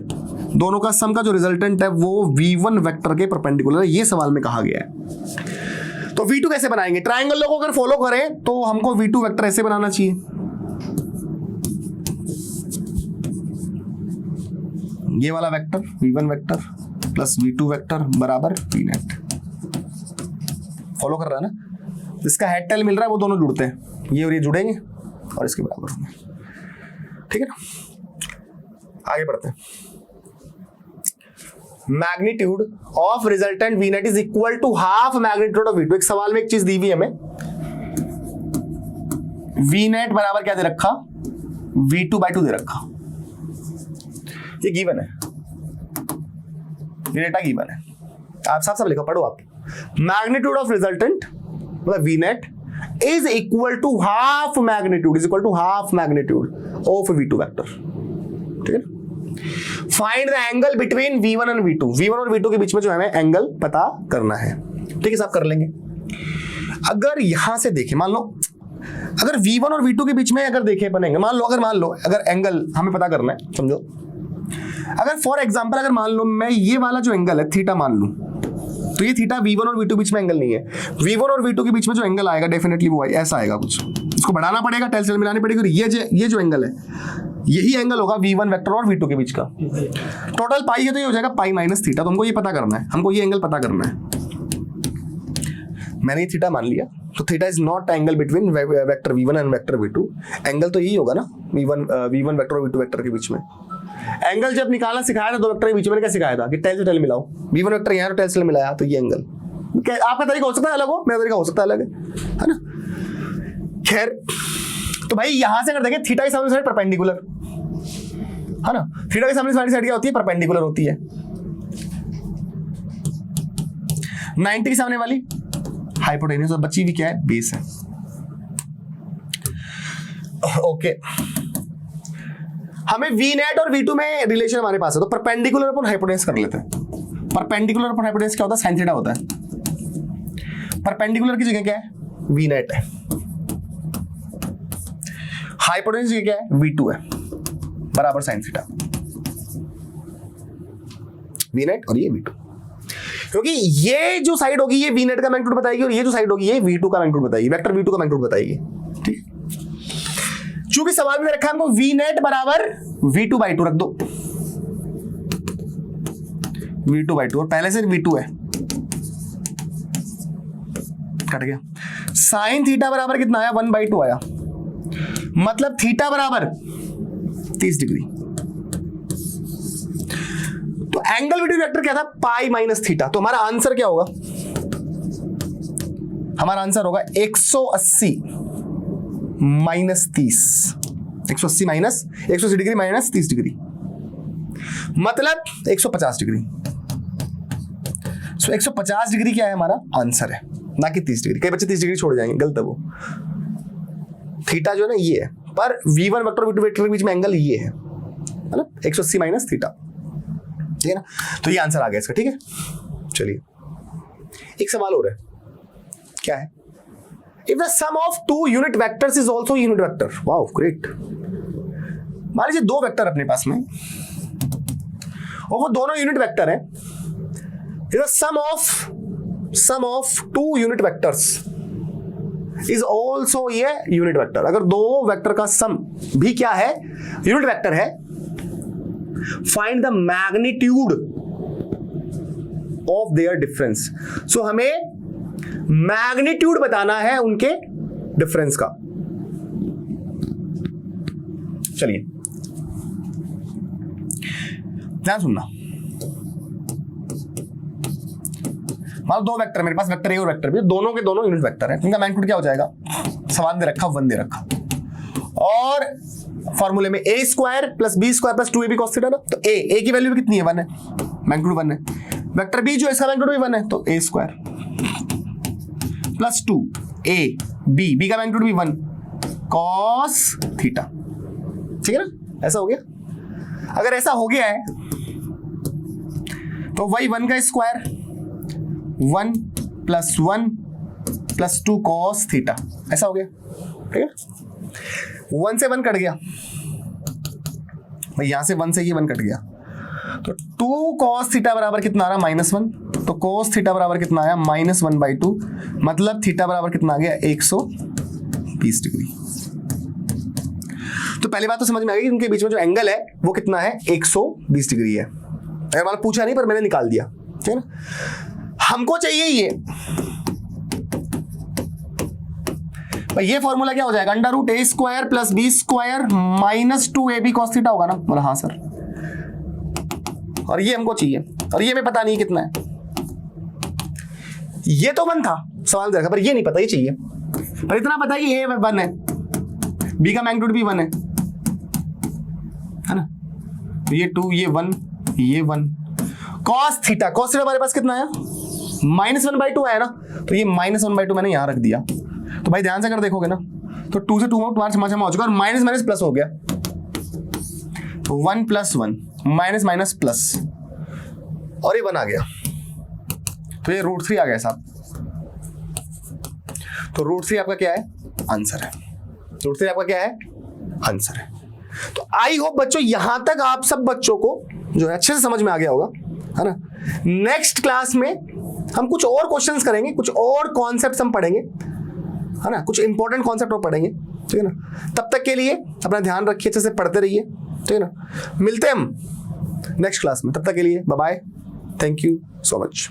दोनों का सम का जो रिजल्टेंट है वो v1 वेक्टर के परपेंडिकुलर है, ये सवाल में कहा गया है। तो v2 कैसे बनाएंगे, ट्रायंगल लोगों को अगर फॉलो करें तो हमको v2 वेक्टर ऐसे बनाना चाहिए, ये वाला vector v1 vector plus v2 vector बराबर v नेट, फॉलो कर रहा है ना, जिसका हेड टेल मिल रहा है वो दोनों जुड़ते हैं, ये और ये जुड़ेंगे और इसके बराबर होंगे, ठीक है ना। आगे बढ़ते हैं, magnitude of resultant v net is equal to half magnitude of v2, एक सवाल में एक चीज दी हुई है हमें, v नेट बराबर क्या दे रखा, v2/2 दे रखा, ये गिवन है, ये डेटा गिवन है, आप साफ साफ लिखो, पढ़ो आप। मैग्नीट्यूड ऑफ रिजल्टेंट मतलब V net is equal to half magnitude of V2 vector, ठीक है। Find the angle between V1 and V2, V1 और V2 के बीच में जो हमें एंगल पता करना है, ठीक है, साहब कर लेंगे। अगर यहां से देखें, मान लो अगर V1 और V2 के बीच में अगर देखें बनेंगे, मान लो अगर एंगल हमें पता करना है, समझो अगर फॉर एग्जांपल अगर मान लो मैं ये वाला जो एंगल है थीटा मान लूं, तो ये थीटा V1 और V2 बीच में एंगल नहीं है। V1 और V2 के बीच में जो एंगल आएगा डेफिनेटली वो ऐसा आएगा कुछ, इसको बढ़ाना पड़ेगा, टेंशन मिलानी पड़ेगी, और ये जो एंगल है यही एंगल होगा V1 वेक्टर और V2 के बीच का। टोटल पाई है तो ये हो जाएगा पाई माइनस थीटा। तो हमको ये पता करना है, हमको ये एंगल पता करना है। मैंने ये थीटा मान लिया, तो theta is naught angle between vector V1 and vector V2। Angle तो यही होगा ना V1 वेक्टर और V2 वेक्टर के बीच में। एंगल जब निकालना सिखाया था दो वेक्टर के बीच में, क्या सिखाया था कि टेल से टेल मिलाओ, V1 वेक्टर यहाँ टेल से मिलाया, तो ये एंगल। आपका तरीका हो सकता है अलग हो, मेरा तरीका हो सकता है अलग है ना। खैर, तो भाई यहां से अगर देखें थीटा के सामने साइड परपेंडिकुलर है ना, थीटा के सामने साइड क्या होती है, परपेंडिकुलर होती है। 90 के सामने वाली हाइपोटेन्यूज, और बची भी क्या है, बेस है। ओके, हमें V नेट और V2 में रिलेशन हमारे पास है, तो परपेंडिकुलर अपॉन हाइपोटेन्यूज कर लेते हैं। परपेंडिकुलर अपॉन हाइपोटेन्यूज क्या होता है, साइन थीटा होता है। परपेंडिकुलर की जगह क्या है, V नेट है, हाइपोटेन्यूज की क्या है, V2 है, बराबर साइन थीटा। V नेट और ये V2, क्योंकि ये जो साइड होगी ये V नेट का मैग्नीट्यूड बताएगी, और ये जो साइड होगी ये V2 का मैग्नीट्यूड बताएगी, वेक्टर V2 का मैग्नीट्यूड बताएगी, ठीक। चूंकि सवाल में रखा हमको V नेट बराबर V2/2 रख दो, V2/2, और पहले से V2 है, कट गया। साइन थीटा बराबर कितना आया, 1/2 आया, मतलब थीटा बराबर 30 डिग्री। तो एंगल बिटवीन वेक्टर क्या था, पाई माइनस थीटा। तो हमारा आंसर क्या होगा, हमारा आंसर होगा 180 minus 30, 180 minus 180 degree minus 30 degree, मतलब 150 डिग्री। सो 150 डिग्री क्या है हमारा आंसर है, ना कि 30 डिग्री। कई बच्चे 30 डिग्री छोड़ जाएंगे, गलत है वो। थीटा जो है ना ये है, पर V1 वेक्टर और V2 वेक्टर के बीच में एंगल ये है, मतलब 180 माइनस थीटा, ठीक है ना। तो ये आंसर आ गया इसका, ठीक है। चलिए एक सवाल और है, क्या है, if the sum of two unit vectors is also unit vector. Wow great. मान लीजिए दो वेक्टर अपने पास में, और वो दोनों यूनिट वेक्टर है। If the sum of two unit vectors is also ये यूनिट वेक्टर। अगर दो वेक्टर का सम भी क्या है, यूनिट वेक्टर है, find the magnitude of their difference. So हमें मैग्नीट्यूड बताना है उनके डिफरेंस का। चलिए ध्यान सुनना। मान दो वेक्टर मेरे पास, वेक्टर ए और वेक्टर बी, दोनों के दोनों यूनिट वेक्टर हैं, इनका मैग्नीट्यूड क्या हो जाएगा, सवाल दे रखा 1 दे रखा, और फॉर्मूले में a square plus b square plus 2ab cos theta ना। तो a की वैल्यू भी कितनी है, 1 है, मैग्नीट्यूड 1 है। वेक्टर b जो है इसका मैग्नीट्यूड भी 1 है, तो a स्क्वायर प्लस 2ab का मैग्नीट्यूड भी 1 cos थीटा, ठीक है ना। ऐसा हो गया। अगर ऐसा हो गया है तो वही 1 का square 1 plus 1 plus 2 cos theta, ऐसा हो गया, ठीक है। 1 से 1 कट गया भाई, यहां से 1 से ये 1 कट गया, तो 2 cos थीटा बराबर कितना आ रहा, -1। तो cos थीटा बराबर कितना आया, -1/2, मतलब थीटा बराबर कितना आ गया, 120 डिग्री। तो पहली बात तो समझ में आ गई, उनके बीच में जो एंगल है वो कितना है, 120 डिग्री है। अगर मैंने पूछा नहीं पर मैंने निकाल दिया, ठीक है ना। हमको चाहिए ये फॉर्मूला क्या हो जाएगा, √a square plus b square minus 2ab cos theta होगा ना। बोला हाँ सर, और ये हमको चाहिए, और ये हमें पता नहीं कितना है। ये तो 1 था सवाल देखा, पर ये नहीं पता, ये चाहिए। पर इतना पता है कि a 1 है, b का मैग्नीट्यूड भी 1 है ना। तो ये 2, ये 1, ये 1। कॉस थीटा हमारे पास कितना आया? -1/2 आया ना, तो ये -1/2 मैंने यहां रख दिया। तो भाई ध्यान से अगर देखोगे ना, तो 2 से 2 तुम्हारा क्षमा हो चुका, और माइनस माइनस प्लस हो गया, तो 1 + 1 माइनस माइनस प्लस, और ये 1 आ गया, तो ये √3 आ गया साहब। तो √3 आपका क्या है? आंसर है। √3 आपका क्या है? आंसर है। तो आई होप बच्चों यहां तक आप सब बच्चों को जो है अच्छे से समझ में आ गया होगा, है ना। नेक्स्ट क्लास में हम कुछ और क्वेश्चंस करेंगे, कुछ और कॉन्सेप्ट्स हम पढ़ेंगे, है ना, कुछ इंपॉर्टेंट कॉन्सेप्ट और पढ़ेंगे, ठीक है ना। तब तक के लिए अपना ध्यान रखिए, अच्छे से पढ़ते रहिए, ठीक है ना। मिलते हैं हम नेक्स्ट क्लास में, तब तक के लिए bye bye, thank you so much.